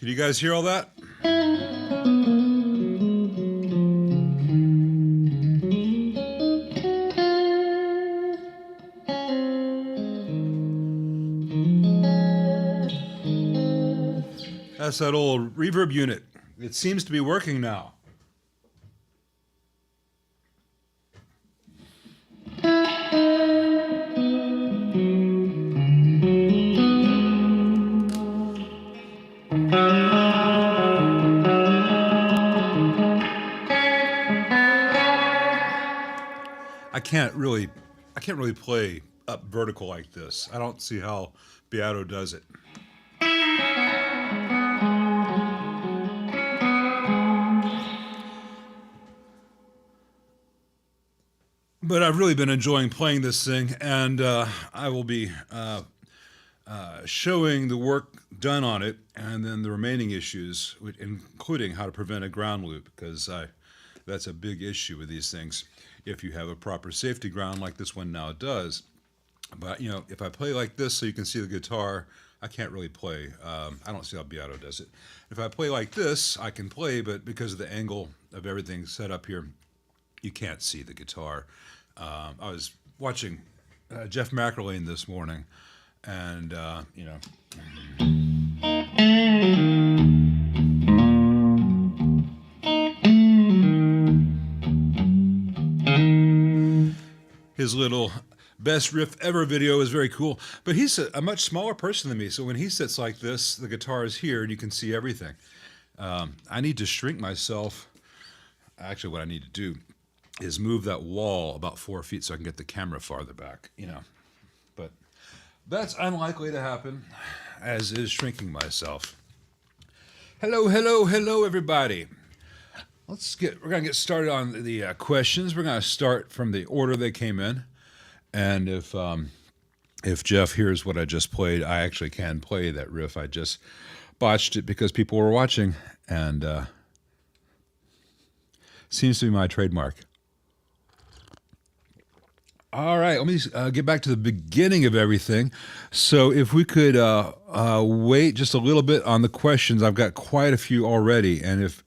Can you guys hear all that? That's that old reverb unit. It seems to be working now. I can't really play up vertical like this. I don't see how Beato does it. But I've really been enjoying playing this thing, and I will be showing the work done on it and then the remaining issues, including how to prevent a ground loop, because that's a big issue with these things if you have a proper safety ground like this one now does. But, if I play like this so you can see the guitar, I can't really play. I don't see how Beato does it. If I play like this, I can play, but because of the angle of everything set up here, you can't see the guitar. I was watching Jeff McElrain this morning, and, his little best riff ever video is very cool. But he's a much smaller person than me, so when he sits like this, the guitar is here, and you can see everything. I need to shrink myself. Actually, what I need to do is move that wall about 4 feet so I can get the camera farther back, But that's unlikely to happen, as is shrinking myself. Hello, hello, hello, everybody. We're going to get started on the questions. We're going to start from the order they came in. And if Jeff hears what I just played, I actually can play that riff. I just botched it because people were watching, and seems to be my trademark. All right, let me get back to the beginning of everything. So if we could wait just a little bit on the questions. I've got quite a few already, and if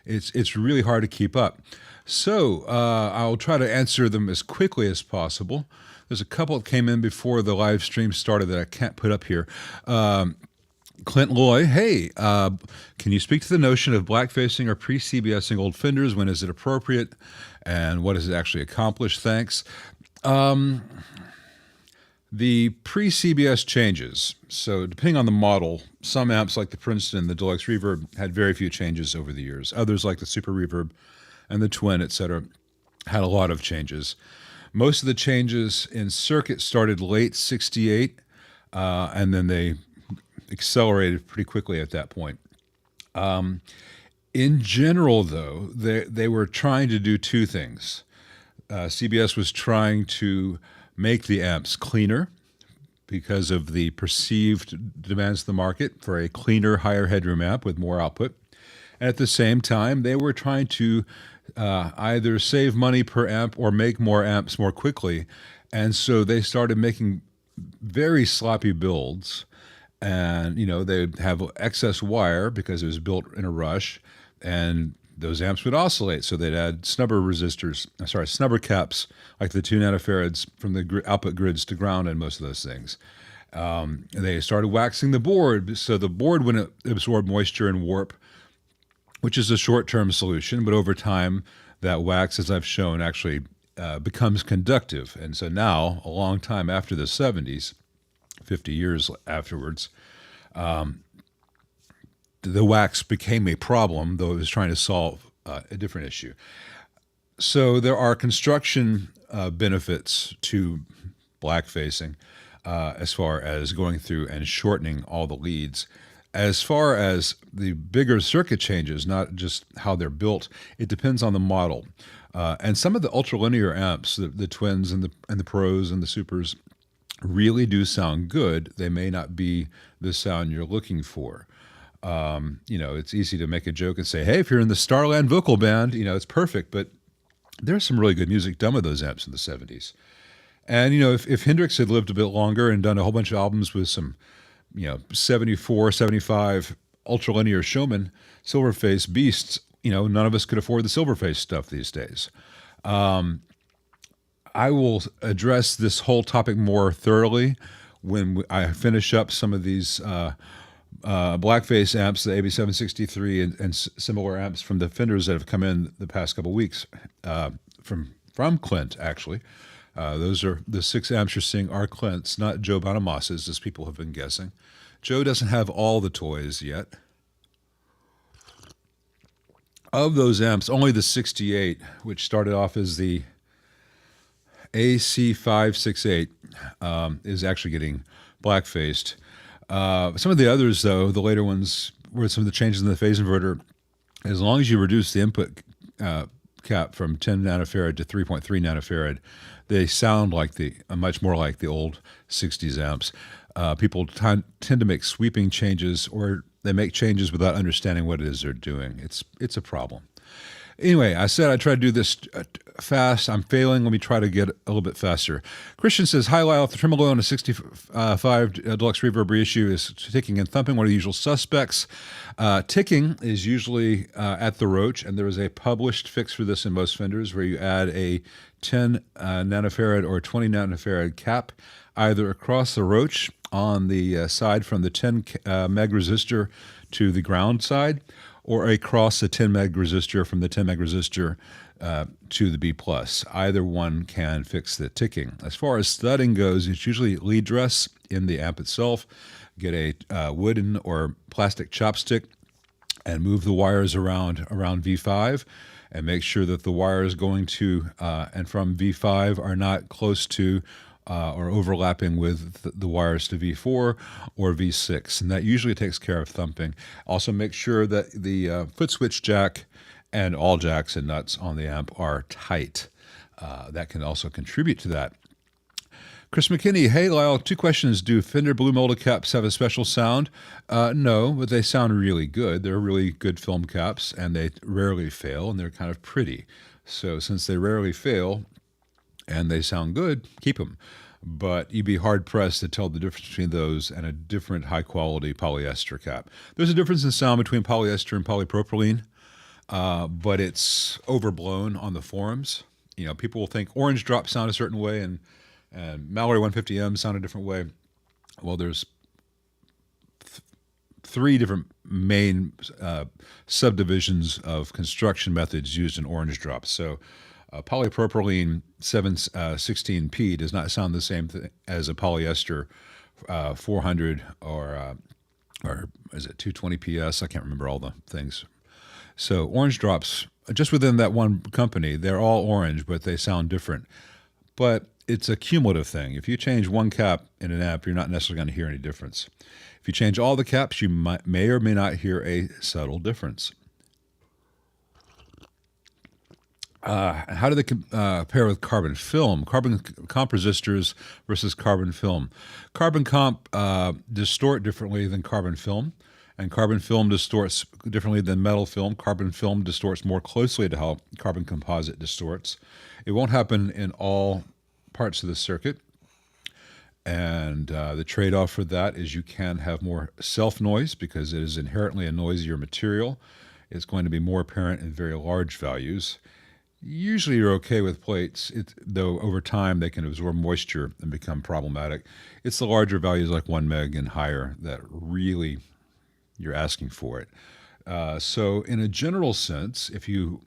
it's really hard to keep up. So I'll try to answer them as quickly as possible. There's a couple that came in before the live stream started that I can't put up here. Clint Loy, hey, can you speak to the notion of blackfacing or pre-CBSing old Fenders? When is it appropriate? And what does it actually accomplish? Thanks. The pre-CBS changes. So depending on the model, some amps like the Princeton, the Deluxe Reverb, had very few changes over the years. Others like the Super Reverb and the Twin, etc., had a lot of changes. Most of the changes in circuit started late 68, and then they accelerated pretty quickly at that point. In general, though, they were trying to do two things. CBS was trying to make the amps cleaner because of the perceived demands of the market for a cleaner, higher headroom amp with more output. And at the same time, they were trying to either save money per amp or make more amps more quickly. And so they started making very sloppy builds. And, they'd have excess wire because it was built in a rush. And those amps would oscillate, so they'd add snubber caps, like the 2 nanofarads from the output grids to ground and most of those things. They started waxing the board, so the board wouldn't absorb moisture and warp, which is a short-term solution, but over time, that wax, as I've shown, actually becomes conductive. And so now, a long time after the 70s, 50 years afterwards, the wax became a problem, though it was trying to solve a different issue. So there are construction benefits to blackfacing as far as going through and shortening all the leads. As far as the bigger circuit changes, not just how they're built, it depends on the model. And some of the ultralinear amps, the Twins and the Pros and the Supers, really do sound good. They may not be the sound you're looking for. It's easy to make a joke and say, hey, if you're in the Starland Vocal Band, it's perfect. But there's some really good music done with those amps in the 70s. And, if Hendrix had lived a bit longer and done a whole bunch of albums with some, 74, 75 ultralinear Showman Silverface beasts, none of us could afford the Silverface stuff these days. I will address this whole topic more thoroughly when I finish up some of these blackface amps, the AB763 and similar amps from the Fenders that have come in the past couple of weeks from Clint, actually. Those are the 6 amps you're seeing are Clint's, not Joe Bonamassa, as people have been guessing. Joe doesn't have all the toys yet. Of those amps, only the 68, which started off as the AC568, is actually getting black-faced. Some of the others, though, the later ones, were some of the changes in the phase inverter. As long as you reduce the input cap from 10 nanofarad to 3.3 nanofarad, they sound like much more like the old 60s amps. People tend to make sweeping changes, or they make changes without understanding what it is they're doing. It's a problem. Anyway, I said I'd try to do this fast. I'm failing. Let me try to get a little bit faster. Christian says, hi, Lyle. The tremolo on a 65 Deluxe Reverb reissue is ticking and thumping, one of the usual suspects. Ticking is usually at the roach, and there is a published fix for this in most Fenders where you add a 10 nanofarad or 20 nanofarad cap either across the roach on the side from the 10 meg resistor to the ground side, or across the 10 meg resistor from the 10 meg resistor to the B+. Either one can fix the ticking. As far as studding goes, it's usually lead dress in the amp itself. Get a wooden or plastic chopstick and move the wires around V5, and make sure that the wires going to and from V5 are not close to or overlapping with the wires to V4 or V6, and that usually takes care of thumping. Also make sure that the foot switch jack and all jacks and nuts on the amp are tight. That can also contribute to that. Chris McKinney, hey Lyle, 2 questions. Do Fender Blue Molded caps have a special sound? No, but they sound really good. They're really good film caps, and they rarely fail, and they're kind of pretty. So since they rarely fail, and they sound good, keep them. But you'd be hard-pressed to tell the difference between those and a different high-quality polyester cap. There's a difference in sound between polyester and polypropylene, but it's overblown on the forums. People will think Orange Drop sound a certain way and Mallory 150M sound a different way. Well, there's 3 different main subdivisions of construction methods used in Orange Drop. So polypropylene 716P does not sound the same as a polyester 400 or is it 220 PS? I can't remember all the things. So Orange Drops, just within that one company, they're all orange, but they sound different. But it's a cumulative thing. If you change one cap in an amp, you're not necessarily going to hear any difference. If you change all the caps, you may or may not hear a subtle difference. How do they compare with carbon film? Carbon comp resistors versus carbon film. Carbon comp distort differently than carbon film, and carbon film distorts differently than metal film. Carbon film distorts more closely to how carbon composite distorts. It won't happen in all parts of the circuit, and the trade-off for that is you can have more self-noise because it is inherently a noisier material. It's going to be more apparent in very large values. Usually you're okay with plates, though over time they can absorb moisture and become problematic. It's the larger values like 1 meg and higher that really you're asking for it. So in a general sense, if you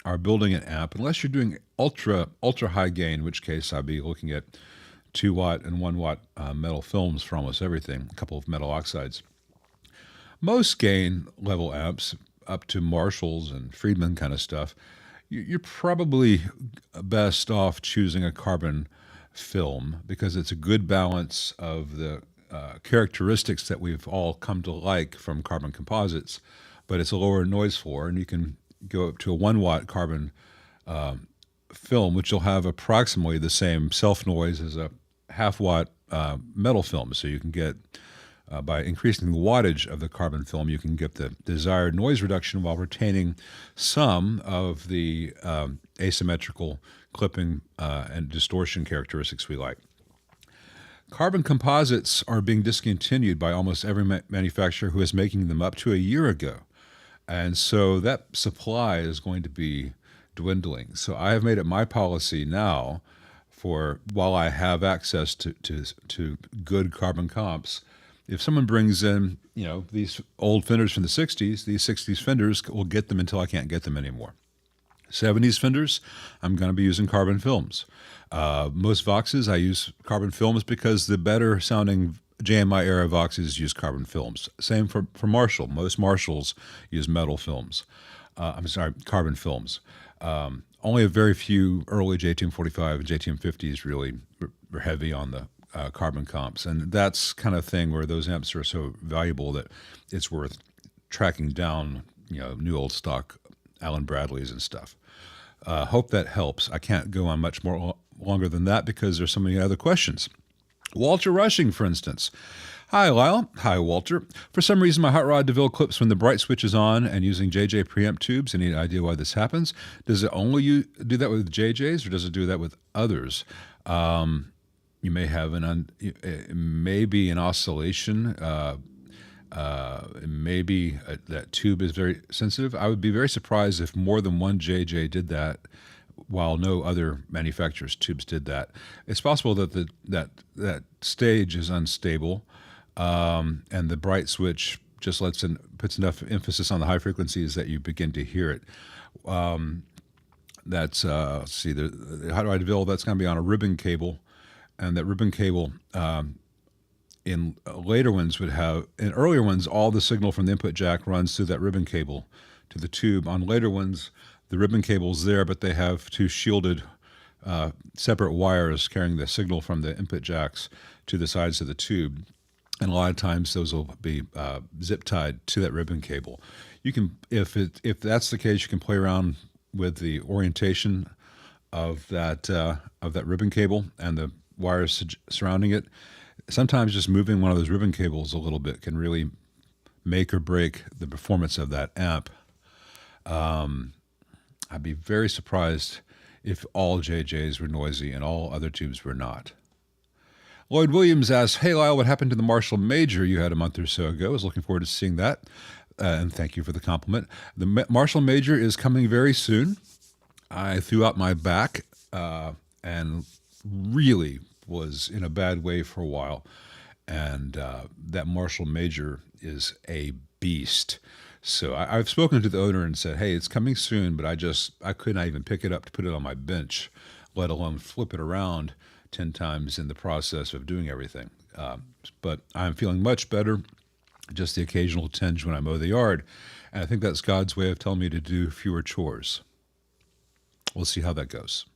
are building an amp, unless you're doing ultra high gain, in which case I'd be looking at 2 watt and 1 watt metal films for almost everything, a couple of metal oxides. Most gain level amps, up to Marshalls and Friedman kind of stuff, you're probably best off choosing a carbon film because it's a good balance of the characteristics that we've all come to like from carbon composites, but it's a lower noise floor, and you can go up to a 1 watt carbon film, which will have approximately the same self noise as a half watt metal film. So you can get, by increasing the wattage of the carbon film, you can get the desired noise reduction while retaining some of the asymmetrical clipping and distortion characteristics we like. Carbon composites are being discontinued by almost every manufacturer who is making them up to a year ago. And so that supply is going to be dwindling. So I have made it my policy now for while I have access to good carbon comps, if someone brings in, these old fenders from the 60s, these 60s fenders will get them until I can't get them anymore. 70s fenders, I'm going to be using carbon films. Most Voxes, I use carbon films because the better sounding JMI era Voxes use carbon films. Same for Marshall. Most Marshalls use metal films. Carbon films. Only a very few early JTM45 and JTM50s really were heavy on the carbon comps. And that's kind of thing where those amps are so valuable that it's worth tracking down, new old stock Allen Bradleys and stuff. Hope that helps. I can't go on much more longer than that because there's so many other questions. Walter Rushing, for instance. Hi, Lyle. Hi, Walter. For some reason, my hot rod DeVille clips when the bright switch is on and using JJ preamp tubes. Any idea why this happens? Does it only do that with JJs or does it do that with others? You may have maybe an oscillation. Maybe that tube is very sensitive. I would be very surprised if more than one JJ did that, while no other manufacturer's tubes did that. It's possible that that stage is unstable, and the bright switch just puts enough emphasis on the high frequencies that you begin to hear it. Let's see, the Hot Rod DeVille, that's going to be on a ribbon cable, and that ribbon cable in later ones in earlier ones, all the signal from the input jack runs through that ribbon cable to the tube. On later ones, the ribbon cable's there, but they have two shielded separate wires carrying the signal from the input jacks to the sides of the tube. And a lot of times those will be zip tied to that ribbon cable. You can, if that's the case, you can play around with the orientation of that ribbon cable and the wires surrounding it. Sometimes just moving one of those ribbon cables a little bit can really make or break the performance of that amp. I'd be very surprised if all JJs were noisy and all other tubes were not. Lloyd Williams asks, hey, Lyle, what happened to the Marshall Major you had a month or so ago? I was looking forward to seeing that, and thank you for the compliment. The Marshall Major is coming very soon. I threw out my back and really was in a bad way for a while, and that Marshall Major is a beast. So I've spoken to the owner and said, hey, it's coming soon, but I could not even pick it up to put it on my bench, let alone flip it around 10 times in the process of doing everything. But I'm feeling much better, just the occasional tinge when I mow the yard. And I think that's God's way of telling me to do fewer chores. We'll see how that goes.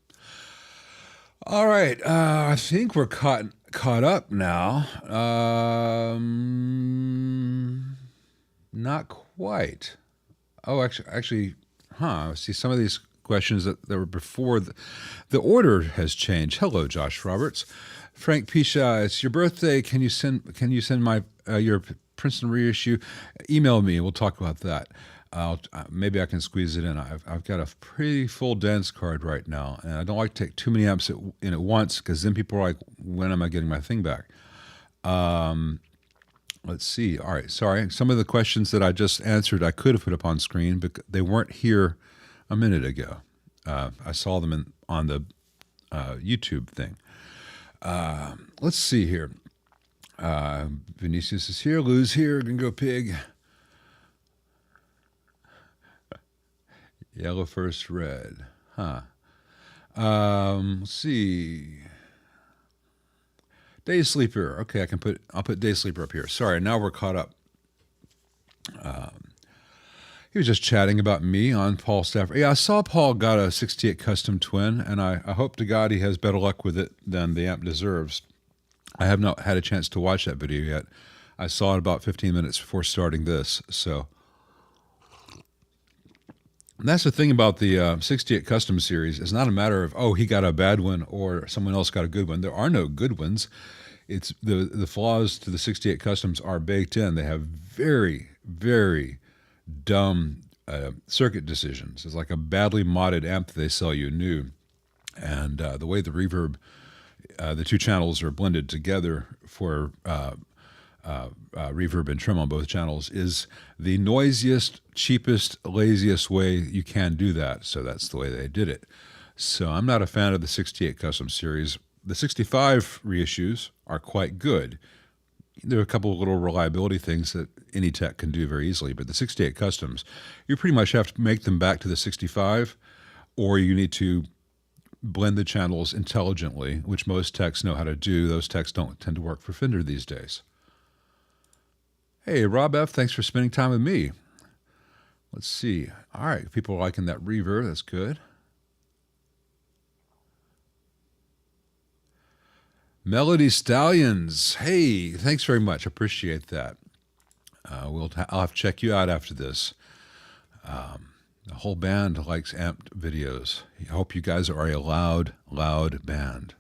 All right, I think we're caught up now. Not quite. Oh, actually, I see some of these questions that were before. The order has changed. Hello, Josh Roberts. Frank Pisha, it's your birthday. Can you send my your Princeton reissue? Email me. We'll talk about that. Maybe I can squeeze it in. I've got a pretty full dance card right now, and I don't like to take too many amps in at once because then people are like, when am I getting my thing back? Let's see. All right. Sorry. Some of the questions that I just answered I could have put up on screen, but they weren't here a minute ago. I saw them on the YouTube thing. Let's see here. Vinicius is here. Lou's here. Gonna go pig. Yellow first, red. Let's see. Day Sleeper. Okay, I'll put Day Sleeper up here. Sorry, now we're caught up. He was just chatting about me on Paul Stafford. Yeah, I saw Paul got a 68 Custom Twin, and I hope to God he has better luck with it than the amp deserves. I have not had a chance to watch that video yet. I saw it about 15 minutes before starting this, so. And that's the thing about the 68 Custom series. It's not a matter of, he got a bad one or someone else got a good one. There are no good ones. It's the flaws to the 68 Customs are baked in. They have very, very dumb circuit decisions. It's like a badly modded amp that they sell you new. And the way the reverb The two channels are blended together for reverb and trim on both channels, is the noisiest, cheapest, laziest way you can do that. So that's the way they did it. So I'm not a fan of the 68 Custom Series. The 65 reissues are quite good. There are a couple of little reliability things that any tech can do very easily, but the 68 Customs, you pretty much have to make them back to the 65, or you need to blend the channels intelligently, which most techs know how to do. Those techs don't tend to work for Fender these days. Hey, Rob F., thanks for spending time with me. Let's see. All right, people are liking that reverb. That's good. Melody Stallions. Hey, thanks very much. Appreciate that. I'll have to check you out after this. The whole band likes amped videos. I hope you guys are a loud, loud band.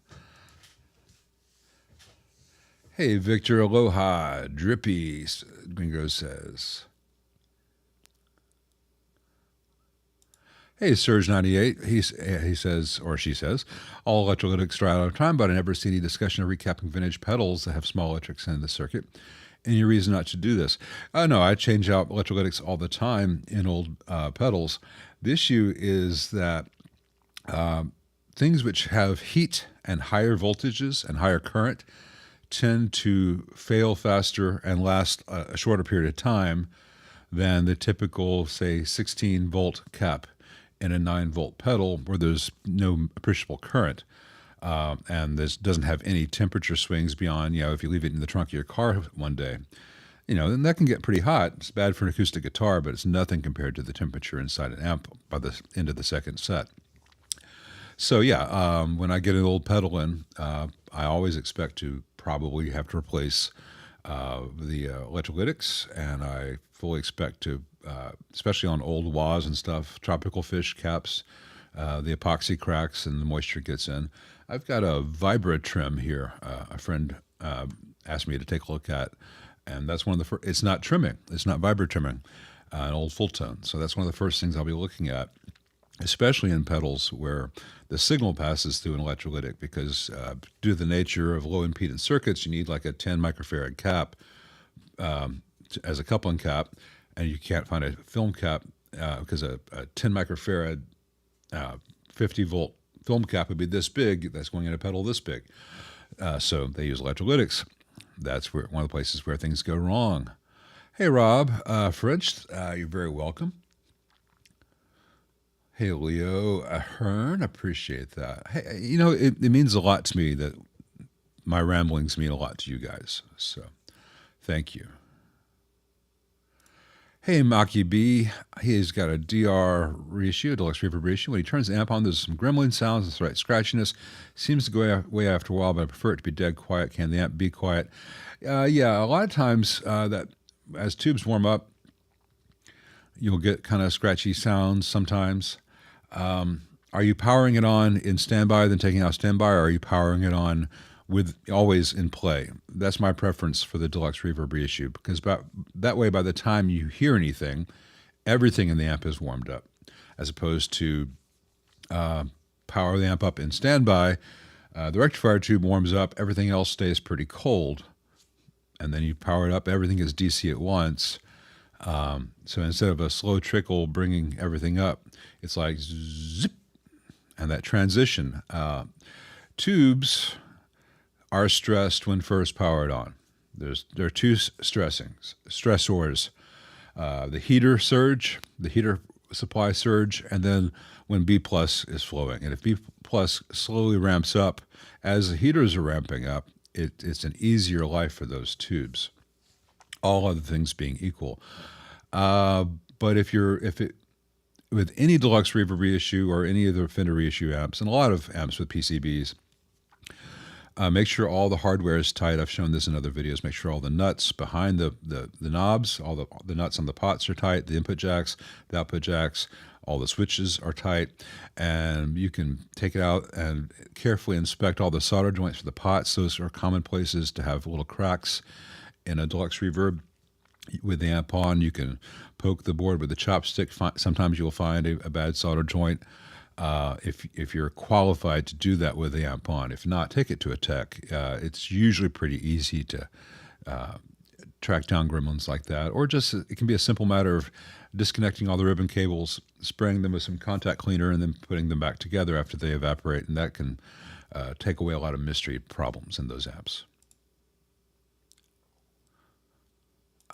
Hey, Victor, aloha. Drippy, Gringo says. Hey, Surge98, he says, or she says, all electrolytics dry out of time, but I never see any discussion of recapping vintage pedals that have small electrics in the circuit. Any reason not to do this? No, I change out electrolytics all the time in old pedals. The issue is that things which have heat and higher voltages and higher current tend to fail faster and last a shorter period of time than the typical, say, 16-volt cap in a 9-volt pedal where there's no appreciable current. And this doesn't have any temperature swings beyond, if you leave it in the trunk of your car one day, then that can get pretty hot. It's bad for an acoustic guitar, but it's nothing compared to the temperature inside an amp by the end of the second set. So when I get an old pedal in, I always expect to probably have to replace the electrolytics, and I fully expect to, especially on old WAs and stuff, tropical fish caps, the epoxy cracks and the moisture gets in. I've got a Vibra trim here. A friend asked me to take a look at, and that's one of the first. It's not trimming. It's not Vibra trimming, an old full tone. So that's one of the first things I'll be looking at, especially in pedals where the signal passes through an electrolytic, because due to the nature of low impedance circuits, you need like a 10 microfarad cap as a coupling cap, and you can't find a film cap because a 10 microfarad 50-volt film cap would be this big. That's going in a pedal this big. So they use electrolytics. That's one of the places where things go wrong. Hey, Rob French, you're very welcome. Hey, Leo Ahern, appreciate that. Hey, it means a lot to me that my ramblings mean a lot to you guys. So thank you. Hey, Maki B, he's got a DR reissue, a deluxe reverb reissue. When he turns the amp on, there's some gremlin sounds and slight scratchiness. Seems to go away after a while, but I prefer it to be dead quiet. Can the amp be quiet? A lot of times that as tubes warm up, you'll get kind of scratchy sounds sometimes. Are you powering it on in standby, then taking out standby, or are you powering it on with always in play? That's my preference for the deluxe reverb reissue, because that way, by the time you hear anything, everything in the amp is warmed up, as opposed to power the amp up in standby. The rectifier tube warms up, everything else stays pretty cold, and then you power it up, everything is DC at once. So instead of a slow trickle bringing everything up, it's like zip, and that transition. Tubes are stressed when first powered on. There are two stressors: the heater surge, the heater supply surge, and then when B plus is flowing. And if B plus slowly ramps up as the heaters are ramping up, it's an easier life for those tubes, all other things being equal. But with any deluxe reverb reissue or any of the Fender reissue amps, and a lot of amps with PCBs, make sure all the hardware is tight. I've shown this in other videos. Make sure all the nuts behind the knobs, all the nuts on the pots are tight, the input jacks, the output jacks, all the switches are tight, and you can take it out and carefully inspect all the solder joints for the pots. Those are common places to have little cracks in a deluxe reverb. With the amp on, you can poke the board with a chopstick. Sometimes you'll find a bad solder joint. if you're qualified to do that with the amp on. If not, take it to a tech. It's usually pretty easy to track down gremlins like that, or just it can be a simple matter of disconnecting all the ribbon cables, spraying them with some contact cleaner, and then putting them back together after they evaporate, and that can take away a lot of mystery problems in those amps.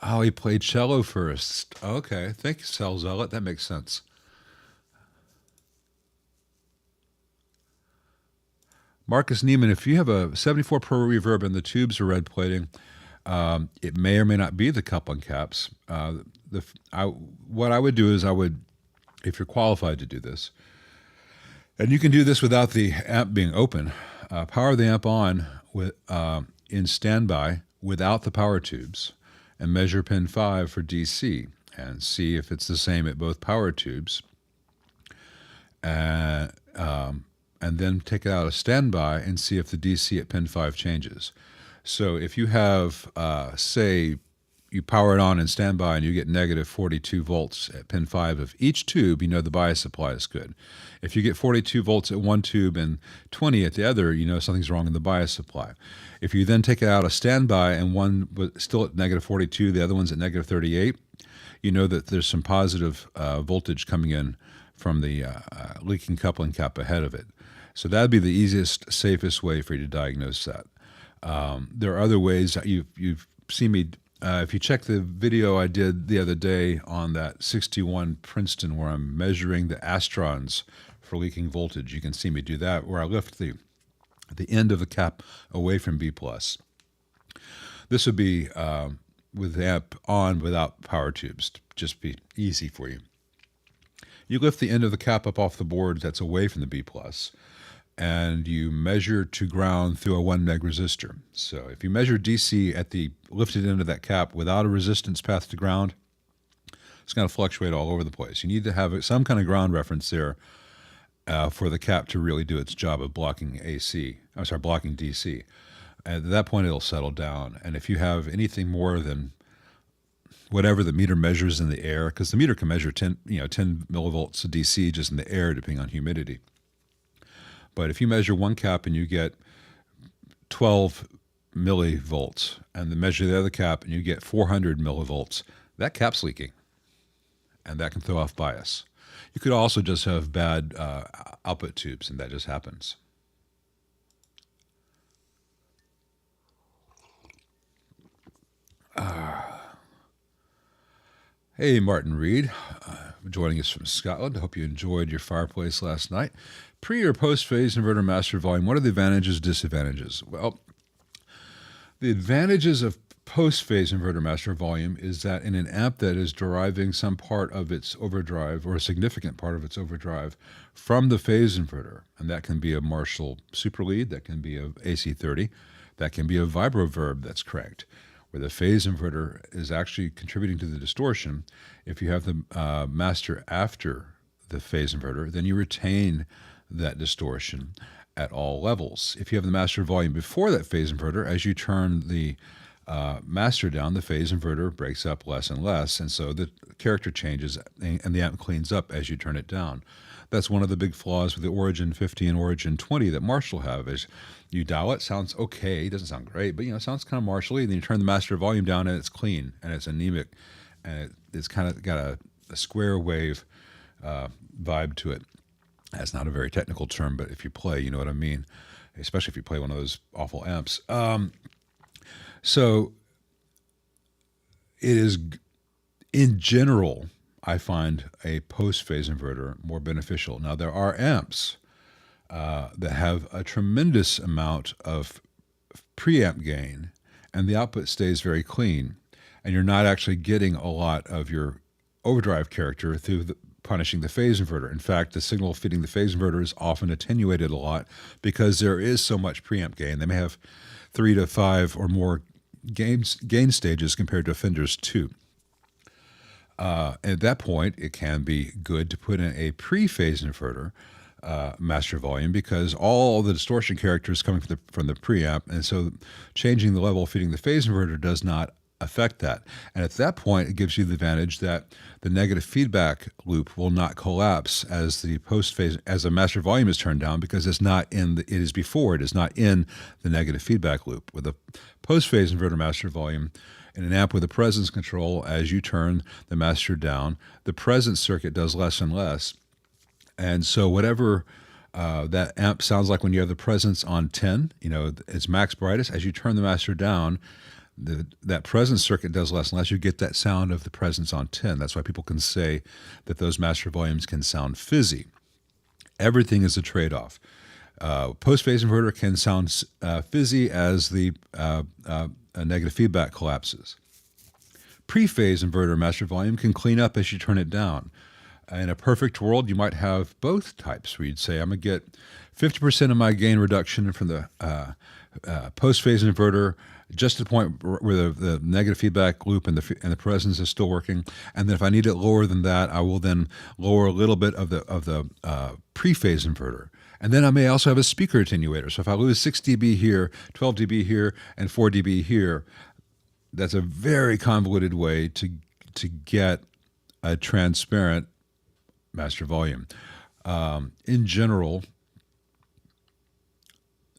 Oh, he played cello first. Okay, thank you, Cell Zealot. That makes sense. Marcus Neiman, if you have a 74 Pro reverb and the tubes are red plating, it may or may not be the coupling caps. What I would do is if you're qualified to do this, and you can do this without the amp being open, power the amp on in standby without the power tubes, and measure pin 5 for DC, and see if it's the same at both power tubes. And then take it out of standby and see if the DC at pin 5 changes. So if you have, say, you power it on in standby and you get negative 42 volts at pin 5 of each tube, you know the bias supply is good. If you get 42 volts at one tube and 20 at the other, you know something's wrong in the bias supply. If you then take it out of standby and one was still at negative 42, the other one's at negative 38, you know that there's some positive voltage coming in from the leaking coupling cap ahead of it. So that'd be the easiest, safest way for you to diagnose that. There are other ways. You've seen me, if you check the video I did the other day on that 61 Princeton where I'm measuring the astrons for leaking voltage, you can see me do that, where I lift the end of the cap away from B+. This would be with the amp on without power tubes, to just be easy for you. You lift the end of the cap up off the board that's away from the B+, and you measure to ground through a 1 meg resistor. So if you measure DC at the lifted end of that cap without a resistance path to ground, it's going to fluctuate all over the place. You need to have some kind of ground reference there for the cap to really do its job of blocking blocking DC. At that point, it'll settle down. And if you have anything more than whatever the meter measures in the air, because the meter can measure 10 millivolts of DC just in the air, depending on humidity. But if you measure one cap and you get 12 millivolts, and then measure the other cap and you get 400 millivolts, that cap's leaking, and that can throw off bias. You could also just have bad output tubes, and that just happens. Hey, Martin Reed, joining us from Scotland. I hope you enjoyed your fireplace last night. Pre or post phase inverter master volume, what are the advantages, disadvantages? Well, the advantages of post phase inverter master volume is that in an amp that is deriving some part of its overdrive, or a significant part of its overdrive, from the phase inverter, and that can be a Marshall SuperLead, that can be a AC30, that can be a VibroVerb that's cranked, where the phase inverter is actually contributing to the distortion. If you have the master after the phase inverter, then you retain that distortion at all levels. If you have the master volume before that phase inverter, as you turn the master down, the phase inverter breaks up less and less, and so the character changes and the amp cleans up as you turn it down. That's one of the big flaws with the Origin 50 and Origin 20 that Marshall have, is you dial it, sounds okay, it doesn't sound great, but it sounds kind of Marshall-y, and then you turn the master volume down and it's clean and it's anemic, and it's kind of got a square wave vibe to it. That's not a very technical term, but if you play, you know what I mean, especially if you play one of those awful amps. So it is, in general, I find a post-phase inverter more beneficial. Now, there are amps that have a tremendous amount of preamp gain, and the output stays very clean, and you're not actually getting a lot of your overdrive character through punishing the phase inverter. In fact, the signal fitting the phase inverter is often attenuated a lot because there is so much preamp gain. They may have 3 to 5 or more gain stages compared to a Fender's 2. At that point, it can be good to put in a pre-phase inverter master volume, because all the distortion character is coming from the preamp, and so changing the level fitting the phase inverter does not affect that. And at that point, it gives you the advantage that the negative feedback loop will not collapse as the post phase, as the master volume is turned down, because it's not in the, it is before, it is not in the negative feedback loop. With a post phase inverter master volume in an amp with a presence control, as you turn the master down, the presence circuit does less and less. And so whatever that amp sounds like when you have the presence on 10, it's max brightest. As you turn the master down, that presence circuit does less and less. You get that sound of the presence on 10. That's why people can say that those master volumes can sound fizzy. Everything is a trade-off. Post-phase inverter can sound fizzy as the negative feedback collapses. Pre-phase inverter master volume can clean up as you turn it down. In a perfect world, you might have both types, where you'd say, I'm going to get 50% of my gain reduction from the post-phase inverter, just to the point where the negative feedback loop and the presence is still working. And then if I need it lower than that, I will then lower a little bit of the pre-phase inverter. And then I may also have a speaker attenuator. So if I lose 6 dB here, 12 dB here, and 4 dB here, that's a very convoluted way to get a transparent master volume. In general,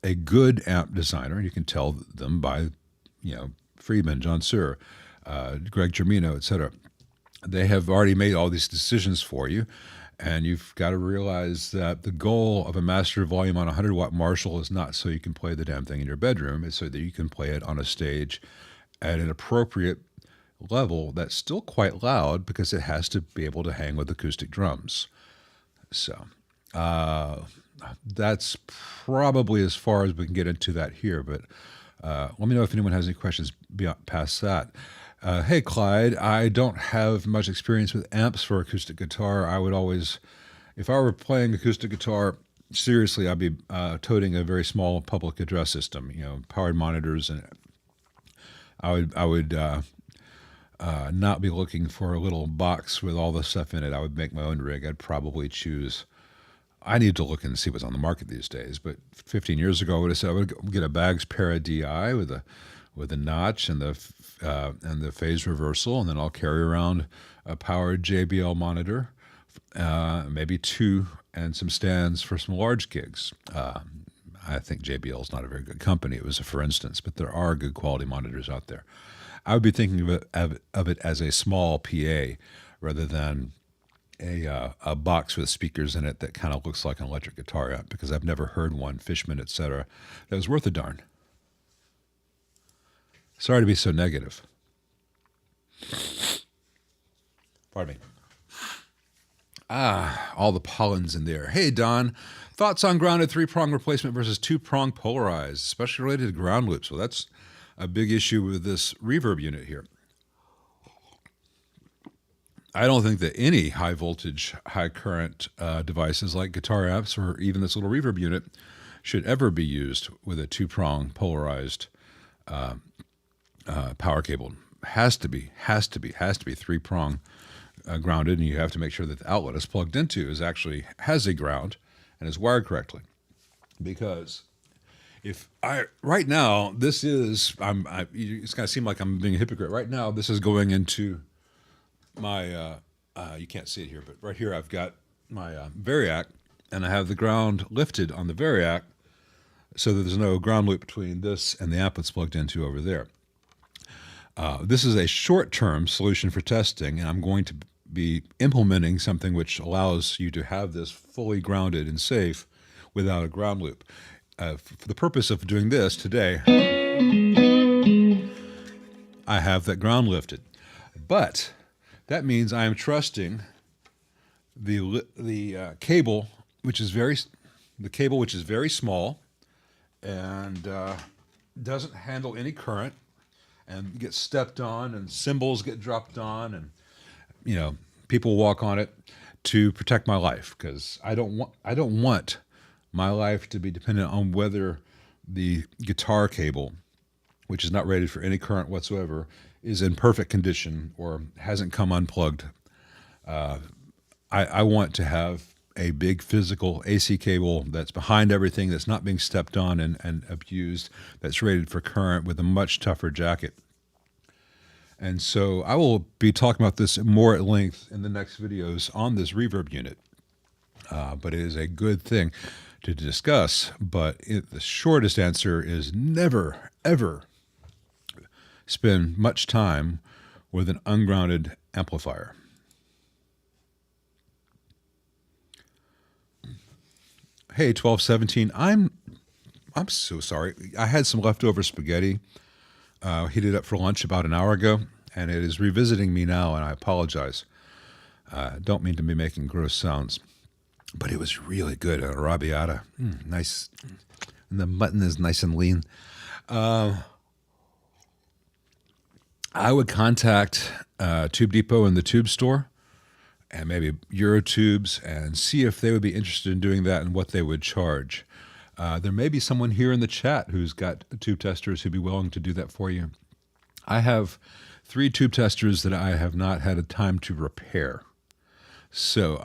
a good amp designer, you can tell them by, Friedman, John Suhr, Greg Germino, etc. They have already made all these decisions for you, and you've got to realize that the goal of a master volume on a 100-watt Marshall is not so you can play the damn thing in your bedroom. It's so that you can play it on a stage at an appropriate level that's still quite loud, because it has to be able to hang with acoustic drums. So that's probably as far as we can get into that here, but let me know if anyone has any questions past that. Hey, Clyde, I don't have much experience with amps for acoustic guitar. I would always, if I were playing acoustic guitar, seriously, I'd be toting a very small public address system, powered monitors, and I would not be looking for a little box with all the stuff in it. I would make my own rig. I'd probably choose, I need to look and see what's on the market these days, but 15 years ago I would have said I would get a Baggs Para DI with a notch and the phase reversal, and then I'll carry around a powered JBL monitor, maybe 2, and some stands for some large gigs. I think JBL is not a very good company. It was a for instance, but there are good quality monitors out there. I would be thinking of it as a small PA rather than a box with speakers in it that kind of looks like an electric guitar amp, because I've never heard one, Fishman, etc., that was worth a darn. Sorry to be so negative. Pardon me. All the pollen's in there. Hey, Don, thoughts on grounded 3-prong replacement versus 2-prong polarized, especially related to ground loops? Well, that's a big issue with this reverb unit here. I don't think that any high voltage, high current devices like guitar amps or even this little reverb unit should ever be used with a 2-prong polarized power cable. Has to be 3-prong grounded, and you have to make sure that the outlet it's plugged into has a ground and is wired correctly. Because if right now this is it's going to seem like I'm being a hypocrite. Right now this is going into my you can't see it here, but right here I've got my Variac, and I have the ground lifted on the Variac so that there's no ground loop between this and the amp it's plugged into over there. This is a short-term solution for testing, and I'm going to be implementing something which allows you to have this fully grounded and safe without a ground loop. For the purpose of doing this today, I have that ground lifted. But that means I am trusting the cable, which is very small and doesn't handle any current, and gets stepped on, and cymbals get dropped on, and people walk on it, to protect my life, because I don't want my life to be dependent on whether the guitar cable, which is not rated for any current whatsoever, is in perfect condition or hasn't come unplugged. I want to have a big physical AC cable that's behind everything, that's not being stepped on and abused, that's rated for current with a much tougher jacket. And so I will be talking about this more at length in the next videos on this reverb unit. But it is a good thing to discuss. But the shortest answer is never, ever spend much time with an ungrounded amplifier. Hey, 1217, I'm so sorry. I had some leftover spaghetti heated up for lunch about an hour ago, and it is revisiting me now, and I apologize. Don't mean to be making gross sounds, but it was really good. Arrabbiata, nice, and the mutton is nice and lean. I would contact Tube Depot and the Tube Store, and maybe Eurotubes, and see if they would be interested in doing that and what they would charge. There may be someone here in the chat who's got tube testers who'd be willing to do that for you. I have 3 tube testers that I have not had a time to repair. So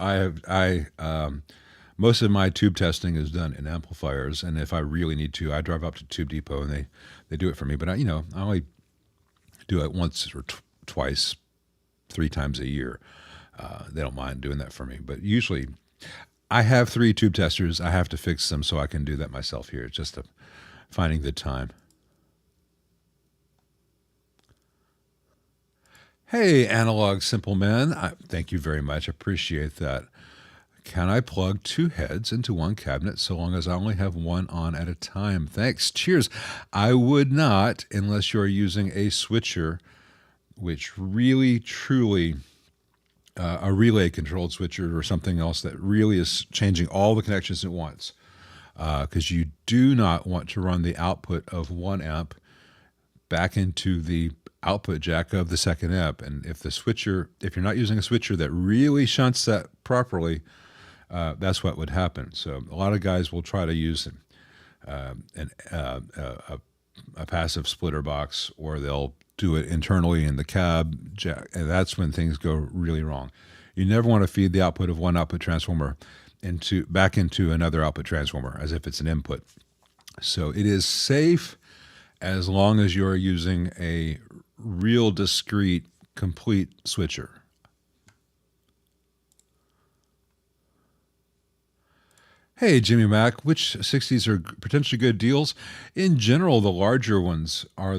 most of my tube testing is done in amplifiers, and if I really need to, I drive up to Tube Depot and they do it for me. But I only do it once or twice, 3 times a year. They don't mind doing that for me. But usually, I have 3 tube testers. I have to fix them so I can do that myself here. It's just finding the time. Hey, Analog Simple Man. Thank you very much. I appreciate that. Can I plug 2 heads into one cabinet so long as I only have one on at a time? Thanks. Cheers. I would not unless you're using a switcher, which really, truly, a relay-controlled switcher or something else that really is changing all the connections at once. Because you do not want to run the output of one amp back into the output jack of the second amp. And if you're not using a switcher that really shunts that properly, that's what would happen. So a lot of guys will try to use a passive splitter box, or they'll do it internally in the cab jack, and that's when things go really wrong. You never want to feed the output of one output transformer back into another output transformer as if it's an input. So it is safe as long as you're using a real discrete, complete switcher. Hey, Jimmy Mack, which 60s are potentially good deals? In general, the larger ones are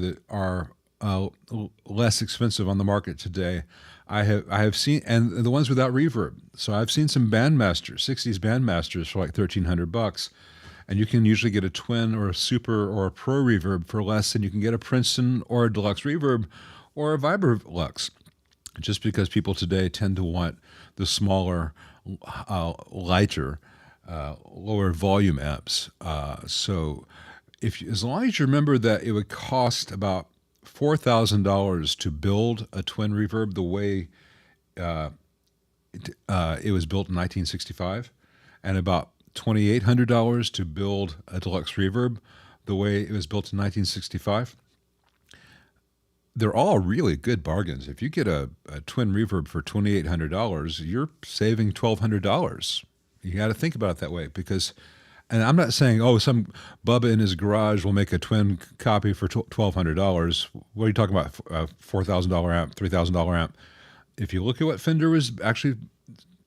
less expensive on the market today. I have seen, and the ones without reverb. So I've seen some Bandmasters, 60s Bandmasters for like $1,300, and you can usually get a twin or a super or a pro reverb for less than you can get a Princeton or a deluxe reverb or a Vibrolux. Just because people today tend to want the smaller, lighter, lower volume amps. So as long as you remember that it would cost about $4,000 to build a twin reverb the way it was built in 1965, and about $2,800 to build a deluxe reverb the way it was built in 1965. They're all really good bargains. If you get a twin reverb for $2,800, you're saving $1,200. You got to think about it that way, because, and I'm not saying, some Bubba in his garage will make a twin copy for $1,200. What are you talking about? A $4,000 amp, $3,000 amp. If you look at what Fender was actually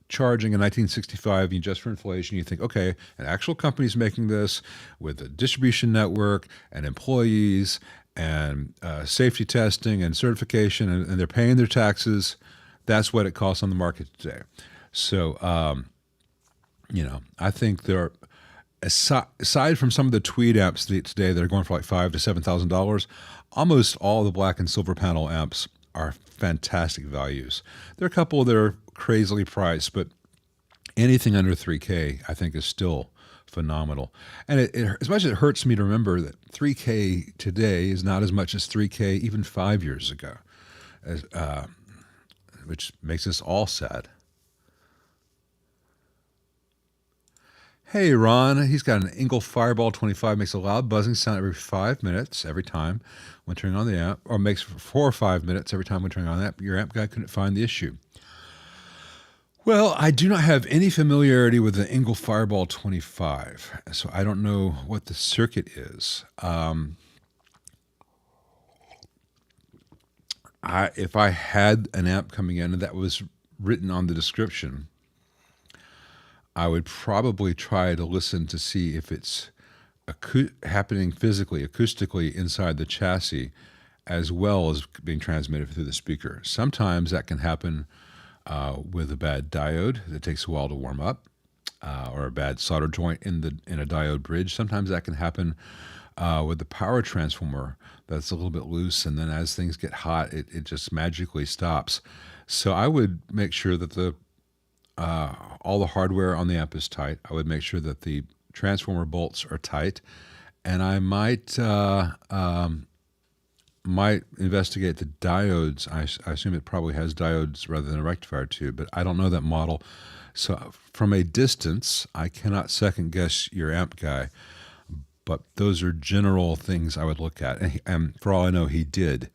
charging in 1965, you adjust for inflation, you think, okay, an actual company's making this with a distribution network and employees and safety testing and certification, and they're paying their taxes. That's what it costs on the market today. So, I think there are, aside from some of the Tweed amps today that are going for like $5,000 to $7,000, almost all the black and silver panel amps are fantastic values. There are a couple that are crazily priced, but anything under $3K, I think, is still phenomenal. And as much as it hurts me to remember that $3K today is not as much as $3K even 5 years ago, which makes us all sad. Hey, Ron, he's got an Engel Fireball 25, makes a loud buzzing sound every 5 minutes every time when turning on the amp, or makes 4 or 5 minutes every time when turning on the amp. Your amp guy couldn't find the issue. Well, I do not have any familiarity with the Engel Fireball 25, so I don't know what the circuit is. if I had an amp coming in and that was written on the description, I would probably try to listen to see if it's happening physically, acoustically inside the chassis, as well as being transmitted through the speaker. Sometimes that can happen with a bad diode that takes a while to warm up, or a bad solder joint in a diode bridge. Sometimes that can happen with the power transformer that's a little bit loose, and then as things get hot, it just magically stops. So I would make sure that all the hardware on the amp is tight. I would make sure that the transformer bolts are tight, and I might investigate the diodes. I assume it probably has diodes rather than a rectifier tube, but I don't know that model. So from a distance, I cannot second guess your amp guy, but those are general things I would look at. And for all I know, he did,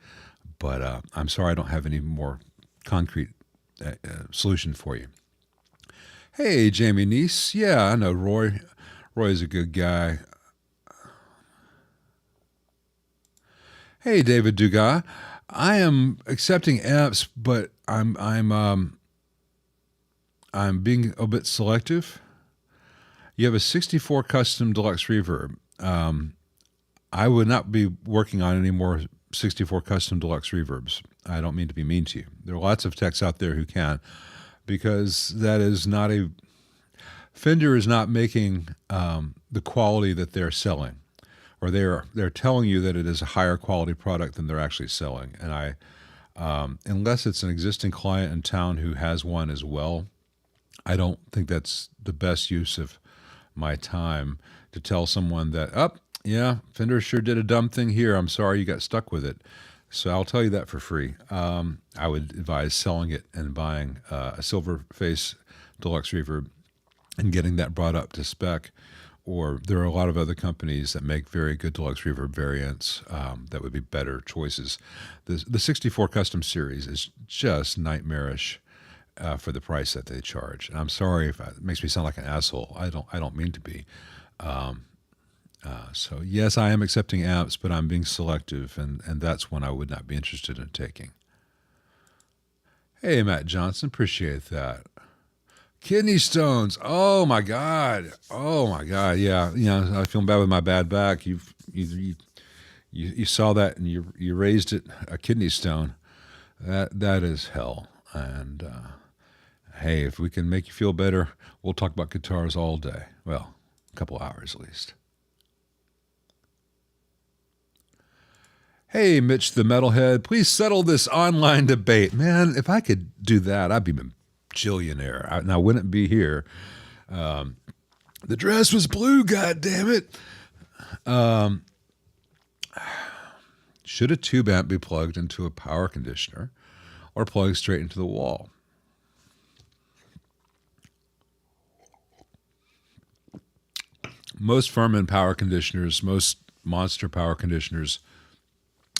but I'm sorry I don't have any more concrete solution for you. Hey, Jamie Neese. Yeah, I know Roy. Roy's a good guy. Hey, David Dugas. I am accepting amps, but I'm being a bit selective. You have a 64 custom deluxe reverb. I would not be working on any more 64 custom deluxe reverbs. I don't mean to be mean to you. There are lots of techs out there who can, because that is not Fender is not making the quality that they're selling, or they're telling you that it is a higher quality product than they're actually selling. And unless it's an existing client in town who has one as well, I don't think that's the best use of my time to tell someone that, yeah, Fender sure did a dumb thing here. I'm sorry you got stuck with it. So I'll tell you that for free. I would advise selling it and buying a Silverface deluxe reverb and getting that brought up to spec. Or there are a lot of other companies that make very good deluxe reverb variants that would be better choices. The 64 Custom Series is just nightmarish for the price that they charge. And I'm sorry if it makes me sound like an asshole. I don't mean to be. So yes, I am accepting amps, but I'm being selective, and that's one I would not be interested in taking. Hey, Matt Johnson, appreciate that. Kidney stones. Oh my God. Yeah, I feel bad with my bad back. You saw that and you raised it a kidney stone. That is hell. And hey, if we can make you feel better, we'll talk about guitars all day. Well, a couple hours at least. Hey, Mitch the Metalhead, please settle this online debate. Man, if I could do that, I'd be a billionaire. Now, I wouldn't be here. The dress was blue, goddammit. Should a tube amp be plugged into a power conditioner or plugged straight into the wall? Most Furman power conditioners, most Monster power conditioners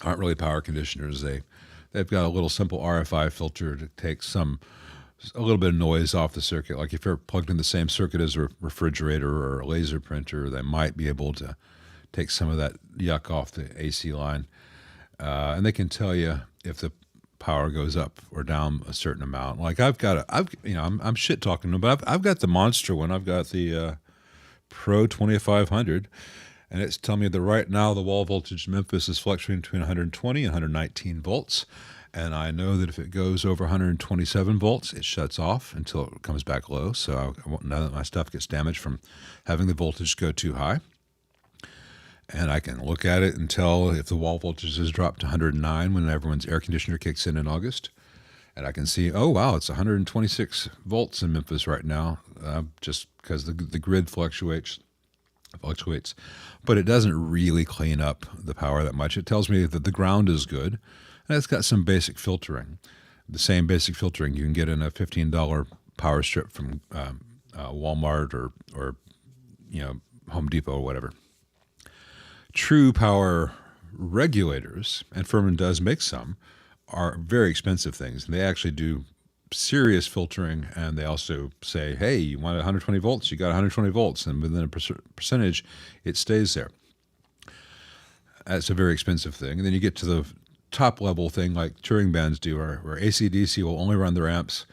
aren't really power conditioners. They've got a little simple RFI filter to take a little bit of noise off the circuit. Like if you're plugged in the same circuit as a refrigerator or a laser printer, they might be able to take some of that yuck off the AC line. And they can tell you if the power goes up or down a certain amount. Like I'm shit talking them, but I've got the Monster one. I've got the Pro 2500. And it's telling me that right now the wall voltage in Memphis is fluctuating between 120 and 119 volts. And I know that if it goes over 127 volts, it shuts off until it comes back low. So I won't know that my stuff gets damaged from having the voltage go too high. And I can look at it and tell if the wall voltage has dropped to 109 when everyone's air conditioner kicks in August. And I can see, oh, wow, it's 126 volts in Memphis right now, just because the grid fluctuates, but it doesn't really clean up the power that much. It tells me that the ground is good, and it's got some basic filtering. The same basic filtering you can get in a $15 power strip from Walmart or Home Depot or whatever. True power regulators, and Furman does make some, are very expensive things. And they actually do serious filtering, and they also say, hey, you want 120 volts, you got 120 volts, and within a percentage, it stays there. That's a very expensive thing. And then you get to top level thing like touring bands do, where AC/DC will only run their amps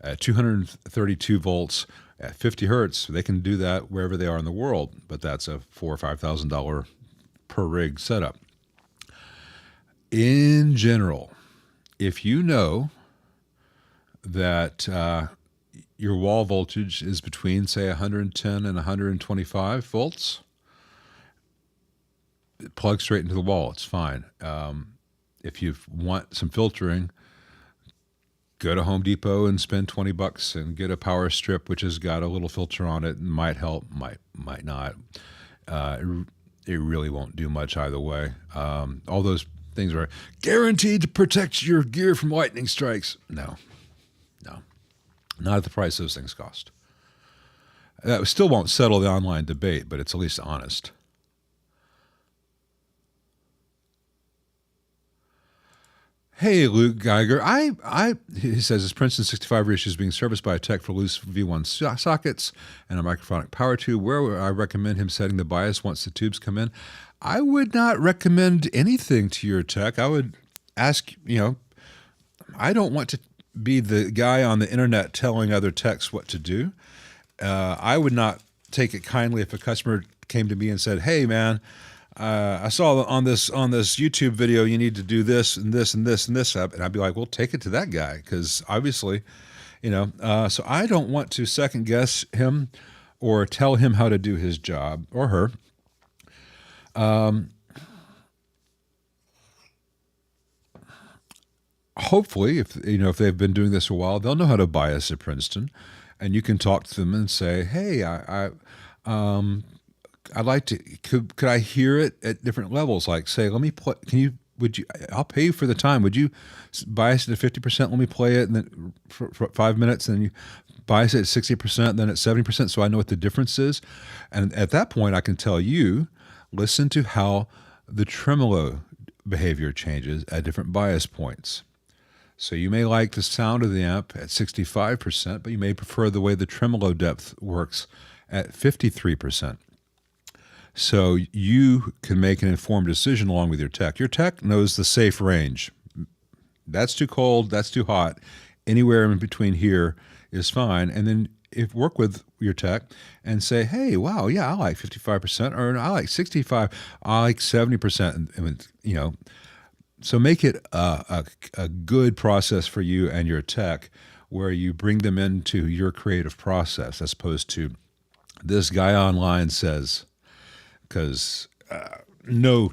at 232 volts at 50 hertz. They can do that wherever they are in the world, but that's a $4,000 or $5,000 per rig setup. In general, if you know that your wall voltage is between, say, 110 and 125 volts, plug straight into the wall. It's fine. If you want some filtering, go to Home Depot and spend $20 and get a power strip, which has got a little filter on it, and might help, might not. It really won't do much either way. All those things are guaranteed to protect your gear from lightning strikes. No, not at the price those things cost. That still won't settle the online debate, but it's at least honest. Hey, Luke Geiger. He says, this Princeton 65 reissue is being serviced by a tech for loose V1 sockets and a microphonic power tube. Where would I recommend him setting the bias once the tubes come in? I would not recommend anything to your tech. I would ask, I don't want to be the guy on the internet telling other techs what to do. I would not take it kindly if a customer came to me and said, hey, man, I saw on this YouTube video you need to do this and this and this and this up, and I'd be like, well, take it to that guy, because obviously, so I don't want to second guess him or tell him how to do his job, or her. Hopefully, if they've been doing this a while, they'll know how to bias at Princeton, and you can talk to them and say, hey, I'd like to. Could I hear it at different levels? Like, say, let me play. I'll pay you for the time. Would you bias it at 50%? Let me play it, and then for 5 minutes, and then you bias it at 60%, then at 70%, so I know what the difference is. And at that point, I can tell you, listen to how the tremolo behavior changes at different bias points. So you may like the sound of the amp at 65%, but you may prefer the way the tremolo depth works at 53%. So you can make an informed decision along with your tech. Your tech knows the safe range. That's too cold, that's too hot. Anywhere in between here is fine. And then work with your tech and say, hey, wow, yeah, I like 55%, or I like 65%, I like 70%. And so make it a good process for you and your tech, where you bring them into your creative process, as opposed to this guy online says, because no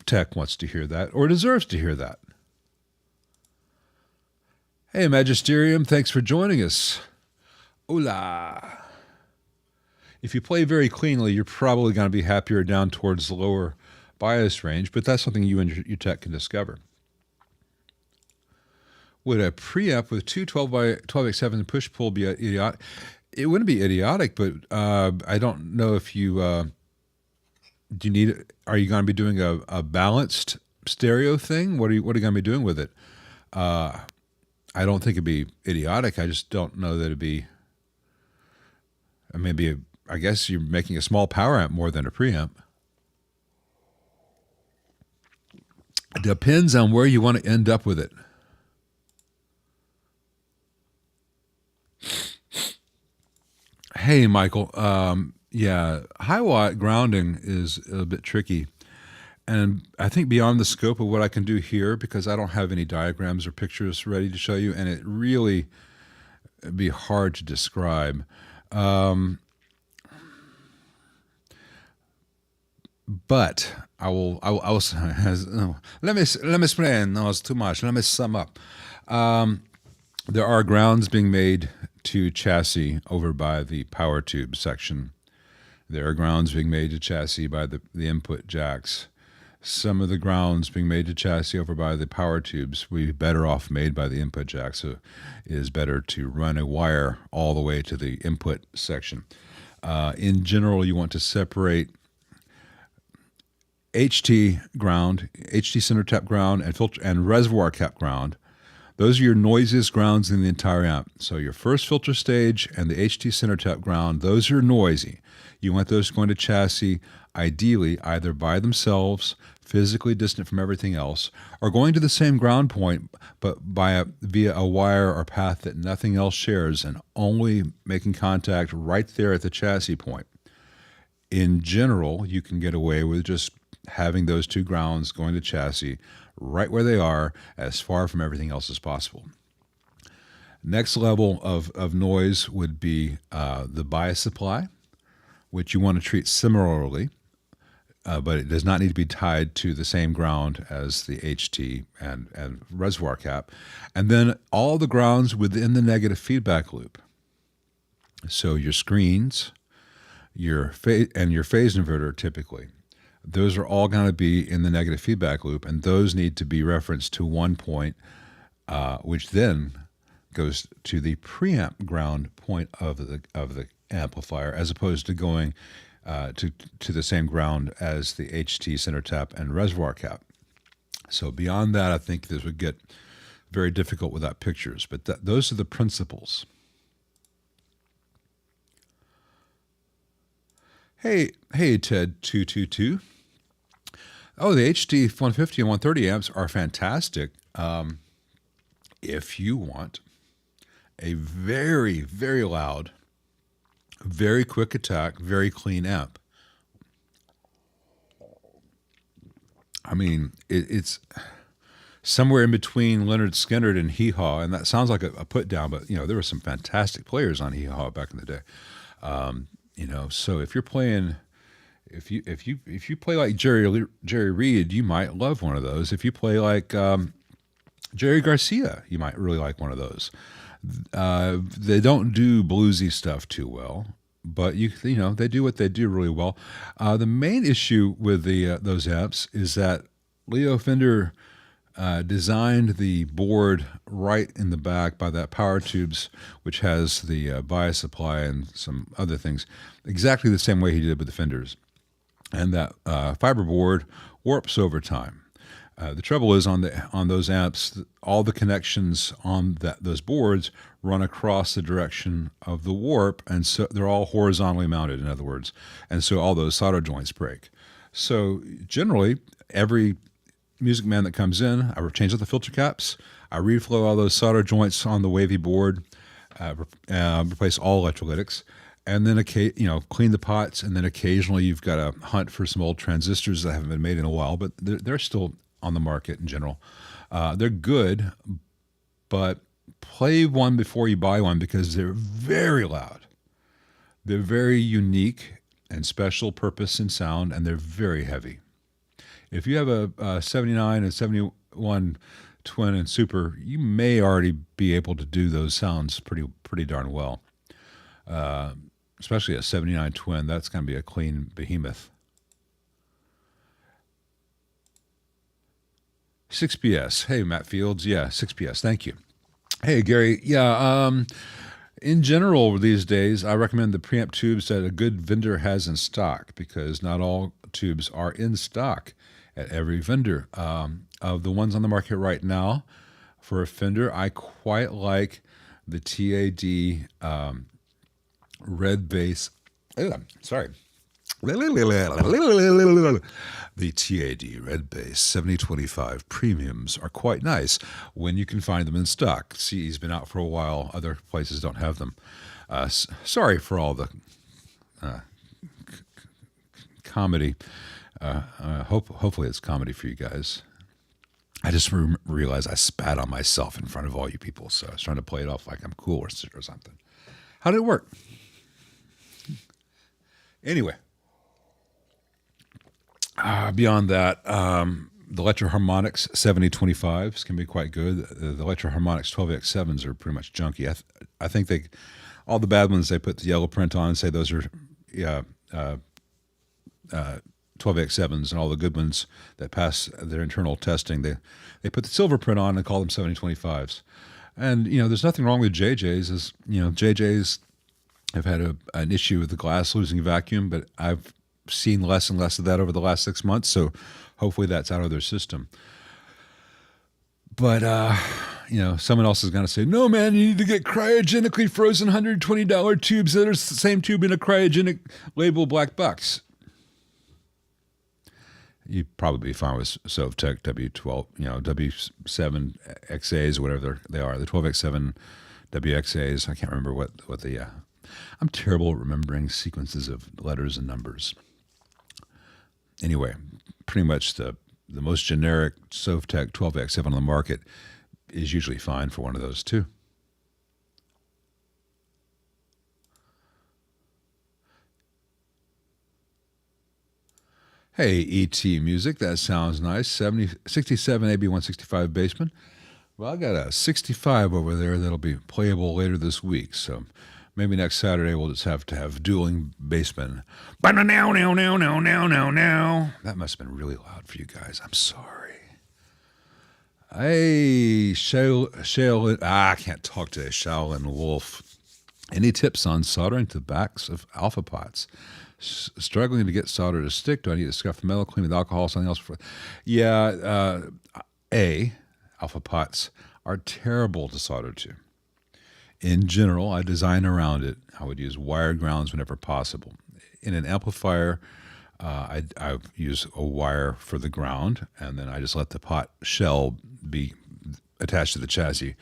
tech wants to hear that or deserves to hear that. Hey, Magisterium, thanks for joining us. Hola. If you play very cleanly, you're probably going to be happier down towards the lower bias range, but that's something you and your tech can discover. Would a preamp with two 12x7 push-pull be idiotic? It wouldn't be idiotic, but I don't know if you... are you going to be doing a balanced stereo thing? What are you going to be doing with it? I don't think it'd be idiotic. I just don't know that it'd be... I guess you're making a small power amp more than a preamp. Depends on where you want to end up with it. Hey, Michael. Yeah, high watt grounding is a bit tricky. And I think beyond the scope of what I can do here, because I don't have any diagrams or pictures ready to show you, and it'd be hard to describe. But I will let me explain. No, it's too much. Let me sum up. There are grounds being made to chassis over by the power tube section. There are grounds being made to chassis by the input jacks. Some of the grounds being made to chassis over by the power tubes would be better off made by the input jack, so it is better to run a wire all the way to the input section. In general, you want to separate HT ground, HT center tap ground, and filter and reservoir cap ground. Those are your noisiest grounds in the entire amp. So your first filter stage and the HT center tap ground, those are noisy. You want those going to chassis, ideally either by themselves, physically distant from everything else, or going to the same ground point, but via a wire or path that nothing else shares and only making contact right there at the chassis point. In general, you can get away with just having those two grounds going to chassis right where they are, as far from everything else as possible. Next level of noise would be the bias supply, which you want to treat similarly, but it does not need to be tied to the same ground as the HT and reservoir cap. And then all the grounds within the negative feedback loop. So your screens, your phase inverter typically. Those are all going to be in the negative feedback loop, and those need to be referenced to one point, which then goes to the preamp ground point of the amplifier, as opposed to going to the same ground as the HT center tap and reservoir cap. So beyond that, I think this would get very difficult without pictures, but those are the principles. Hey, Ted222. Oh, the HT 150 and 130 amps are fantastic if you want a very, very loud, very quick attack, very clean amp. I mean, it's somewhere in between Leonard Skinner and Hee Haw, and that sounds like a put down, but there were some fantastic players on Hee Haw back in the day. So if you're playing. If you play like Jerry Reed, you might love one of those. If you play like Jerry Garcia, you might really like one of those. They don't do bluesy stuff too well, but they do what they do really well. The main issue with those amps is that Leo Fender designed the board right in the back by that power tubes, which has the bias supply and some other things, exactly the same way he did with the Fenders. And that fiber board warps over time. The trouble is on those amps, all the connections on those boards run across the direction of the warp, and so they're all horizontally mounted, in other words, and so all those solder joints break. So generally, every Music Man that comes in, I change out the filter caps, I reflow all those solder joints on the wavy board, replace all electrolytics. And then, clean the pots, and then occasionally you've got to hunt for some old transistors that haven't been made in a while, but they're still on the market in general. They're good, but play one before you buy one because they're very loud. They're very unique and special purpose in sound, and they're very heavy. If you have a 79 and 71 Twin and Super, you may already be able to do those sounds pretty darn well. Especially a 79 Twin, that's going to be a clean behemoth. 6PS. Hey, Matt Fields. Yeah, 6PS. Thank you. Hey, Gary. Yeah, in general these days, I recommend the preamp tubes that a good vendor has in stock because not all tubes are in stock at every vendor. Of the ones on the market right now, for a Fender, I quite like the TAD red bass. Sorry. The TAD red bass 7025 premiums are quite nice when you can find them in stock. CE's been out for a while. Other places don't have them. Sorry for all the comedy. Hopefully it's comedy for you guys. I just realized I spat on myself in front of all you people, so I was trying to play it off like I'm cool or something. How did it work? Anyway, beyond that, the Electro-Harmonix 7025s can be quite good. The Electro-Harmonix 12X7s are pretty much junky. I think all the bad ones, they put the yellow print on and say those are 12X7s, and all the good ones that pass their internal testing, they put the silver print on and call them 7025s. And, there's nothing wrong with JJs. JJs have had an issue with the glass losing vacuum, but I've seen less and less of that over the last 6 months, so hopefully that's out of their system. But someone else is going to say, no, man, you need to get cryogenically frozen $120 tubes that are the same tube in a cryogenic label black box. You'd probably be fine with Sovtek W12, W7 XAs, whatever they are, the 12X7 WXAs. I can't remember what the. I'm terrible at remembering sequences of letters and numbers. Anyway, pretty much the most generic Sovtek 12X7 on the market is usually fine for one of those too. Hey, ET Music, that sounds nice. 67 AB165 Bassman. Well, I got a 65 over there that'll be playable later this week, so maybe next Saturday we'll just have to have dueling bassmen. That must have been really loud for you guys. I'm sorry. Hey, I can't talk today. Shaolin Wolf. Any tips on soldering to the backs of alpha pots? Struggling to get solder to stick. Do I need to scuff metal, clean with alcohol, something else? Yeah, alpha pots are terrible to solder to. In general, I design around it. I would use wired grounds whenever possible. In an amplifier, I use a wire for the ground, and then I just let the pot shell be attached to the chassis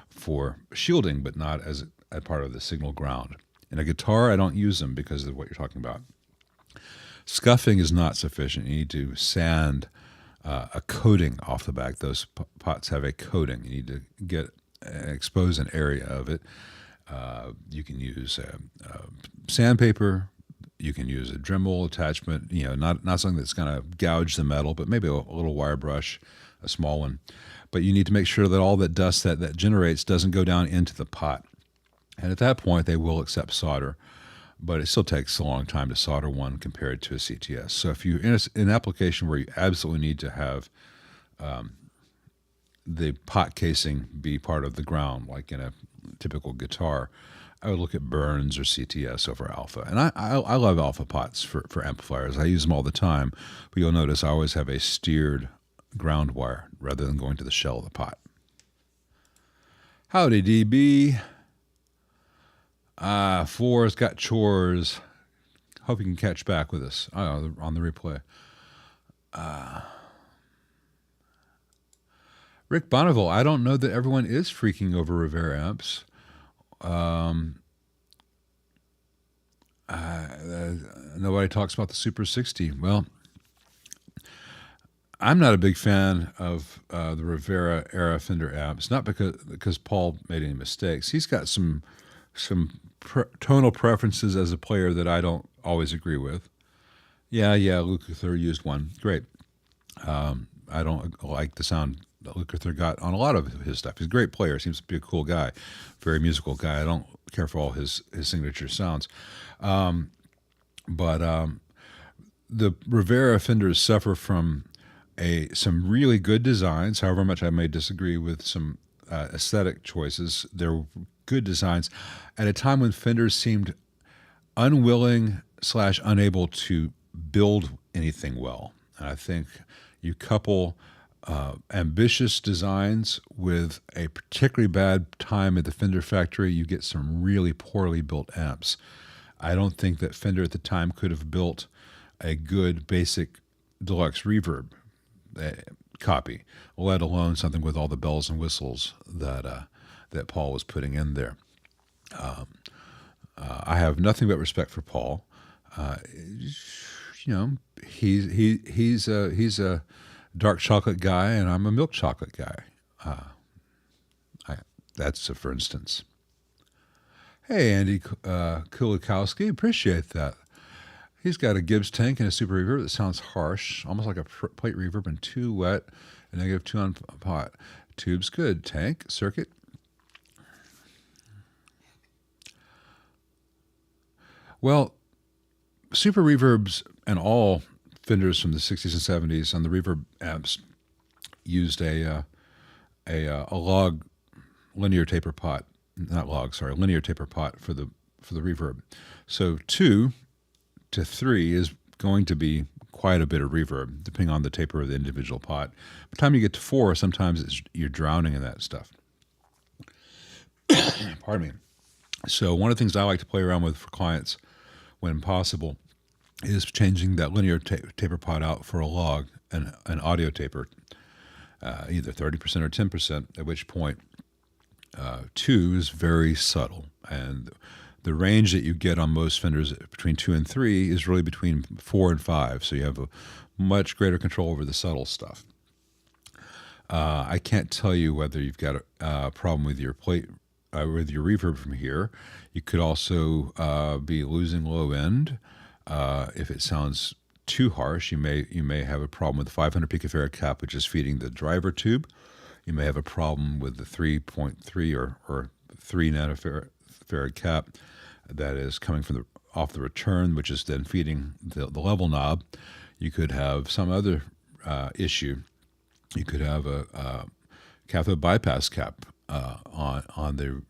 for shielding, but not as a part of the signal ground. In a guitar, I don't use them because of what you're talking about. Scuffing is not sufficient. You need to sand a coating off the back. Those pots have a coating. You need to expose an area of it. You can use sandpaper. You can use a Dremel attachment. Not something that's going to gouge the metal, but maybe a little wire brush, a small one. But you need to make sure that all that dust that generates doesn't go down into the pot. And at that point, they will accept solder, but it still takes a long time to solder one compared to a CTS. So if you're in an application where you absolutely need to have the pot casing be part of the ground, like in a typical guitar, I would look at Burns or CTS over Alpha. And I love Alpha pots for amplifiers. I use them all the time, but you'll notice I always have a steered ground wire rather than going to the shell of the pot. Howdy, DB. Floor's got chores. Hope you can catch back with us on the replay. Rick Bonneville, I don't know that everyone is freaking over Rivera amps. Nobody talks about the Super 60. Well, I'm not a big fan of the Rivera era Fender amps, not because Paul made any mistakes. He's got some tonal preferences as a player that I don't always agree with. Yeah, Lukather used one. Great. I don't like the sound that Lukather got on a lot of his stuff. He's a great player. Seems to be a cool guy. Very musical guy. I don't care for all his signature sounds. But the Rivera Fenders suffer from some really good designs, however much I may disagree with some aesthetic choices. They're good designs at a time when Fenders seemed unwilling/unable to build anything well. And I think you couple ambitious designs with a particularly bad time at the Fender factory, you get some really poorly built amps. I don't think that Fender at the time could have built a good basic deluxe reverb copy, let alone something with all the bells and whistles that Paul was putting in there. I have nothing but respect for Paul. He's a dark chocolate guy, and I'm a milk chocolate guy. That's for instance. Hey, Andy Kulikowski, appreciate that. He's got a Gibbs tank and a super reverb that sounds harsh, almost like a plate reverb, and too wet, and -2 on pot. Tube's good. Tank, circuit. Well, super reverbs and all Fenders from the 60s and 70s on the reverb amps used a log linear taper pot, linear taper pot for the reverb. So 2 to 3 is going to be quite a bit of reverb, depending on the taper of the individual pot. By the time you get to 4, sometimes you're drowning in that stuff. Pardon me. So one of the things I like to play around with for clients when possible is changing that linear taper pot out for a log and an audio taper, either 30% or 10%, at which point 2 is very subtle. And the range that you get on most Fenders between 2 and 3 is really between 4 and 5. So you have a much greater control over the subtle stuff. I can't tell you whether you've got a problem with your plate, with your reverb from here. You could also be losing low end. If it sounds too harsh, you may have a problem with the 500 picofarad cap, which is feeding the driver tube. You may have a problem with the 3.3 or 3 nanofarad cap that is coming from off the return, which is then feeding the level knob. You could have some other issue. You could have a cathode bypass cap on the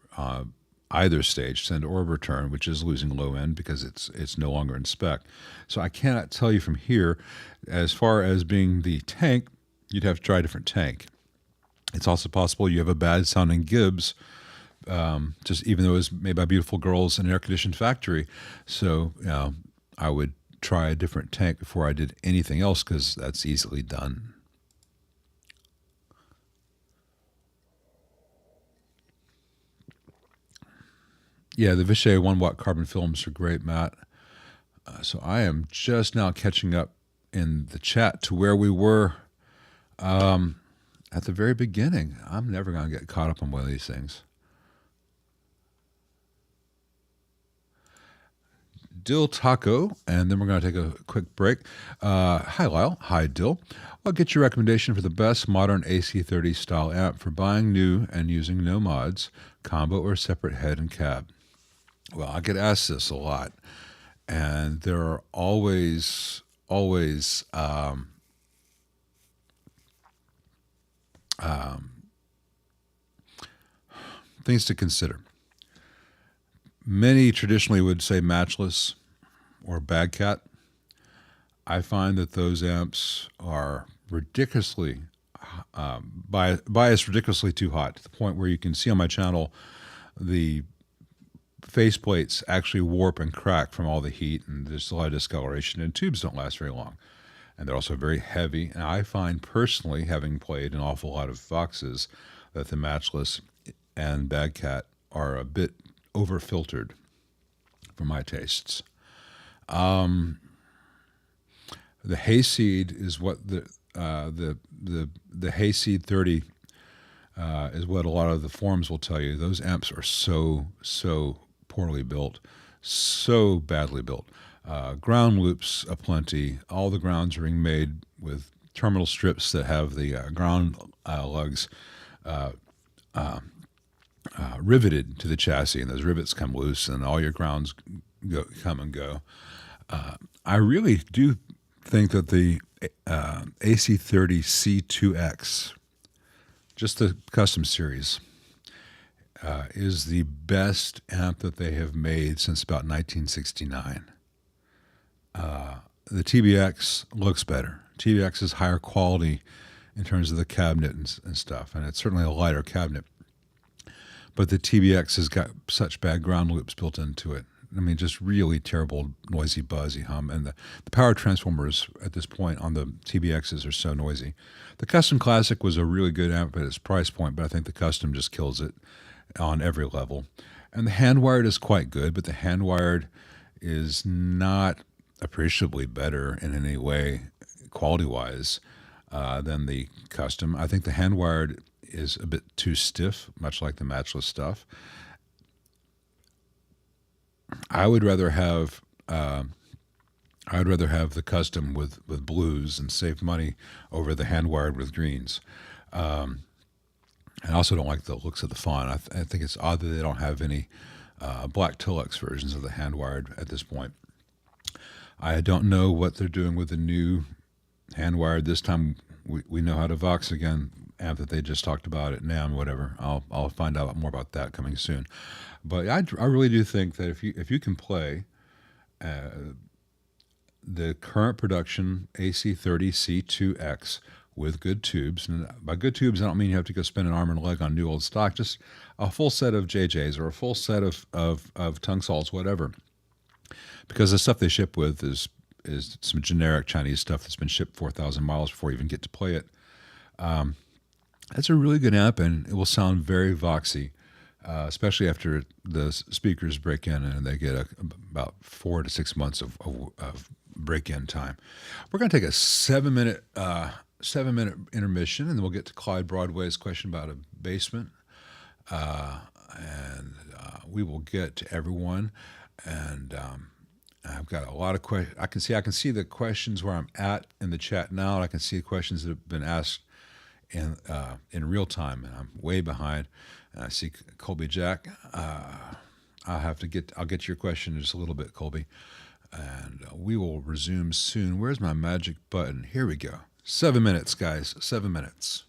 either stage, send or return, which is losing low end because it's no longer in spec. So I cannot tell you from here. As far as being the tank, you'd have to try a different tank. It's also possible you have a bad sounding Gibbs, just even though it was made by beautiful girls in an air-conditioned factory. So I would try a different tank before I did anything else because that's easily done. Yeah, the Vishay 1-watt carbon films are great, Matt. So I am just now catching up in the chat to where we were at the very beginning. I'm never going to get caught up on one of these things. Dill Taco, and then we're going to take a quick break. Hi, Lyle. Hi, Dill. I'll get your recommendation for the best modern AC30 style amp for buying new and using no mods, combo or separate head and cab. Well, I get asked this a lot, and there are always things to consider. Many traditionally would say matchless or Badcat. I find that those amps are ridiculously biased ridiculously too hot, to the point where you can see on my channel the faceplates actually warp and crack from all the heat, and there's a lot of discoloration, and tubes don't last very long. And they're also very heavy. And I find personally, having played an awful lot of Voxes, that the Matchless and Badcat are a bit over-filtered for my tastes. The Hayseed is what the Hayseed 30 is what a lot of the forums will tell you. Those amps are so poorly built, so badly built. Ground loops aplenty. All the grounds are being made with terminal strips that have the ground lugs riveted to the chassis, and those rivets come loose, and all your grounds come and go. I really do think that the AC30 C2X, just the custom series, is the best amp that they have made since about 1969. The TBX looks better. TBX is higher quality in terms of the cabinet and stuff, and it's certainly a lighter cabinet. But the TBX has got such bad ground loops built into it. I mean, just really terrible, noisy, buzzy hum. And the power transformers at this point on the TBXs are so noisy. The Custom Classic was a really good amp at its price point, but I think the Custom just kills it on every level. And the hand-wired is quite good, but the hand-wired is not appreciably better in any way, quality-wise, than the Custom. I think the hand-wired is a bit too stiff, much like the Matchless stuff. I would rather have the Custom with blues and save money over the hand-wired with greens. I also don't like the looks of the font. I think it's odd that they don't have any black Tilex versions of the hand-wired at this point. I don't know what they're doing with the new hand-wired. This time we know how to Vox again, amp that they just talked about at NAMM, whatever. I'll find out more about that coming soon. But I really do think that if you can play the current production AC30 C2X with good tubes. And by good tubes, I don't mean you have to go spend an arm and a leg on new old stock. Just a full set of JJs or a full set of tongue salts, whatever. Because the stuff they ship with is some generic Chinese stuff that's been shipped 4,000 miles before you even get to play it. That's a really good amp, and it will sound very Voxy, especially after the speakers break in and they get about 4 to 6 months of break-in time. We're going to take a 7-minute intermission, and then we'll get to Clyde Broadway's question about a basement, and we will get to everyone. And I've got a lot of questions. I can see the questions where I'm at in the chat now, and I can see the questions that have been asked in real time, and I'm way behind. And I see Colby Jack. I'll get your question in just a little bit, Colby, and we will resume soon. Where's my magic button? Here we go. 7 minutes, guys. 7 minutes.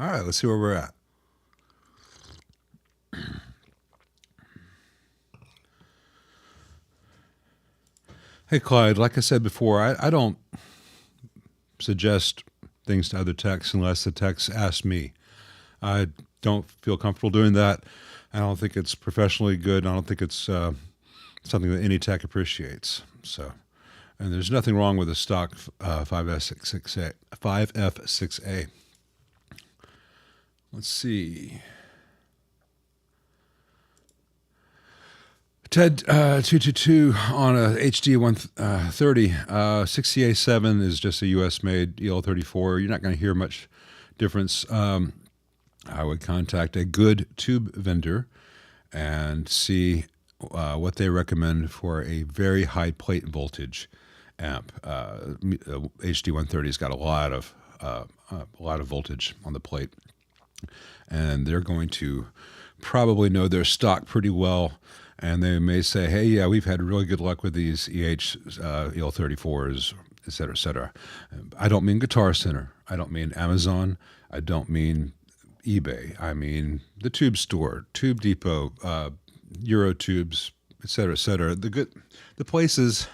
All right, let's see where we're at. Hey, Clyde, like I said before, I don't suggest things to other techs unless the techs ask me. I don't feel comfortable doing that. I don't think it's professionally good. I don't think it's something that any tech appreciates. So, and there's nothing wrong with a stock 5F6A. 5F6A. Let's see. Ted 222 on a HD 130. 6CA7 is just a US made EL34. You're not going to hear much difference. I would contact a good tube vendor and see what they recommend for a very high plate voltage amp. HD 130's got a lot of voltage on the plate, and they're going to probably know their stock pretty well. And they may say, hey, yeah, we've had really good luck with these EL34s, et cetera, et cetera. I don't mean Guitar Center. I don't mean Amazon. I don't mean eBay. I mean the Tube Store, Tube Depot, Eurotubes, et cetera, et cetera. The places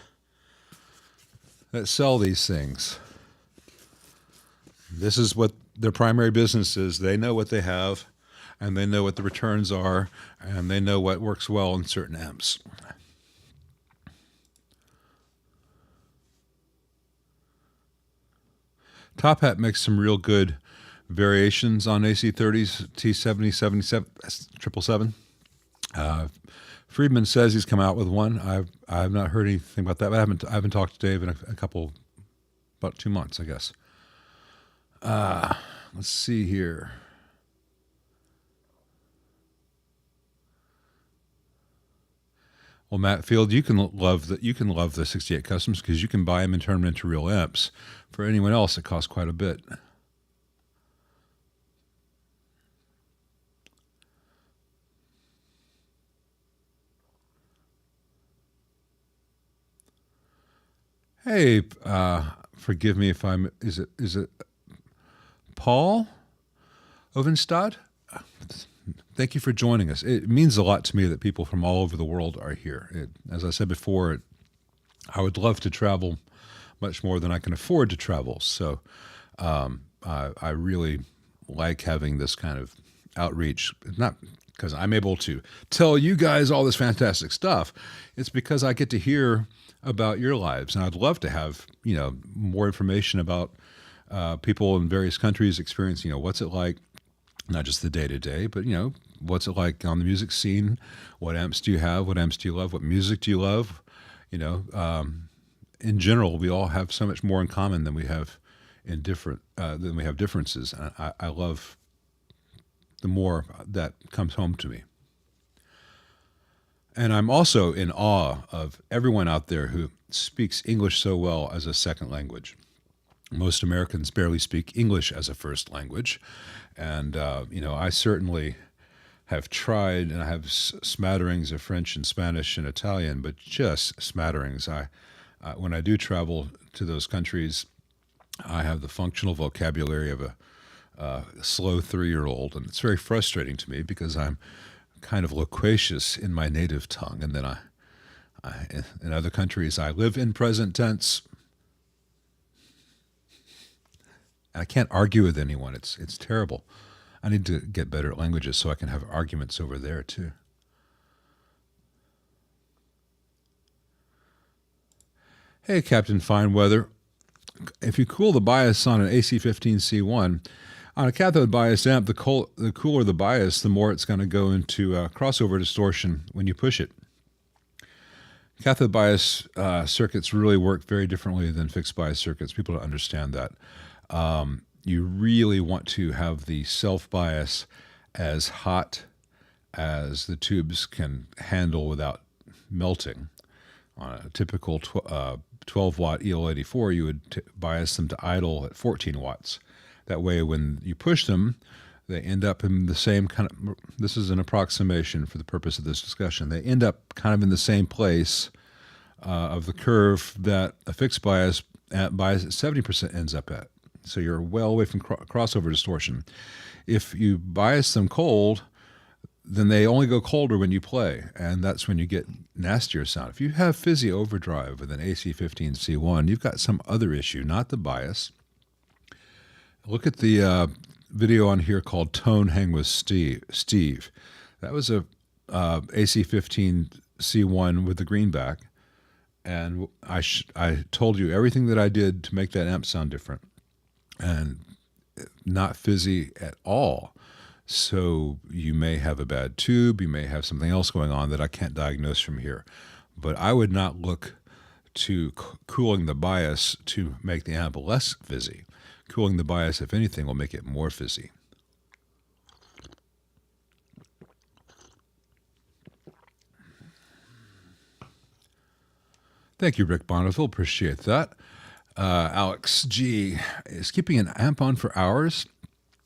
that sell these things. This is what their primary business is. They know what they have, and they know what the returns are, and they know what works well in certain amps. Top Hat makes some real good variations on AC30s, T70, 777. Friedman says he's come out with one. I have not heard anything about that. But I haven't talked to Dave in about 2 months, I guess. Let's see here. Well, Matt Field, you can love the 68 Customs because you can buy them and turn them into real amps. For anyone else, it costs quite a bit. Hey, forgive me if I'm. Is it Paul Ovenstad? Thank you for joining us. It means a lot to me that people from all over the world are here. As I said before, I would love to travel much more than I can afford to travel. So I really like having this kind of outreach, not because I'm able to tell you guys all this fantastic stuff. It's because I get to hear about your lives. And I'd love to have, more information about people in various countries experience, what's it like, not just the day-to-day, but, what's it like on the music scene? What amps do you have? What amps do you love? What music do you love? In general, we all have so much more in common than we have than we have differences. And I love the more that comes home to me. And I'm also in awe of everyone out there who speaks English so well as a second language. Most Americans barely speak English as a first language. And, I certainly have tried, and I have smatterings of French and Spanish and Italian, but just smatterings. When I do travel to those countries, I have the functional vocabulary of a slow 3-year-old, and it's very frustrating to me because I'm kind of loquacious in my native tongue, and then I in other countries I live in present tense. I can't argue with anyone. It's terrible. I need to get better at languages so I can have arguments over there too. Hey, Captain Fineweather. If you cool the bias on an AC15C1, on a cathode bias amp, the cooler the bias, the more it's going to go into crossover distortion when you push it. Cathode bias circuits really work very differently than fixed bias circuits. People don't understand that. You really want to have the self-bias as hot as the tubes can handle without melting. On a typical 12-watt EL84, you would bias them to idle at 14 watts. That way, when you push them, they end up in the same kind of, this is an approximation for the purpose of this discussion, they end up kind of in the same place of the curve that a fixed bias at 70% ends up at. So you're well away from crossover distortion. if you bias them cold, then they only go colder when you play, and that's when you get nastier sound. If you have fizzy overdrive with an AC15C1, you've got some other issue, not the bias. Look at the video on here called Tone Hang with Steve. That was a AC15C1 with the greenback, and I told you everything that I did to make that amp sound different, and not fizzy at all. So you may have a bad tube, you may have something else going on that I can't diagnose from here. But I would not look to cooling the bias to make the amp less fizzy. Cooling the bias, if anything, will make it more fizzy. Thank you, Rick Bonneville. Appreciate that. Alex G. Is keeping an amp on for hours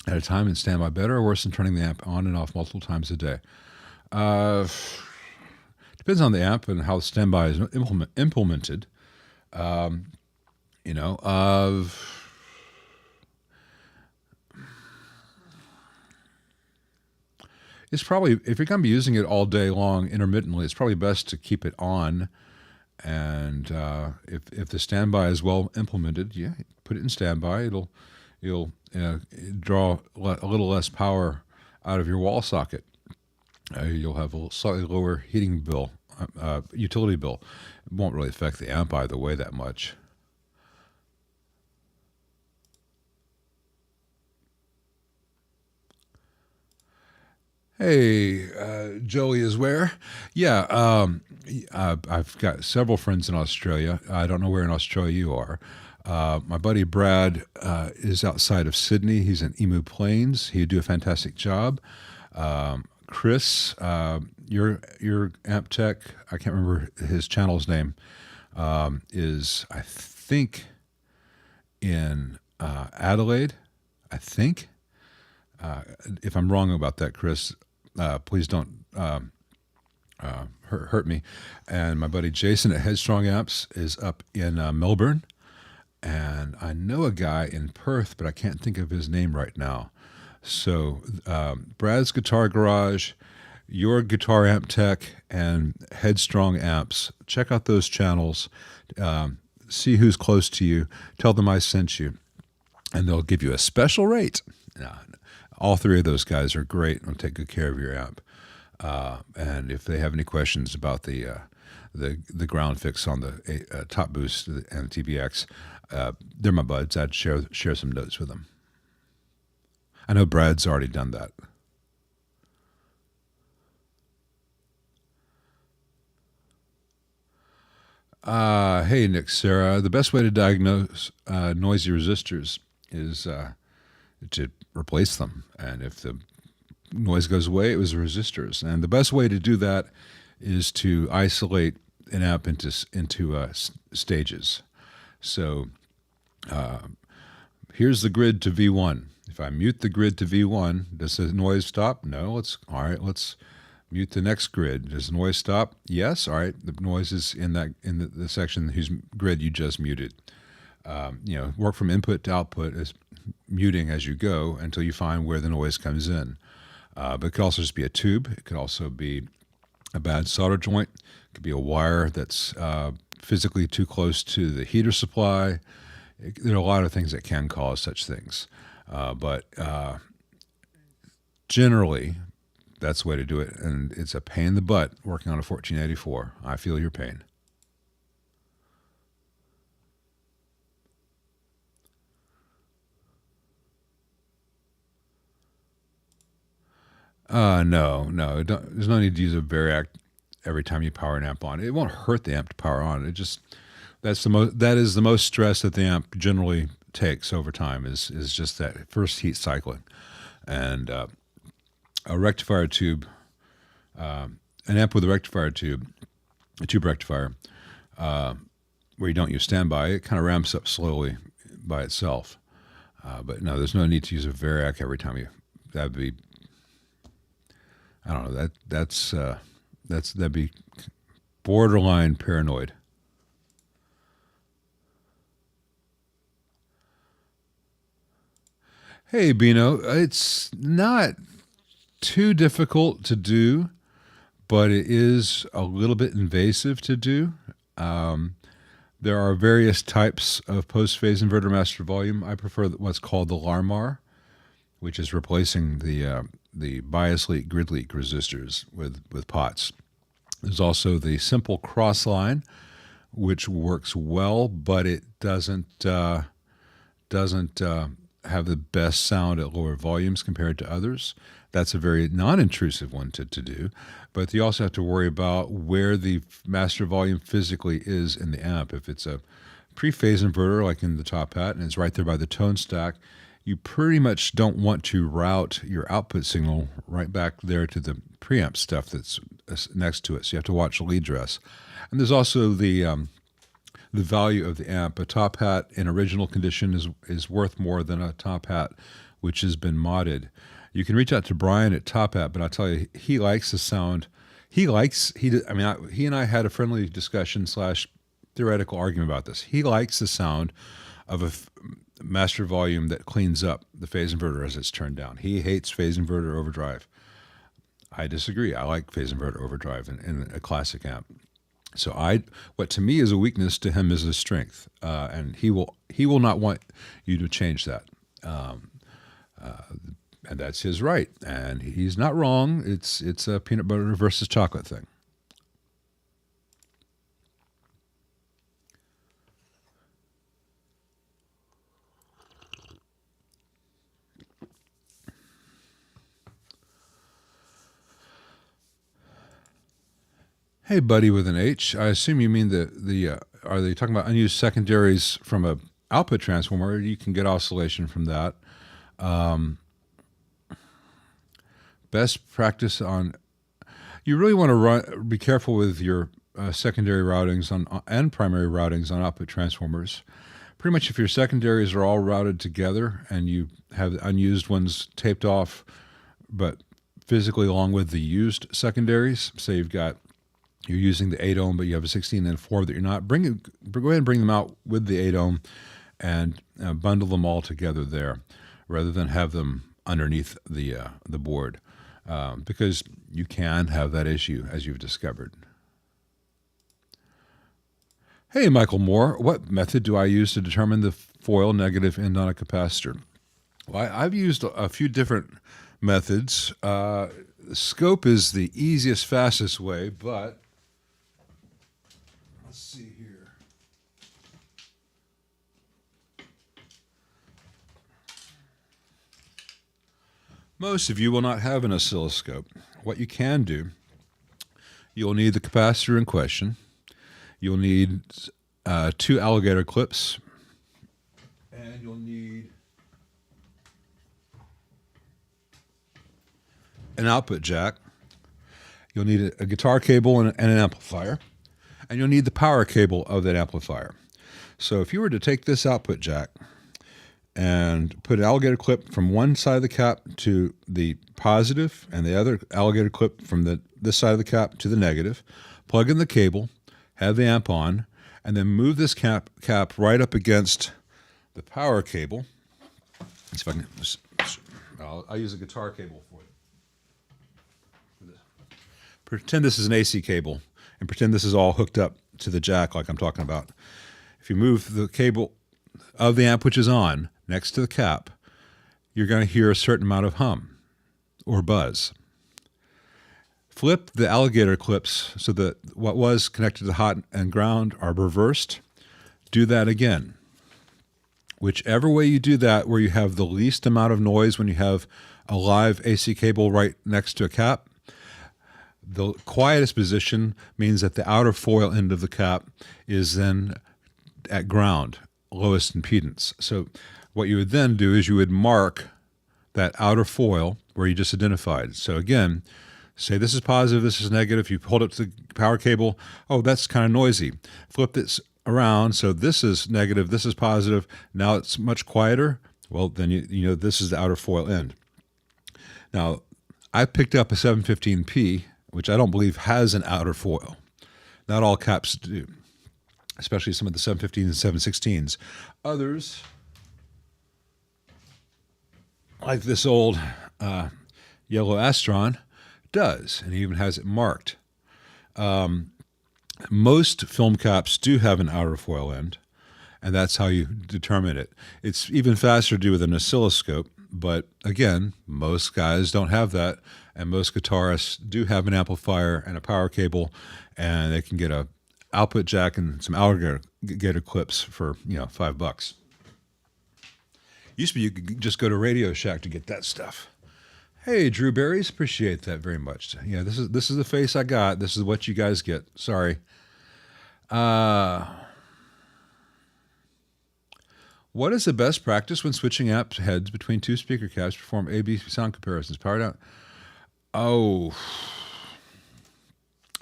at a time in standby better or worse than turning the amp on and off multiple times a day? Depends on the amp and how standby is implemented. It's probably, if you're going to be using it all day long intermittently, it's probably best to keep it on. And if the standby is well implemented, yeah, put it in standby. You'll draw a little less power out of your wall socket. You'll have a slightly lower heating bill, utility bill. It won't really affect the amp either way that much. Hey, Joey is where? Yeah, I've got several friends in Australia. I don't know where in Australia you are. My buddy Brad is outside of Sydney. He's in Emu Plains. He'd do a fantastic job. Chris, your amp tech, I can't remember his channel's name, is, I think, in Adelaide, I think. If I'm wrong about that, Chris, please don't hurt me. And my buddy Jason at Headstrong Amps is up in Melbourne. And I know a guy in Perth, but I can't think of his name right now. So Brad's Guitar Garage, your Guitar Amp Tech, and Headstrong Amps. Check out those channels. See who's close to you. Tell them I sent you. And they'll give you a special rate. All three of those guys are great and will take good care of your amp. And if they have any questions about the ground fix on the top boost and the TBX, they're my buds. I'd share some notes with them. I know Brad's already done that. Hey, Nick, Sarah. The best way to diagnose noisy resistors is to replace them. And if the noise goes away, it was the resistors. And the best way to do that is to isolate an amp into stages. So here's the grid to V1. If I mute the grid to V1, does the noise stop? No. Let's mute the next grid. Does the noise stop? Yes. All right. The noise is in the section whose grid you just muted. Work from input to output as muting as you go until you find where the noise comes in. But it could also just be a tube. It could also be a bad solder joint. It could be a wire that's physically too close to the heater supply. There are a lot of things that can cause such things. But generally, that's the way to do it. And it's a pain in the butt working on a 1484. I feel your pain. No. There's no need to use a Variac every time you power an amp on. It won't hurt the amp to power on. That is the most stress that the amp generally takes over time is just that first heat cycling. And a rectifier tube, an amp with a rectifier tube, a tube rectifier, where you don't use standby, it kind of ramps up slowly by itself. But no, there's no need to use a Variac every time that'd be, I don't know, that'd be borderline paranoid. Hey, Bino, it's not too difficult to do, but it is a little bit invasive to do. Um, there are various types of post-phase inverter master volume. I prefer what's called the Larmar, which is replacing the bias leak grid leak resistors with pots. There's also the simple crossline, which works well, but it doesn't have the best sound at lower volumes compared to others. That's a very non-intrusive one to do, but you also have to worry about where the master volume physically is in the amp. If it's a pre-phase inverter like in the top hat and it's right there by the tone stack, you pretty much don't want to route your output signal right back there to the preamp stuff that's next to it. So you have to watch lead dress. And there's also the value of the amp. A top hat in original condition is worth more than a top hat which has been modded. You can reach out to Brian at Top Hat, but I'll tell you, he likes the sound. He and I had a friendly discussion / theoretical argument about this. He likes the sound of a master volume that cleans up the phase inverter as it's turned down. He hates phase inverter overdrive. I disagree. I like phase inverter overdrive in a classic amp. So what to me is a weakness, to him is a strength, and he will not want you to change that. And that's his right, and he's not wrong. It's a peanut butter versus chocolate thing. Hey, buddy with an H. I assume you mean are they talking about unused secondaries from a output transformer? You can get oscillation from that. Best practice on, you really want to be careful with your secondary routings and primary routings on output transformers. Pretty much if your secondaries are all routed together and you have unused ones taped off, but physically along with the used secondaries, say you're using the 8 ohm, but you have a 16 and 4 that you're not, go ahead and bring them out with the 8 ohm and bundle them all together there, rather than have them underneath the board. Because you can have that issue, as you've discovered. Hey, Michael Moore, what method do I use to determine the foil negative end on a capacitor? Well, I've used a few different methods. Scope is the easiest, fastest way, but let's see here. Most of you will not have an oscilloscope. What you can do, you'll need the capacitor in question. You'll need 2 alligator clips. And you'll need an output jack. You'll need a guitar cable and an amplifier. And you'll need the power cable of that amplifier. So if you were to take this output jack and put an alligator clip from one side of the cap to the positive and the other alligator clip from this side of the cap to the negative, plug in the cable, have the amp on, and then move this cap right up against the power cable. Let's see if I can, I'll use a guitar cable for it. Pretend this is an AC cable, and pretend this is all hooked up to the jack like I'm talking about. If you move the cable of the amp which is on next to the cap, you're going to hear a certain amount of hum or buzz. Flip the alligator clips so that what was connected to hot and ground are reversed. Do that again. Whichever way you do that, where you have the least amount of noise when you have a live AC cable right next to a cap, the quietest position means that the outer foil end of the cap is then at ground, lowest impedance. So what you would then do is you would mark that outer foil where you just identified. So again, say this is positive, this is negative. You hold up to the power cable. Oh, that's kind of noisy. Flip this around. So this is negative, this is positive. Now it's much quieter. Well, then you know this is the outer foil end. Now, I picked up a 715P, which I don't believe has an outer foil. Not all caps do, especially some of the 715s and 716s. Others like this old yellow Astron does, and he even has it marked. Most film caps do have an outer foil end, and that's how you determine it. It's even faster to do with an oscilloscope, but again, most guys don't have that, and most guitarists do have an amplifier and a power cable, and they can get a output jack and some alligator clips for $5. Used to be you could just go to Radio Shack to get that stuff. Hey, Drew Berries, appreciate that very much. Yeah, this is the face I got. This is what you guys get. Sorry. What is the best practice when switching amp heads between two speaker cabs to perform A/B sound comparisons? Powered out. Oh,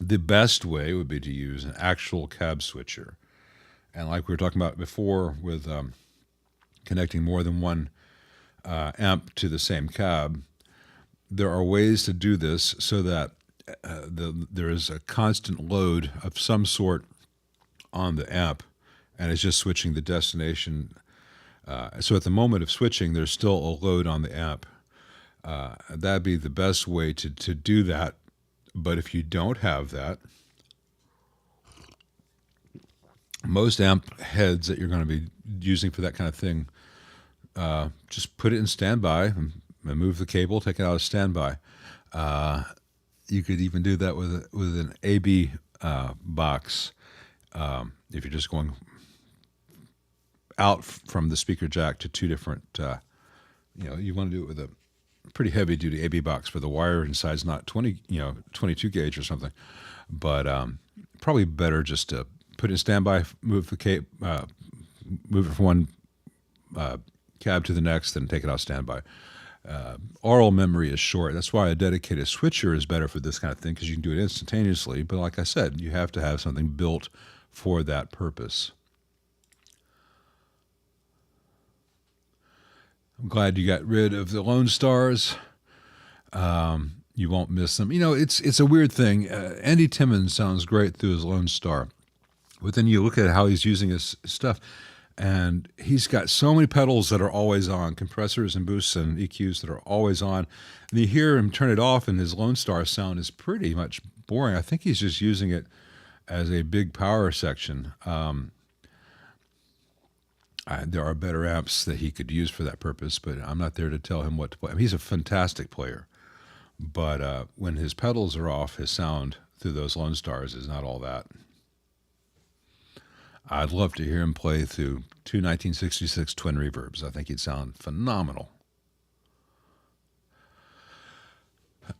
the best way would be to use an actual cab switcher, and like we were talking about before with connecting more than one amp to the same cab. There are ways to do this so that there is a constant load of some sort on the amp, and it's just switching the destination. So at the moment of switching, there's still a load on the amp. That'd be the best way to do that. But if you don't have that, most amp heads that you're going to be using for that kind of thing, just put it in standby and move the cable, take it out of standby. You could even do that with an AB box if you're just going out from the speaker jack to two different. You want to do it with a pretty heavy duty AB box where the wire inside is not 22 gauge or something, but probably better just to put it in standby, move the move it from one cab to the next, then take it out standby. Aural memory is short. That's why a dedicated switcher is better for this kind of thing, because you can do it instantaneously. But like I said, you have to have something built for that purpose. I'm glad you got rid of the Lone Stars. You won't miss them. It's a weird thing. Andy Timmons sounds great through his Lone Star, but then you look at how he's using his stuff, and he's got so many pedals that are always on, compressors and boosts and EQs that are always on. And you hear him turn it off, and his Lone Star sound is pretty much boring. I think he's just using it as a big power section. There are better amps that he could use for that purpose, but I'm not there to tell him what to play. He's a fantastic player, but when his pedals are off, his sound through those Lone Stars is not all that. I'd love to hear him play through two 1966 twin reverbs. I think he'd sound phenomenal.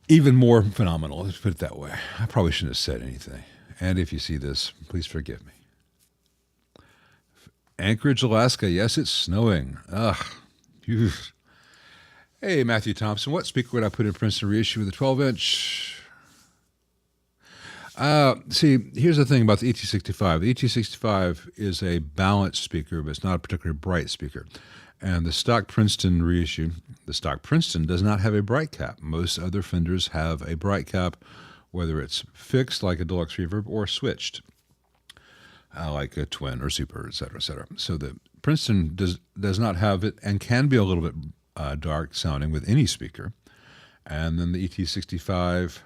Even more phenomenal, let's put it that way. I probably shouldn't have said anything. And if you see this, please forgive me. Anchorage, Alaska. Yes, it's snowing. Ugh. Hey, Matthew Thompson. What speaker would I put in Princeton reissue with a 12-inch? See, here's the thing about the ET65. The ET65 is a balanced speaker, but it's not a particularly bright speaker. And the stock Princeton reissue, the stock Princeton does not have a bright cap. Most other Fenders have a bright cap, whether it's fixed like a deluxe reverb or switched. Like a twin or super, et cetera, et cetera. So the Princeton does not have it, and can be a little bit dark sounding with any speaker. And then the ET65,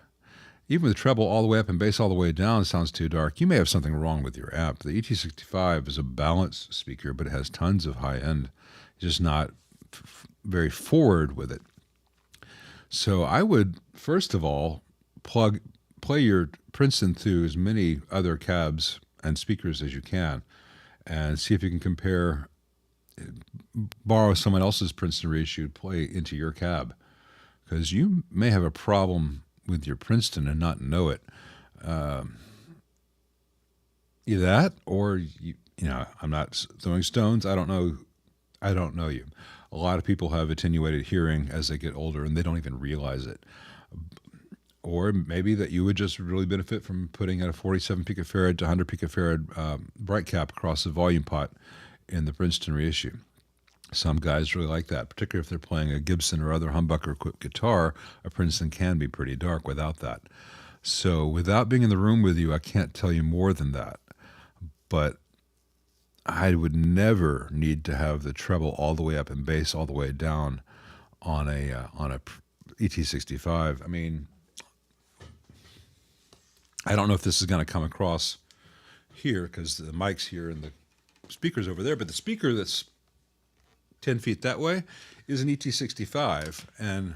even with treble all the way up and bass all the way down, sounds too dark. You may have something wrong with your amp. The ET65 is a balanced speaker, but it has tons of high end, just not very forward with it. So I would, first of all, play your Princeton through as many other cabs and speakers as you can, and see if you can borrow someone else's Princeton reissue, play into your cab, because you may have a problem with your Princeton and not know it. Either that, or I'm not throwing stones. I don't know you. A lot of people have attenuated hearing as they get older, and they don't even realize it. Or maybe that you would just really benefit from putting a 47 picofarad to 100 picofarad bright cap across the volume pot in the Princeton reissue. Some guys really like that, particularly if they're playing a Gibson or other humbucker-equipped guitar. A Princeton can be pretty dark without that. So without being in the room with you, I can't tell you more than that. But I would never need to have the treble all the way up and bass all the way down on a ET65. I mean, I don't know if this is going to come across here because the mic's here and the speaker's over there, but the speaker that's 10 feet that way is an ET65, and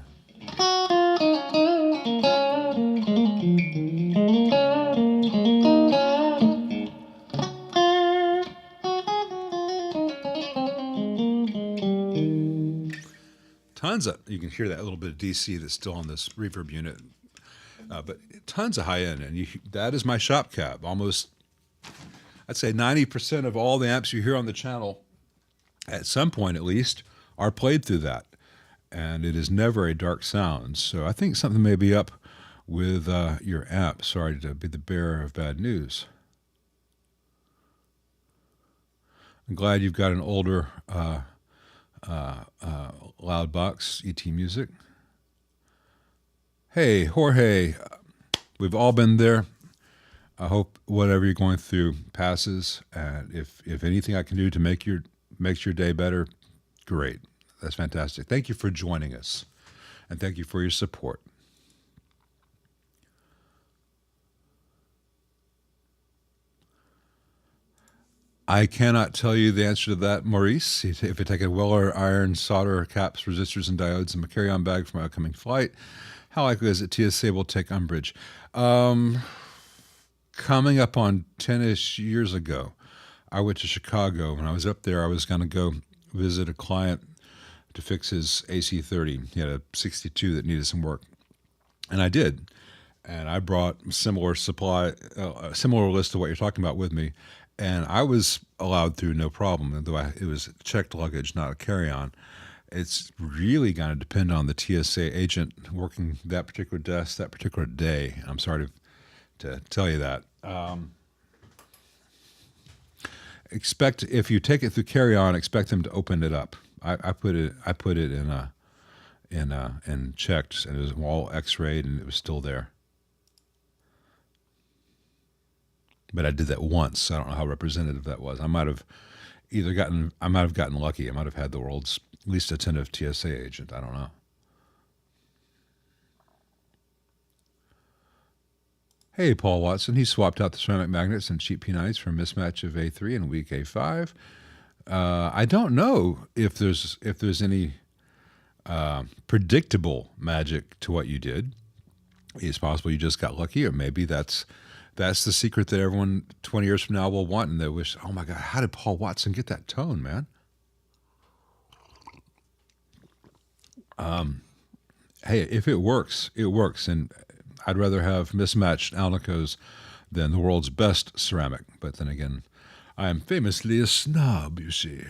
tons of, you can hear that little bit of DC that's still on this reverb unit, but tons of high end, and that is my shop cab. Almost, I'd say 90% of all the amps you hear on the channel, at some point at least, are played through that, and it is never a dark sound. So I think something may be up with your amp. Sorry to be the bearer of bad news. I'm glad you've got an older loud box, ET Music. Hey, Jorge, we've all been there. I hope whatever you're going through passes, and if anything I can do to makes your day better, great. That's fantastic. Thank you for joining us, and thank you for your support. I cannot tell you the answer to that, Maurice. If you take a Weller iron, solder, caps, resistors, and diodes in a carry-on bag for my upcoming flight, how likely is it TSA will take umbrage? Coming up on 10-ish years ago, I went to Chicago. When I was up there, I was going to go visit a client to fix his AC30. He had a 62 that needed some work, and I did. And I brought a similar list to what you're talking about with me, and I was allowed through no problem, though it was checked luggage, not a carry-on. It's really going to depend on the TSA agent working that particular desk, that particular day. I'm sorry to tell you that. Expect, if you take it through carry-on, expect them to open it up. I put it in checked, and it was all X-rayed, and it was still there. But I did that once. I don't know how representative that was. I might have gotten lucky. I might have had the world's least attentive TSA agent. I don't know. Hey, Paul Watson. He swapped out the ceramic magnets and cheap P90s for a mismatch of A3 and weak A5. I don't know if there's any predictable magic to what you did. It's possible you just got lucky, or maybe that's the secret that everyone 20 years from now will want, and they wish, oh my God, how did Paul Watson get that tone, man? Hey, if it works, it works, and I'd rather have mismatched Alnicos than the world's best ceramic. But then again, I am famously a snob, you see.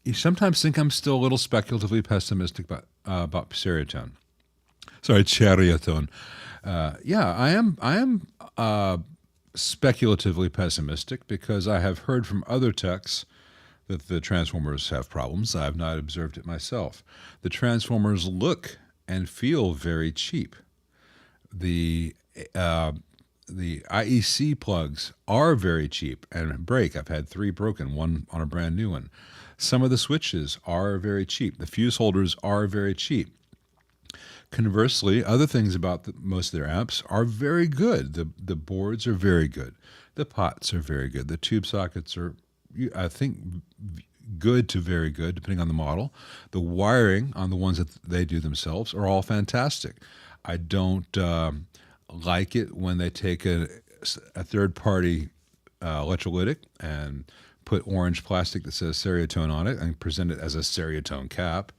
You sometimes think I'm still a little speculatively pessimistic about Seriatone. Sorry, Chariotone. Yeah, I am speculatively pessimistic because I have heard from other techs that the transformers have problems. I have not observed it myself. The transformers look and feel very cheap. The IEC plugs are very cheap and break. I've had 3 broken, one on a brand new one. Some of the switches are very cheap. The fuse holders are very cheap. Conversely, other things about most of their amps are very good. The boards are very good. The pots are very good. The tube sockets are, I think, good to very good, depending on the model. The wiring on the ones that they do themselves are all fantastic. I don't like it when they take a third-party electrolytic and put orange plastic that says Seriatone on it and present it as a Seriatone cap.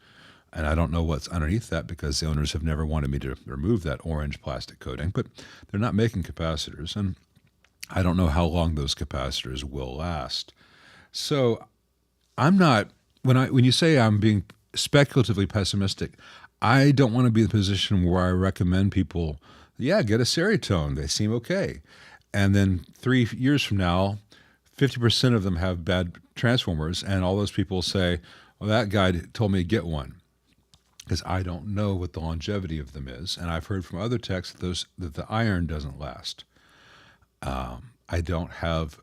And I don't know what's underneath that because the owners have never wanted me to remove that orange plastic coating. But they're not making capacitors, and I don't know how long those capacitors will last. So I'm not, when you say I'm being speculatively pessimistic, I don't want to be in the position where I recommend people, yeah, get a Seriatone. They seem okay. And then 3 years from now, 50% of them have bad transformers, and all those people say, well, that guy told me to get one. Because I don't know what the longevity of them is. And I've heard from other techs that the iron doesn't last. I don't have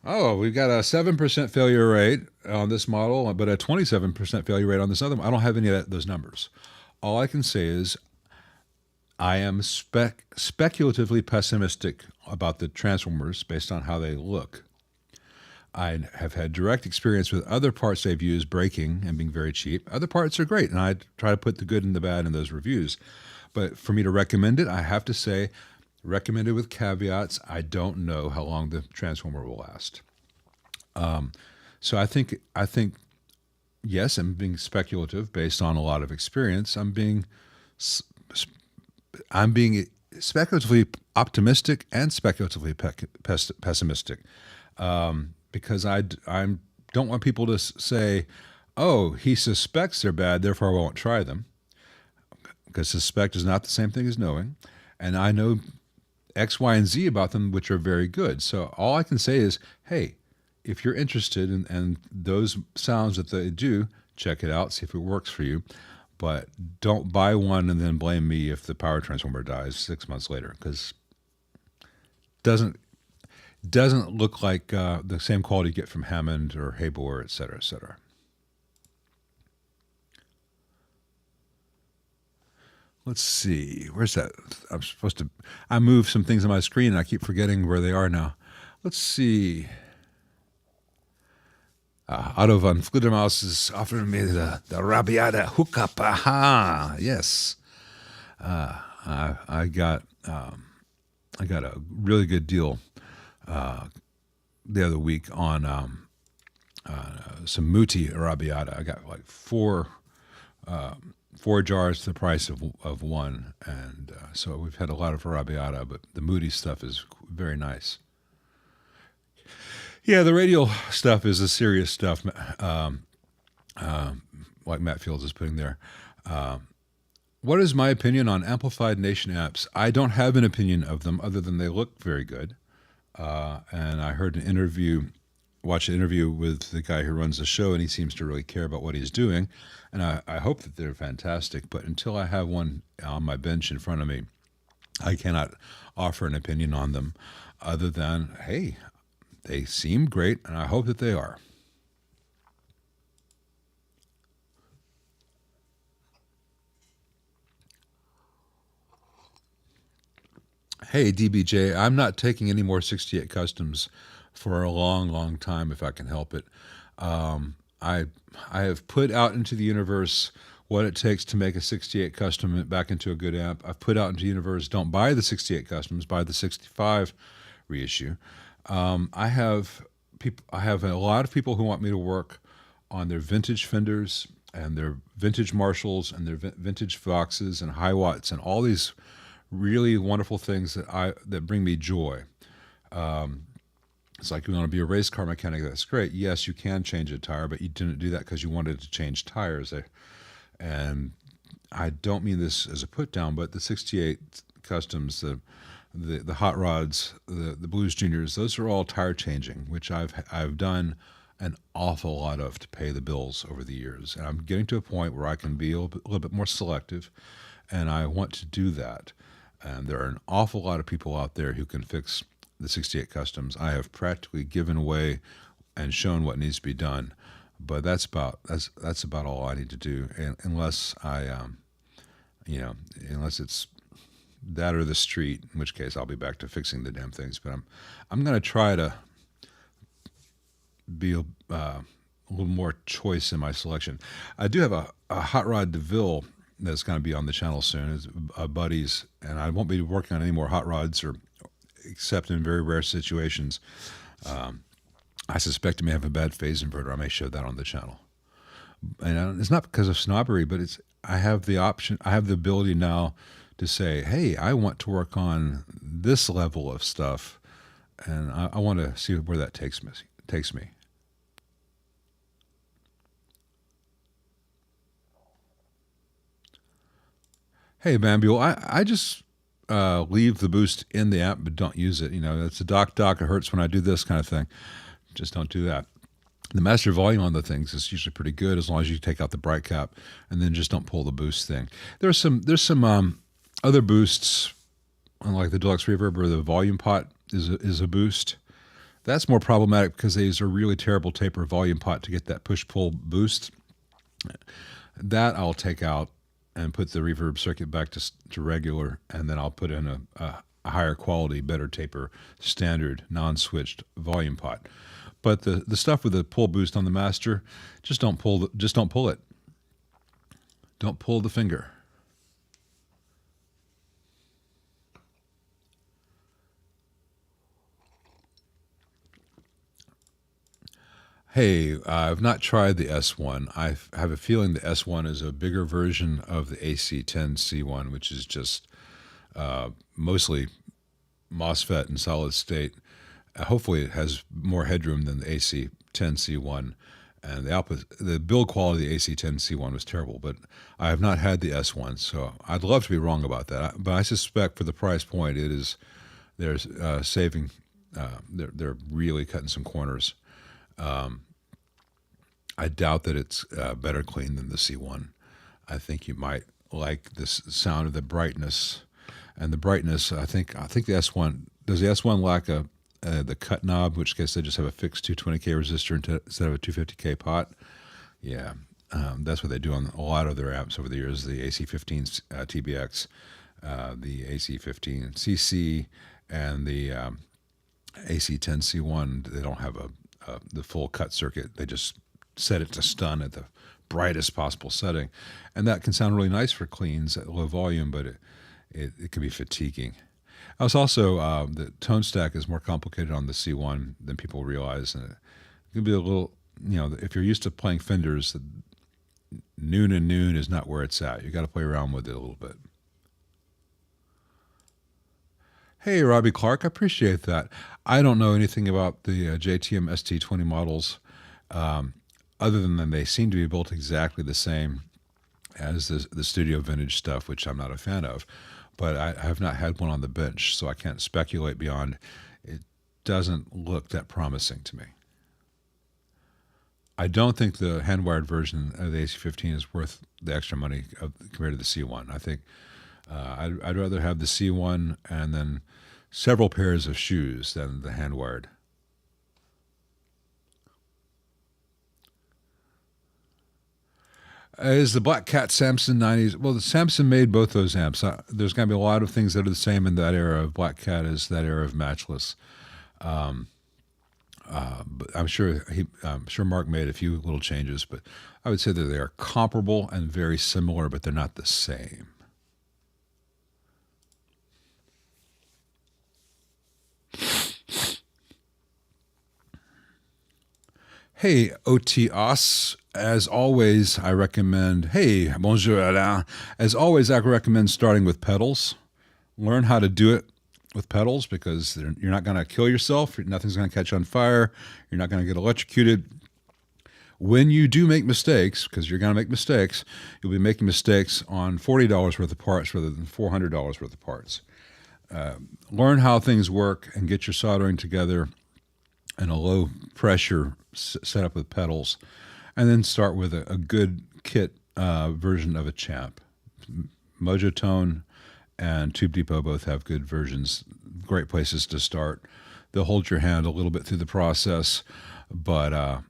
Oh, we've got a 7% failure rate on this model, but a 27% failure rate on this other one. I don't have any of those numbers. All I can say is I am speculatively pessimistic about the transformers based on how they look. I have had direct experience with other parts they've used breaking and being very cheap. Other parts are great, and I try to put the good and the bad in those reviews. But for me to recommend it, I have to say, recommended with caveats. I don't know how long the transformer will last. So I think yes, I'm being speculative based on a lot of experience. I'm being speculatively optimistic and speculatively pessimistic, because I don't want people to say, "Oh, he suspects they're bad, therefore I won't try them," because suspect is not the same thing as knowing, and I know X, Y, and Z about them, which are very good. So all I can say is, hey, if you're interested in those sounds that they do, check it out, see if it works for you. But don't buy one and then blame me if the power transformer dies 6 months later, because doesn't doesn't look like the same quality you get from Hammond or Habor, et cetera, et cetera. Let's see. Where's that? I'm supposed to. I moved some things on my screen and I keep forgetting where they are now. Let's see. Otto von Fledermaus is offering me the Rabiata hookup. Aha! Yes. I got I got a really good deal the other week on some Muti Arrabbiata. I got like four jars to the price of one, and so we've had a lot of Arrabbiata, but the Moody stuff is very nice. Yeah, the radial stuff is the serious stuff, like Matt Fields is putting there. What is my opinion on amplified Nation amps? I don't have an opinion of them other than they look very good. And I heard watched an interview with the guy who runs the show, and he seems to really care about what he's doing. And I hope that they're fantastic. But until I have one on my bench in front of me, I cannot offer an opinion on them other than, hey, they seem great, and I hope that they are. Hey, DBJ, I'm not taking any more 68 customs for a long, long time if I can help it. Um, I I have put out into the universe what it takes to make a 68 custom back into a good amp. I've put out into the universe, don't buy the 68 customs, buy the 65 reissue. I have a lot of people who want me to work on their vintage Fenders and their vintage Marshalls and their vintage Voxes and Hiwatts and all these really wonderful things that bring me joy. It's like you want to be a race car mechanic. That's great. Yes, you can change a tire, but you didn't do that because you wanted to change tires. And I don't mean this as a put down, but the 68 customs, the hot rods, the Blues Juniors, those are all tire changing, which I've done an awful lot of to pay the bills over the years. And I'm getting to a point where I can be a little bit more selective, and I want to do that. And there are an awful lot of people out there who can fix the 68 customs. I have practically given away and shown what needs to be done, but that's about all I need to do. And unless unless it's that or the street, in which case I'll be back to fixing the damn things. But I'm going to try to be a little more choice in my selection. I do have a Hot Rod DeVille that's going to be on the channel soon. It's buddies, and I won't be working on any more hot rods, or except in very rare situations. I suspect it may have a bad phase inverter. I may show that on the channel, and it's not because of snobbery, but I have the option. I have the ability now to say, "Hey, I want to work on this level of stuff, and I want to see where that takes me." Hey, Bambule, I just leave the boost in the amp, but don't use it. It's a doc. It hurts when I do this kind of thing. Just don't do that. The master volume on the things is usually pretty good as long as you take out the bright cap, and then just don't pull the boost thing. There's some other boosts, like the Deluxe Reverb or the Volume Pot is a boost. That's more problematic because they use a really terrible taper volume pot to get that push-pull boost. That I'll take out and put the reverb circuit back to regular, and then I'll put in a higher quality, better taper, standard, non-switched volume pot. But the stuff with the pull boost on the master, just don't pull it. Don't pull the finger. Hey, I've not tried the S1. I have a feeling the S1 is a bigger version of the AC10C1, which is just mostly MOSFET in solid state. Hopefully, it has more headroom than the AC10C1. And the build quality of the AC10C1 was terrible, but I have not had the S1, so I'd love to be wrong about that. But I suspect for the price point, they're saving, they're really cutting some corners. I doubt that it's better clean than the C1. I think you might like the sound of the brightness, and the brightness. I think the S1 does. The S1 lack the cut knob, which case they just have a fixed 220K resistor instead of a 250K pot. Yeah, that's what they do on a lot of their amps over the years. The AC15 TBX, the AC15 CC, and the AC10C1. They don't have the full cut circuit. They just set it to stun at the brightest possible setting, and that can sound really nice for cleans at low volume, but it can be fatiguing. I was also the tone stack is more complicated on the C1 than people realize, and it can be a little, if you're used to playing Fenders, noon and noon is not where it's at. You got to play around with it a little bit. Hey, Robbie Clark, I appreciate that. I don't know anything about the JTM ST20 models, other than they seem to be built exactly the same as the studio vintage stuff, which I'm not a fan of. But I have not had one on the bench, so I can't speculate beyond. It doesn't look that promising to me. I don't think the hand-wired version of the AC15 is worth the extra money compared to the C1. I think I'd rather have the C1 and then several pairs of shoes than the hand-wired. Is the Black Cat Samson 90s? Well, the Samson made both those amps. There's going to be a lot of things that are the same in that era of Black Cat as that era of Matchless. But I'm sure Mark made a few little changes, but I would say that they are comparable and very similar, but they're not the same. Hey, OTOS. As always, I recommend, hey, bonjour, Alain. As always, I recommend starting with pedals. Learn how to do it with pedals because you're not going to kill yourself. Nothing's going to catch on fire. You're not going to get electrocuted. When you do make mistakes, because you're going to make mistakes, you'll be making mistakes on $40 worth of parts rather than $400 worth of parts. Learn how things work and get your soldering together in a low pressure setup with pedals, and then start with a good kit version of a champ. Mojotone and Tube Depot both have good versions, great places to start. They'll hold your hand a little bit through the process, but I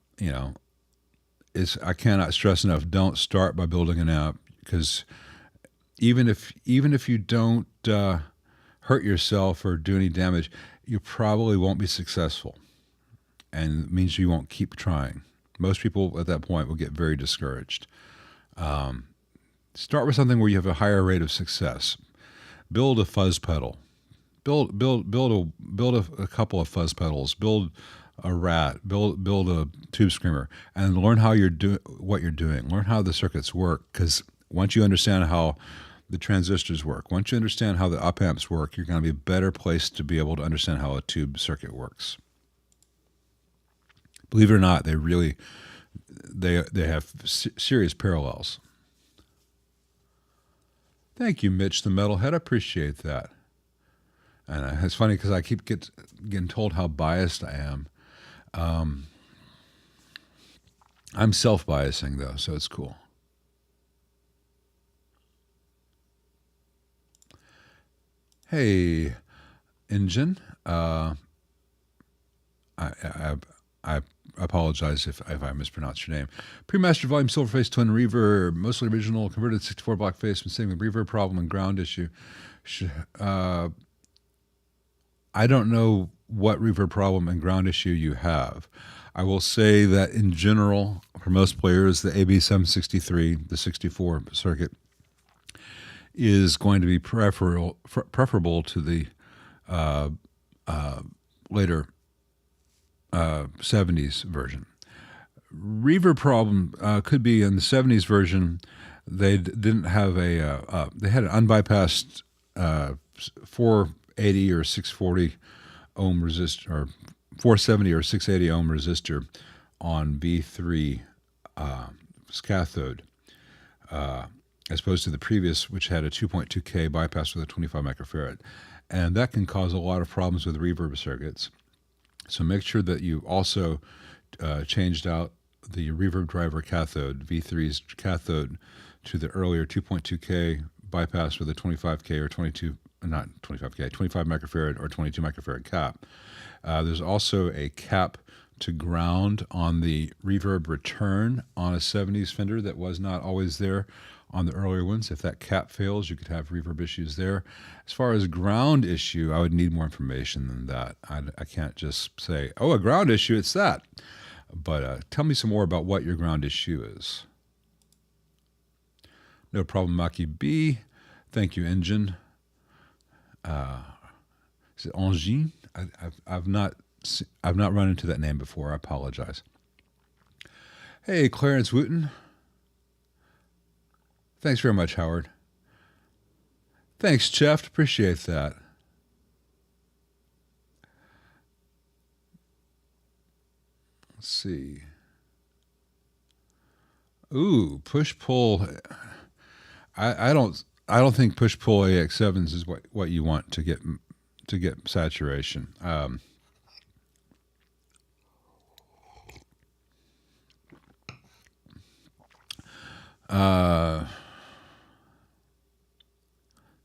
cannot stress enough: don't start by building an amp, because even if you don't hurt yourself or do any damage, you probably won't be successful, and it means you won't keep trying. Most people at that point will get very discouraged. Start with something where you have a higher rate of success. Build a fuzz pedal. Build a couple of fuzz pedals. Build a rat. Build a tube screamer, and learn how what you're doing. Learn how the circuits work, because once you understand how the transistors work, once you understand how the op amps work, you're going to be a better place to be able to understand how a tube circuit works. Believe it or not, they have serious parallels. Thank you, Mitch the Metalhead. I appreciate that. And it's funny because I keep getting told how biased I am. I'm self-biasing, though, so it's cool. Hey, Engine. I, I apologize if I mispronounced your name. Premaster Volume Silverface Twin Reverb, mostly original, converted 64 block face, been saving reverb problem and ground issue. I don't know what reverb problem and ground issue you have. I will say that in general, for most players, the AB763, the 64 circuit, is going to be preferable to the later 70s version. Reverb problem could be in the 70s version. They didn't have they had an unbypassed 480 or 640 ohm resistor, or 470 or 680 ohm resistor on V3 cathode, as opposed to the previous, which had a 2.2K bypass with a 25 microfarad. And that can cause a lot of problems with reverb circuits. So make sure that you also changed out the reverb driver cathode, V3's cathode, to the earlier 2.2K bypass with a 25K or 25 microfarad or 22 microfarad cap. There's also a cap to ground on the reverb return on a 70s Fender that was not always there on the earlier ones. If that cap fails, you could have reverb issues there. As far as ground issue, I would need more information than that. I can't just say, oh, a ground issue, it's that. But tell me some more about what your ground issue is. No problem, Maki B. Thank you, Engine. Is it Engine? I've not run into that name before. I apologize. Hey, Clarence Wooten. Thanks very much, Howard. Thanks, Jeff. Appreciate that. Let's see. Ooh, push pull. I don't think push pull AX7s is what you want to get saturation.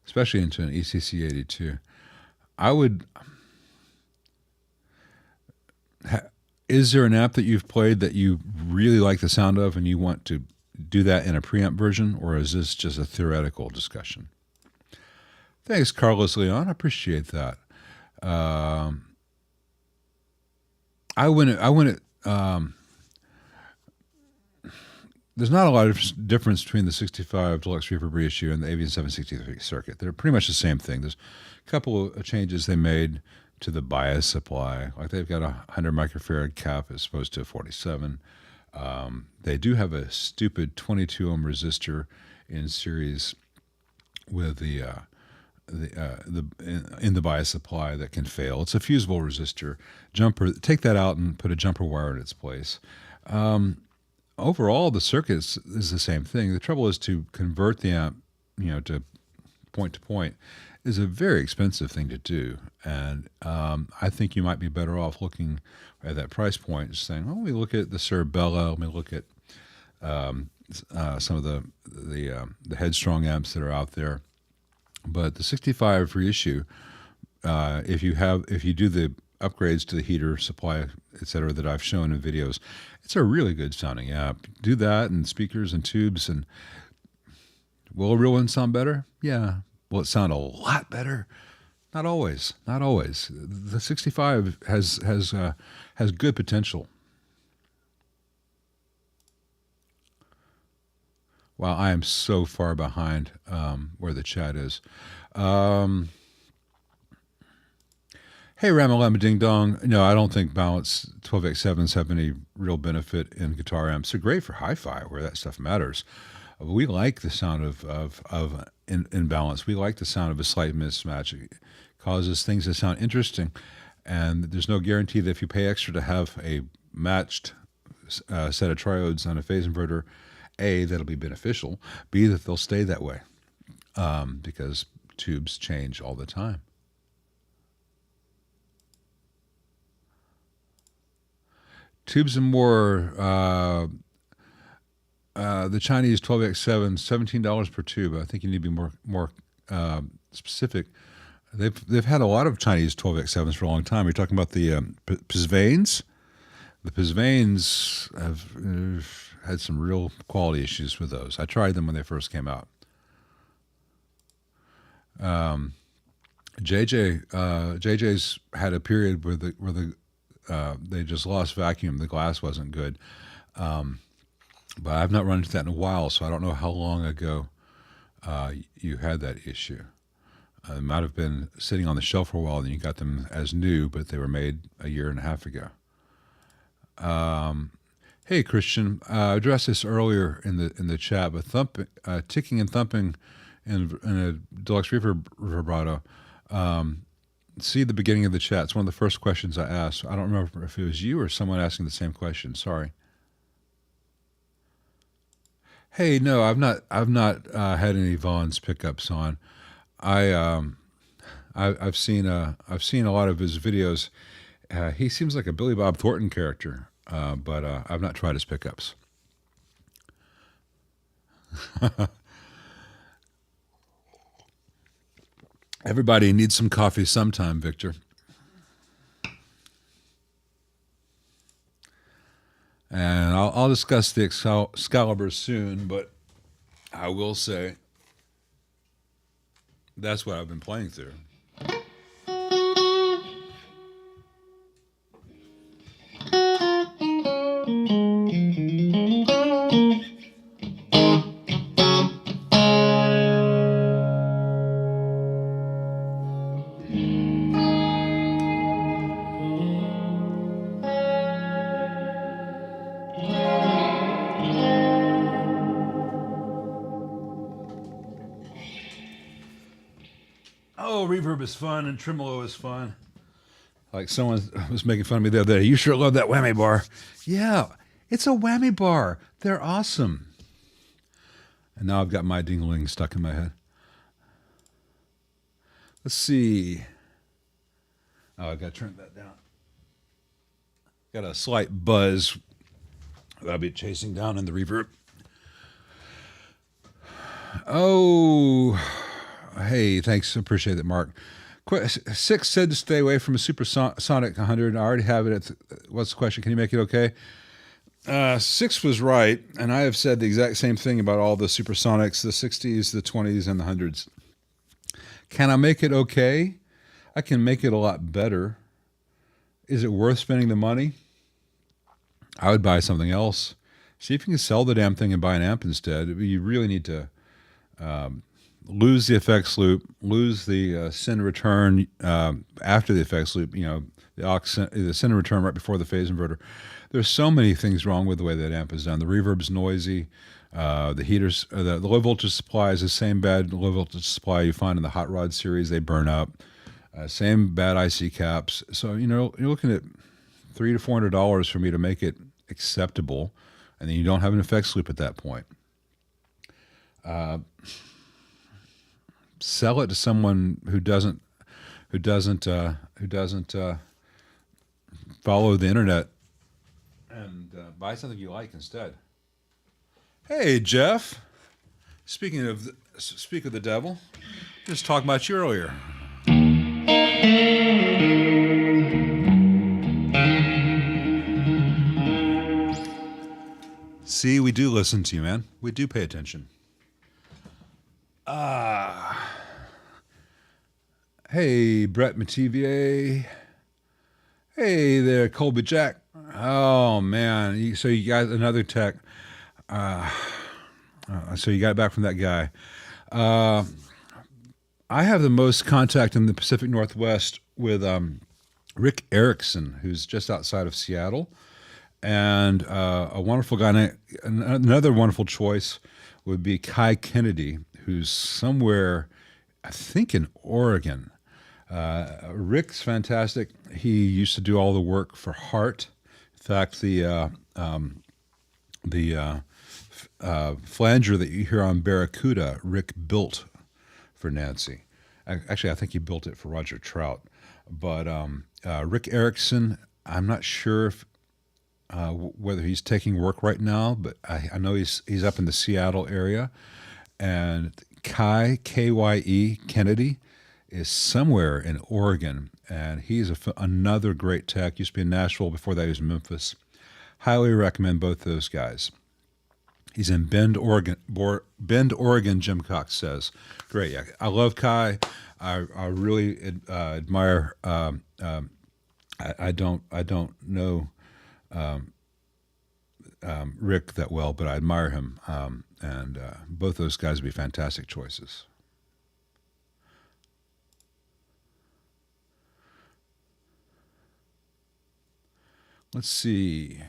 Especially into an ECC 82. I would. Is there an amp that you've played that you really like the sound of and you want to do that in a preamp version, or is this just a theoretical discussion? Thanks, Carlos Leon. I appreciate that. I wouldn't. There's not a lot of difference between the 65 Deluxe Reverb reissue and the AVN 763 circuit. They're pretty much the same thing. There's a couple of changes they made to the bias supply. Like they've got a 100 microfarad cap as opposed to a 47. They do have a stupid 22 ohm resistor in series with in the bias supply that can fail. It's a fusible resistor. Take that out and put a jumper wire in its place. Overall, the circuit is the same thing. The trouble is to convert the amp, to point is a very expensive thing to do. And I think you might be better off looking at that price point, just saying, let me look at the Cerebella, let me look at some of the Headstrong amps that are out there. But the 65 reissue, if you do the upgrades to the heater supply, etc., that I've shown in videos, it's a really good sounding amp. Do that and speakers and tubes, and will a real one sound better? Yeah. Will it sound a lot better? Not always. Not always. The 65 has good potential. Wow, I am so far behind where the chat is. Hey, Ramalama Ding Dong. No, I don't think Balance 12X7s have any real benefit in guitar amps. They're great for hi-fi, where that stuff matters. We like the sound of in Balance. We like the sound of a slight mismatch. It causes things to sound interesting, and there's no guarantee that if you pay extra to have a matched set of triodes on a phase inverter, A, that'll be beneficial, B, that they'll stay that way, because tubes change all the time. Tubes and more, the Chinese 12X7, $17 per tube. I think you need to be more specific They've had a lot of Chinese 12X7s for a long time. You're talking about the Pisvanes. The Pisvanes have had some real quality issues with those. I tried them when they first came out. JJ's had a period where they just lost vacuum. The glass wasn't good, but I've not run into that in a while, so I don't know how long ago you had that issue. It might have been sitting on the shelf for a while, and you got them as new, but they were made a year and a half ago. Hey, Christian, I addressed this earlier in the chat, but ticking and thumping in a deluxe reverbrato. See the beginning of the chat. It's one of the first questions I asked. I don't remember if it was you or someone asking the same question. Sorry. Hey, no, I've not had any Vaughn's pickups on. I've seen a lot of his videos. He seems like a Billy Bob Thornton character, but I've not tried his pickups. Everybody needs some coffee sometime, Victor. And I'll discuss the Excalibur soon, but I will say that's what I've been playing through. Oh, reverb is fun and tremolo is fun. Like someone was making fun of me the other day. You sure love that whammy bar. Yeah, it's a whammy bar. They're awesome. And now I've got my ding-a-ling stuck in my head. Let's see. Oh, I got to turn that down. Got a slight buzz that I'll be chasing down in the reverb. Oh, hey, thanks. Appreciate it, Mark. 6 said to stay away from a Supersonic 100. I already have it. What's the question? Can you make it okay? 6 was right, and I have said the exact same thing about all the Supersonics, the 60s, the 20s, and the 100s. Can I make it okay? I can make it a lot better. Is it worth spending the money? I would buy something else. See if you can sell the damn thing and buy an amp instead. You really need to lose the effects loop, lose the send return after the effects loop, the send and return right before the phase inverter. There's so many things wrong with the way that amp is done. The reverb's noisy. The heaters, the low voltage supply is the same bad low voltage supply you find in the hot rod series. They burn up. Same bad IC caps. So, you're looking at $300 to $400 for me to make it acceptable, and then you don't have an effects loop at that point. Sell it to someone who doesn't follow the internet, and buy something you like instead. Hey, Jeff. Speak of the devil. Just talking about you earlier. See, we do listen to you, man. We do pay attention. Hey, Brett Mativier. Hey there, Colby Jack. Oh, man. So you got another tech. So you got it back from that guy. I have the most contact in the Pacific Northwest with Rick Erickson, who's just outside of Seattle. And a wonderful guy. Another wonderful choice would be Kai Kennedy, who's somewhere, I think, in Oregon. Rick's fantastic. He used to do all the work for Hart. In fact, the flanger that you hear on Barracuda, Rick built for Nancy. Actually, I think he built it for Roger Trout. But Rick Erickson, I'm not sure if whether he's taking work right now, but I know he's up in the Seattle area. And Kai, Kye, Kennedy, is somewhere in Oregon, and he's another great tech. Used to be in Nashville. Before that, he was in Memphis. Highly recommend both those guys. He's in Bend, Oregon. Bend, Oregon. Jim Cox says, "Great, yeah. I love Kai. I really admire. I don't know Rick that well, but I admire him. And both those guys would be fantastic choices." Let's see.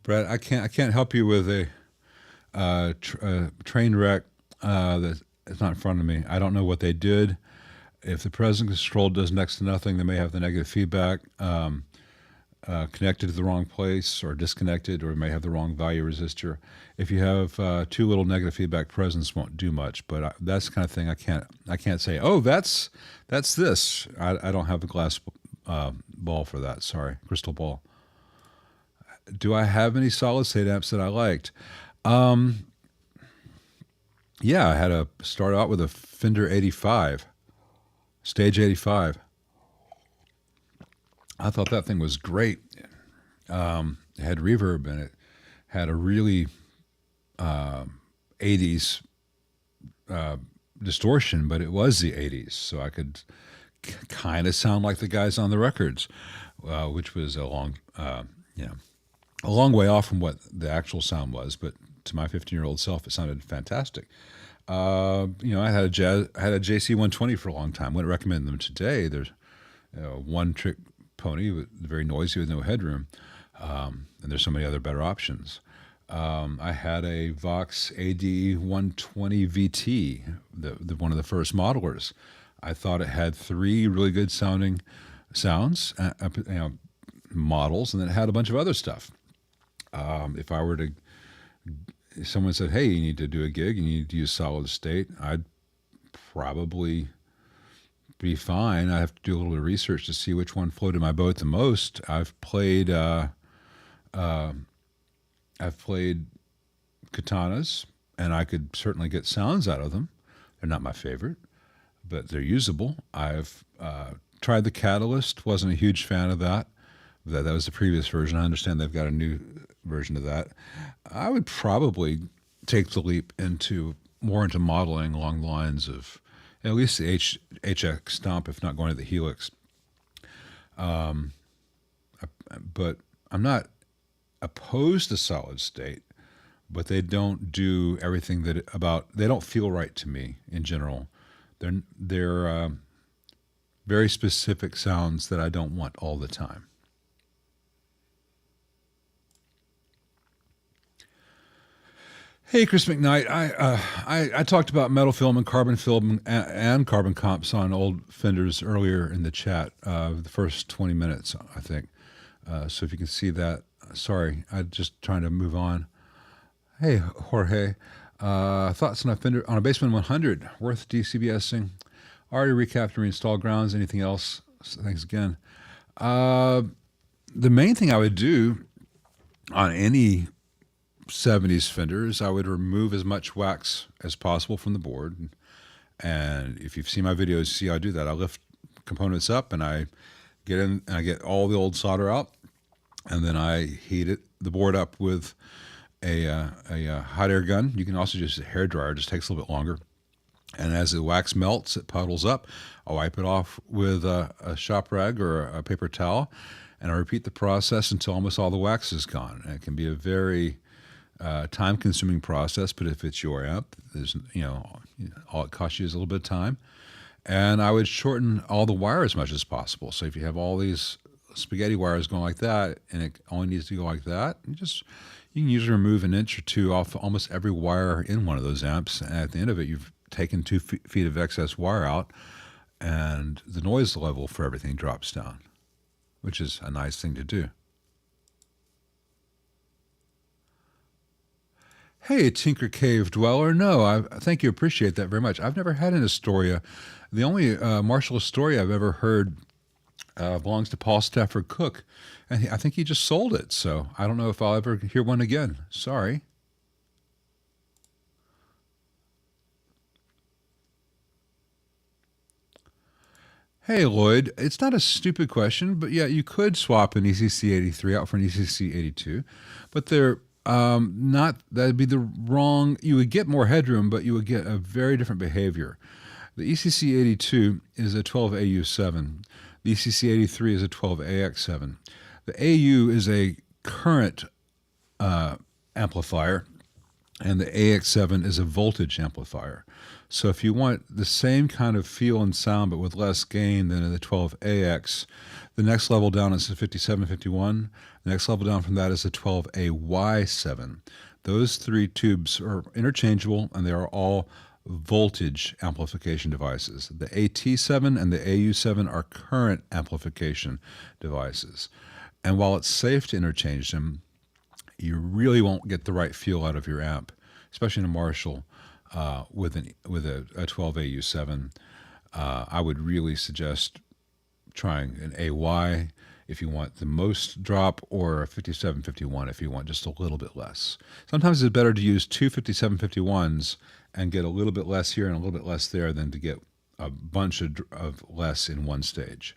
Brett, I can't help you with a train wreck that is not in front of me. I don't know what they did. If the present control does next to nothing, they may have the negative feedback connected to the wrong place or disconnected, or may have the wrong value resistor. If you have too little negative feedback, presence won't do much. But that's the kind of thing I can't say. Oh, that's this. I don't have a glass ball for that. Sorry, crystal ball. Do I have any solid state amps that I liked? Yeah, I had to start out with a Fender 85, Stage 85. I thought that thing was great. It had reverb and it had a really 80s distortion, but it was the 80s, so I could kind of sound like the guys on the records, which was you know, a long way off from what the actual sound was, but to my 15-year-old self, it sounded fantastic. I had a JC 120 for a long time. Wouldn't recommend them today. There's one trick pony, very noisy with no headroom, and there's so many other better options. I had a Vox AD 120 VT, one of the first modelers. I thought it had three really good sounding sounds, models, and then it had a bunch of other stuff. If someone said, "Hey, you need to do a gig, you need to use solid state," I'd probably be fine. I have to do a little bit of research to see which one floated my boat the most. I've played katanas, and I could certainly get sounds out of them. They're not my favorite, but they're usable. I've tried the Catalyst. Wasn't a huge fan of that. That was the previous version. I understand they've got a new version of that. I would probably take the leap more into modeling along the lines of at least the HX Stomp, if not going to the Helix. But I'm not opposed to solid state, but they don't do everything they don't feel right to me in general. They're very specific sounds that I don't want all the time. Hey, Chris McKnight. I talked about metal film and carbon comps on old Fenders earlier in the chat, the first 20 minutes, I think. So if you can see that, sorry, I'm just trying to move on. Hey, Jorge. Thoughts on a Bassman 100 worth DCBSing? Already recapped and reinstalled grounds. Anything else? Thanks again. The main thing I would do on any 70s Fenders, I would remove as much wax as possible from the board. And if you've seen my videos, you see how I do that. I lift components up and I get in and I get all the old solder out, and then I heat the board up with a hot air gun. You can also just a hair dryer, it just takes a little bit longer. And as the wax melts, it puddles up. I'll wipe it off with a shop rag or a paper towel, and I repeat the process until almost all the wax is gone. And it can be a very time-consuming process, but if it's your amp, there's all it costs you is a little bit of time. And I would shorten all the wire as much as possible. So if you have all these spaghetti wires going like that, and it only needs to go like that, you can usually remove an inch or two off almost every wire in one of those amps. And at the end of it, you've taken 2 feet of excess wire out, and the noise level for everything drops down, which is a nice thing to do. Hey, Tinker Cave Dweller. No, I thank you. Appreciate that very much. I've never had an Astoria. The only Marshall Astoria I've ever heard belongs to Paul Stafford Cook, and I think he just sold it. So I don't know if I'll ever hear one again. Sorry. Hey Lloyd, it's not a stupid question, but yeah, you could swap an ECC 83 out for an ECC 82, but they're not. That'd be the wrong. You would get more headroom, but you would get a very different behavior. The ECC 82 is a 12AU7. The ECC 83 is a 12AX7. The AU is a current amplifier, and the AX7 is a voltage amplifier. So if you want the same kind of feel and sound but with less gain than in the 12AX, the next level down is the 5751. The next level down from that is the 12AY7. Those three tubes are interchangeable and they are all voltage amplification devices. The AT7 and the AU7 are current amplification devices. And while it's safe to interchange them, you really won't get the right feel out of your amp, especially in a Marshall with a 12AU7. I would really suggest trying an AY if you want the most drop, or a 5751 if you want just a little bit less. Sometimes it's better to use two 5751s and get a little bit less here and a little bit less there than to get a bunch of less in one stage.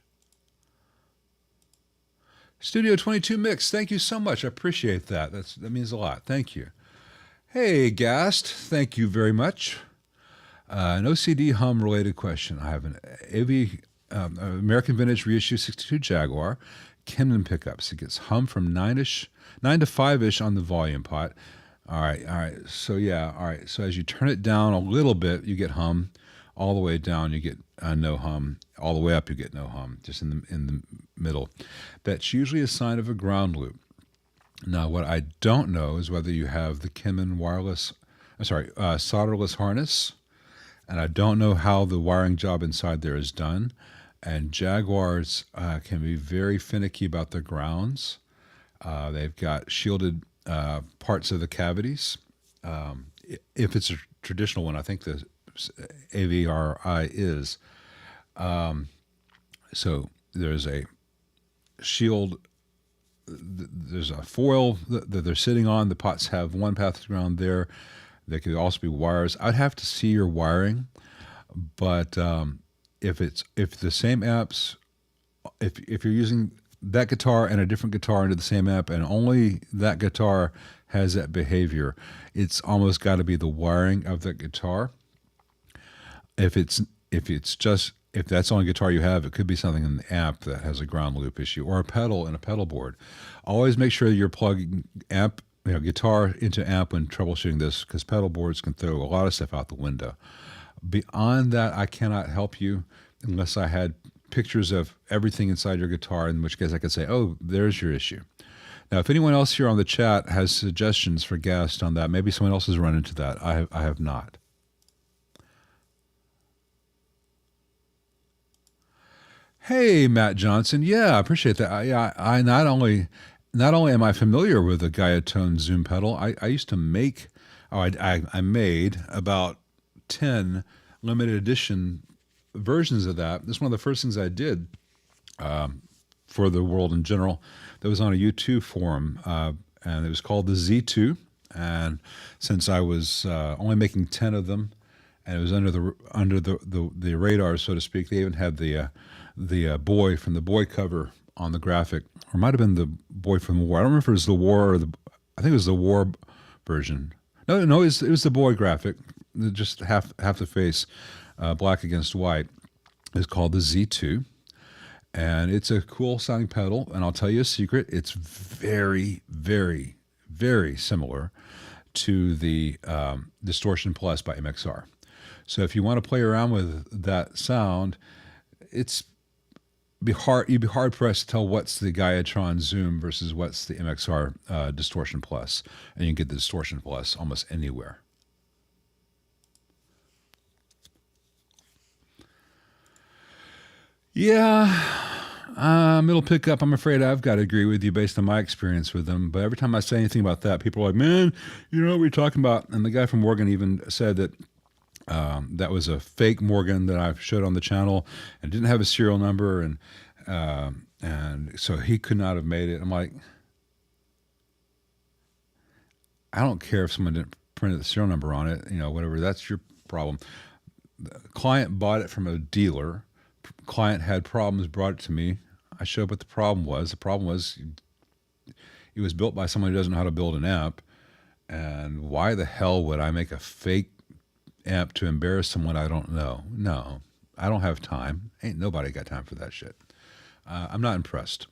Studio 22 Mix, thank you so much. I appreciate that. That means a lot. Thank you. Hey, Gast, thank you very much. An OCD hum related question. I have an AV American Vintage Reissue 62 Jaguar, Kinman pickups. It gets hum from 9 to 5-ish on the volume pot. All right. So yeah, all right. So as you turn it down a little bit, you get hum. All the way down, you get no hum. All the way up, you get no hum. Just in the middle. That's usually a sign of a ground loop. Now, what I don't know is whether you have the Kinman solderless harness, and I don't know how the wiring job inside there is done. And Jaguars can be very finicky about their grounds. They've got shielded parts of the cavities. If it's a traditional one, I think the AVRI is. So there's a shield, there's a foil that they're sitting on. The pots have one path to ground there. There could also be wires. I'd have to see your wiring, but if the same amps, if you're using that guitar and a different guitar into the same amp, and only that guitar has that behavior, it's almost got to be the wiring of that guitar. If that's the only guitar you have, it could be something in the amp that has a ground loop issue, or a pedal in a pedal board. Always make sure you're plugging guitar into amp when troubleshooting this, because pedal boards can throw a lot of stuff out the window. Beyond that, I cannot help you unless I had pictures of everything inside your guitar, in which case I could say, oh, there's your issue. Now, if anyone else here on the chat has suggestions for guests on that, maybe someone else has run into that. I have not. Hey, Matt Johnson. Yeah, I appreciate that. I not only am I familiar with the Gaiatone Zoom pedal, I used to make, I made about 10 limited edition versions of that. This is one of the first things I did for the world in general. That was on a U2 forum, and it was called the Z2. And since I was only making 10 of them, and it was under the radar, so to speak, they even had the boy from the Boy cover on the graphic, or it might have been the boy from the War. I don't remember if it was the War or I think it was the War version. No, it was the Boy graphic, just half the face, black against white. It's called the Z2, and it's a cool sounding pedal. And I'll tell you a secret: it's very, very, very similar to the Distortion Plus by MXR. So if you want to play around with that sound, you'd be hard pressed to tell what's the Gaiatron Zoom versus what's the MXR Distortion Plus, and you can get the Distortion Plus almost anywhere. Yeah, middle pickup. I'm afraid I've got to agree with you based on my experience with them. But every time I say anything about that, people are like, "Man, you know what we're talking about?" And the guy from Morgan even said that that was a fake Morgan that I showed on the channel and didn't have a serial number, and so he could not have made it. I'm like, I don't care if someone didn't print the serial number on it, whatever. That's your problem. The client bought it from a dealer, client had problems, brought it to me. I showed what the problem was. The problem was it was built by someone who doesn't know how to build an amp. And why the hell would I make a fake amp to embarrass someone I don't know? No, I don't have time. Ain't nobody got time for that shit. I'm not impressed.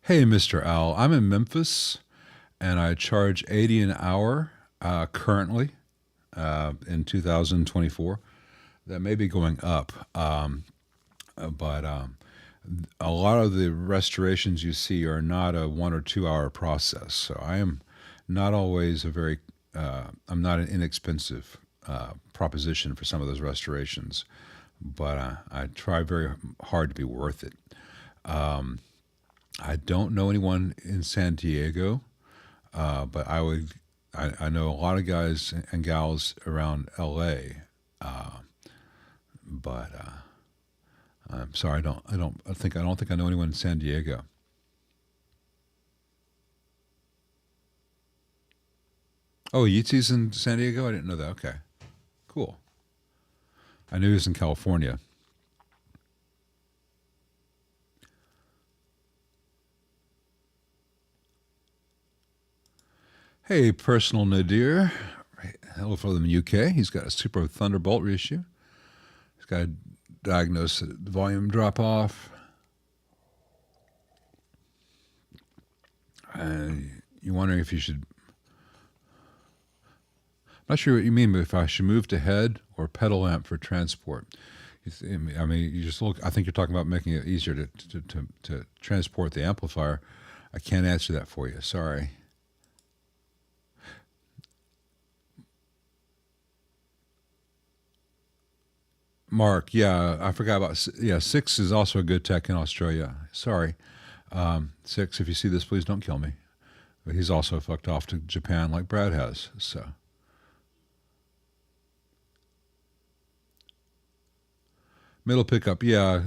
Hey, Mr. Al, I'm in Memphis, and I charge 80 an hour currently in 2024. That may be going up, but a lot of the restorations you see are not a 1 or 2 hour process. So I am not always I'm not an inexpensive proposition for some of those restorations, but I try very hard to be worth it. I don't know anyone in San Diego, but I know a lot of guys and gals around LA, but I'm sorry, I don't think I know anyone in San Diego. Oh, Yeetsy's in San Diego? I didn't know that. Okay, cool. I knew he was in California. Hey, personal Nadir. Hello from the UK. He's got a Super Thunderbolt reissue. He's got a diagnosed volume drop off. You're wondering if you should. I'm not sure what you mean, but if I should move to head or pedal amp for transport. I mean, you just look. I think you're talking about making it easier to transport the amplifier. I can't answer that for you. Sorry. Mark, yeah, I forgot about. Six is also a good tech in Australia. Sorry, Six. If you see this, please don't kill me. But he's also fucked off to Japan like Brad has. So. Middle pickup, yeah.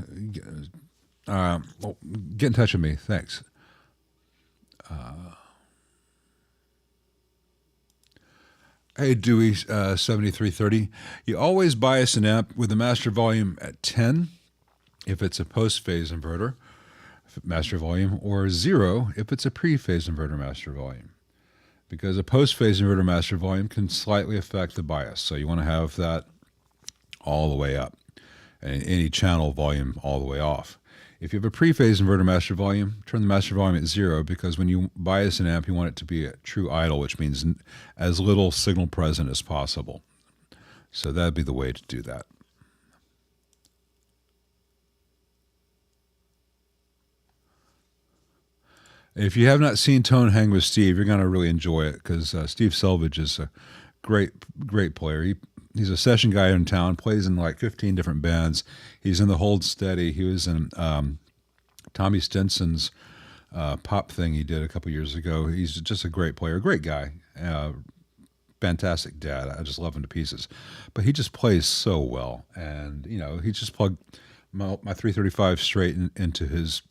Well, get in touch with me. Thanks. Hey, Dewey, 7330. You always bias an amp with the master volume at 10 if it's a post-phase inverter master volume, or 0 if it's a pre-phase inverter master volume. Because a post-phase inverter master volume can slightly affect the bias. So you want to have that all the way up, and any channel volume all the way off. If you have a pre-phase inverter master volume, turn the master volume at 0, because when you bias an amp, you want it to be a true idle, which means as little signal present as possible. So that'd be the way to do that. If you have not seen Tone Hang with Steve, you're going to really enjoy it, because Steve Selvage is a great player. He's a session guy in town, plays in like 15 different bands. He's in the Hold Steady. He was in Tommy Stinson's pop thing he did a couple years ago. He's just a great player, great guy, fantastic dad. I just love him to pieces. But he just plays so well. And, he just plugged my 335 straight into his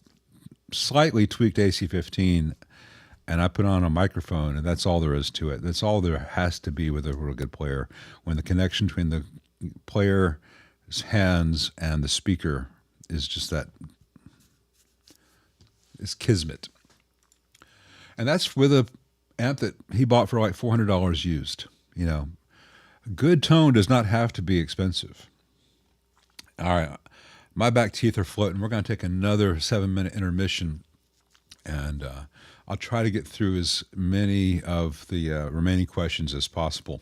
slightly tweaked AC-15, and I put on a microphone, and that's all there is to it. That's all there has to be with a real good player. When the connection between the player's hands and the speaker is just that, it's kismet. And that's with a amp that he bought for like $400 used. Good tone does not have to be expensive. All right, my back teeth are floating. We're going to take another 7-minute intermission, and I'll try to get through as many of the remaining questions as possible.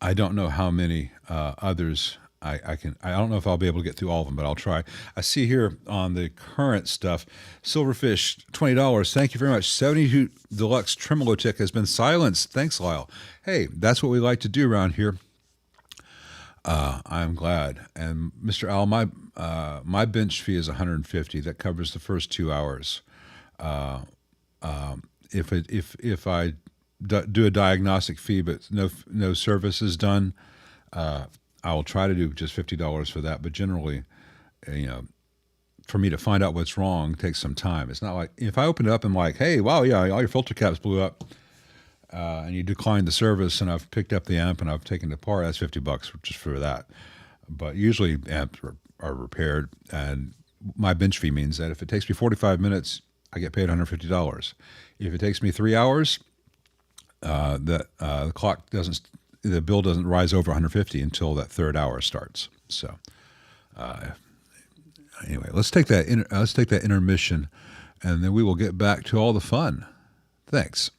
I don't know how many others I can. I don't know if I'll be able to get through all of them, but I'll try. I see here on the current stuff, Silverfish, $20. Thank you very much. 72 Deluxe Tremolo Tick has been silenced. Thanks, Lyle. Hey, that's what we like to do around here. I'm glad. And Mr. Al, my bench fee is $150. That covers the first 2 hours. If I do a diagnostic fee but no service is done, I will try to do just $50 for that. But generally, for me to find out what's wrong takes some time. It's not like if I open it up and I'm like, hey, wow, yeah, all your filter caps blew up. and you decline the service, and I've picked up the amp and I've taken it apart, that's $50 just for that. But usually amps are repaired, and my bench fee means that if it takes me 45 minutes, I get paid $150. If it takes me 3 hours, the clock doesn't, the bill doesn't rise over 150 until that third hour starts. So anyway, let's take that intermission, and then we will get back to all the fun. Thanks.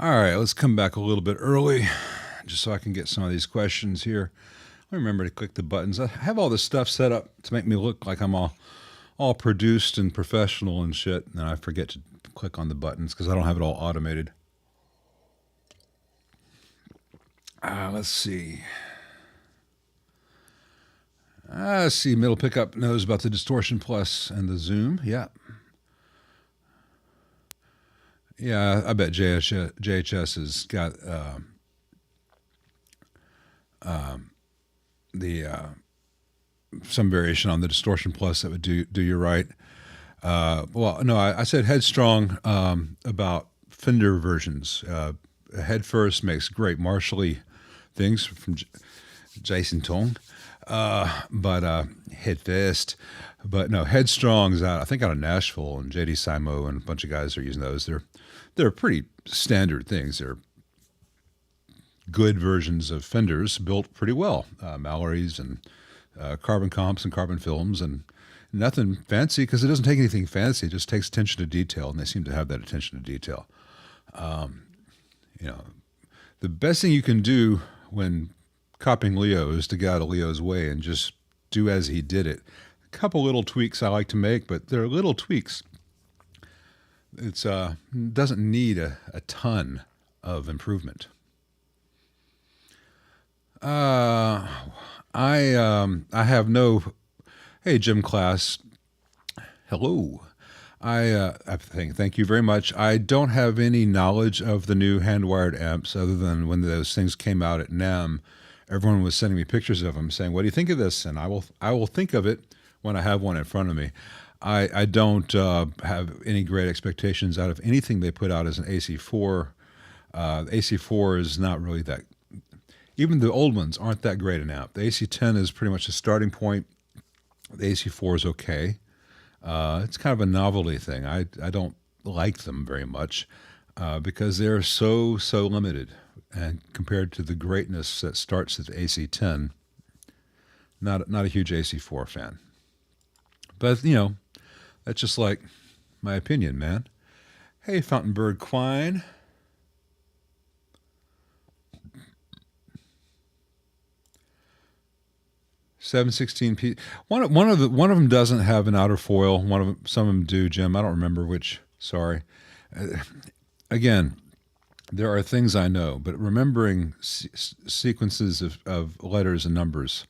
All right, let's come back a little bit early just so I can get some of these questions here. I remember to click the buttons. I have all this stuff set up to make me look like I'm all produced and professional and shit, and I forget to click on the buttons because I don't have it all automated. Let's see. Let's see. Middle pickup knows about the Distortion Plus and the zoom. Yeah. Yeah, I bet JHS has got the some variation on the Distortion Plus that would do you right. Well, no, I said Headstrong about Fender versions. Head First makes great Marshally things from Jason Tong, but Head First. But no, Headstrong's out. I think out of Nashville, and JD Simo and a bunch of guys are using those. They're pretty standard things. They're good versions of Fenders built pretty well. Mallory's and carbon comps and carbon films, and nothing fancy because it doesn't take anything fancy. It just takes attention to detail, and they seem to have that attention to detail. The best thing you can do when copying Leo is to get out of Leo's way and just do as he did it. A couple little tweaks I like to make, but they're little tweaks. It's doesn't need a ton of improvement. I have no. Hey, Gym Class. Hello. I thank you very much. I don't have any knowledge of the new hand-wired amps other than when those things came out at NAMM. Everyone was sending me pictures of them, saying, "What do you think of this?" And I will think of it when I have one in front of me. I don't have any great expectations out of anything they put out as an AC4. The AC4 is not really that. Even the old ones aren't that great an amp. The AC10 is pretty much the starting point. The AC4 is okay. It's kind of a novelty thing. I don't like them very much because they're so limited, and compared to the greatness that starts at the AC10, not a huge AC4 fan. But that's just like my opinion, man. Hey, Fountainbird Quine. $716P. One of them doesn't have an outer foil. Some of them do, Jim. I don't remember which. Sorry. Again, there are things I know, but remembering sequences of letters and numbers,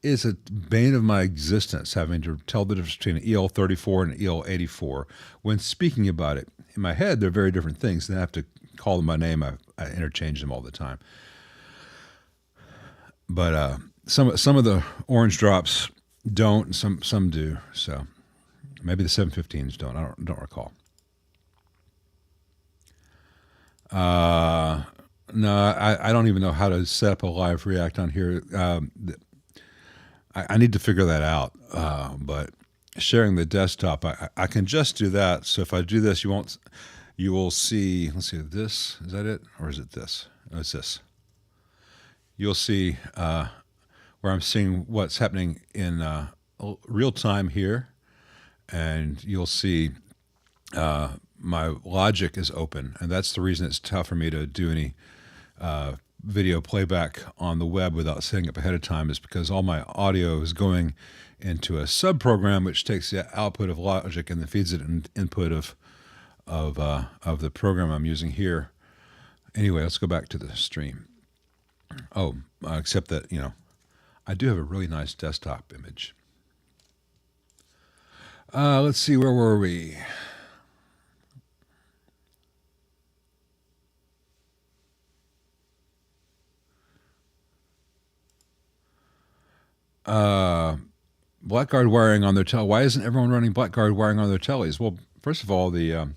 is a bane of my existence, having to tell the difference between an EL34 and an EL84. When speaking about it, in my head, they're very different things. Then I have to call them by name. I interchange them all the time. But some of the orange drops don't, some do. So maybe the 715s don't. I don't recall. No, I don't even know how to set up a live react on here. I need to figure that out. But sharing the desktop, I can just do that. So if I do this, you will see. Let's see, this is that it, or is it this? No, it's this. You'll see where I'm seeing what's happening in real time here, and you'll see my Logic is open, and that's the reason it's tough for me to do any video playback on the web without setting up ahead of time, is because all my audio is going into a sub-program which takes the output of Logic and then feeds it in input of the program I'm using here. Anyway, let's go back to the stream. Oh, except that, I do have a really nice desktop image. Let's see, where were we? Blackguard wiring on their tele. Why isn't everyone running Blackguard wiring on their teles? Well, first of all, the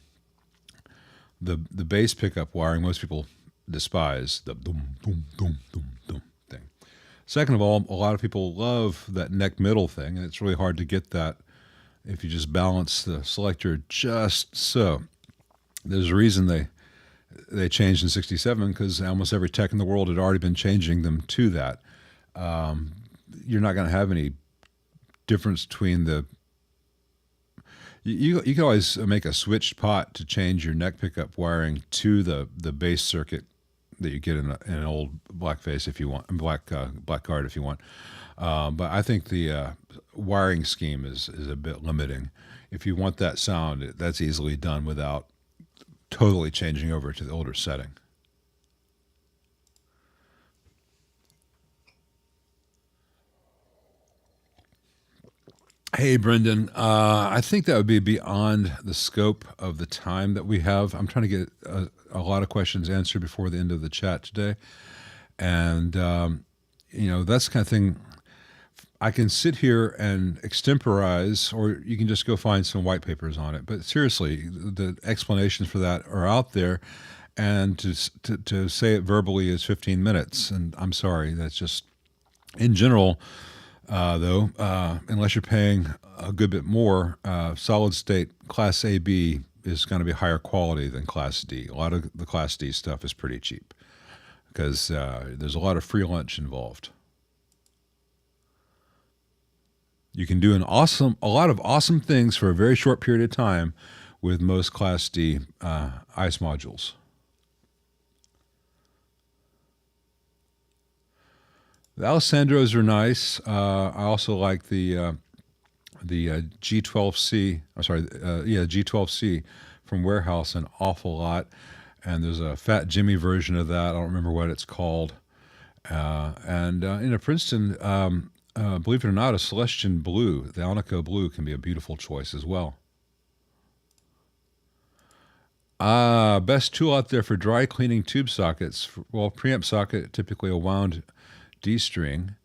bass pickup wiring most people despise, the boom boom boom boom boom thing. Second of all, a lot of people love that neck middle thing, and it's really hard to get that if you just balance the selector just so. There's a reason they changed in '67, because almost every tech in the world had already been changing them to that. You're not going to have any difference between You can always make a switched pot to change your neck pickup wiring to the base circuit that you get in an old Blackface if you want, Blackguard if you want. But I think the wiring scheme is a bit limiting. If you want that sound, that's easily done without totally changing over to the older setting. Hey, Brendan. I think that would be beyond the scope of the time that we have. I'm trying to get a lot of questions answered before the end of the chat today. And, that's the kind of thing I can sit here and extemporize, or you can just go find some white papers on it. But seriously, the explanations for that are out there. And to say it verbally is 15 minutes. And I'm sorry, that's just, in general, though, unless you're paying a good bit more, solid state Class AB is going to be higher quality than Class D. A lot of the Class D stuff is pretty cheap because there's a lot of free lunch involved. You can do a lot of awesome things for a very short period of time with most Class D ICE modules. The Alessandros are nice. I also like the G12C. I'm sorry, G12C from Warehouse an awful lot. And there's a Fat Jimmy version of that. I don't remember what it's called. And in a Princeton, believe it or not, a Celestion Blue, the Alnico Blue, can be a beautiful choice as well. Best tool out there for dry cleaning tube sockets. Well, preamp socket, typically a wound D-string,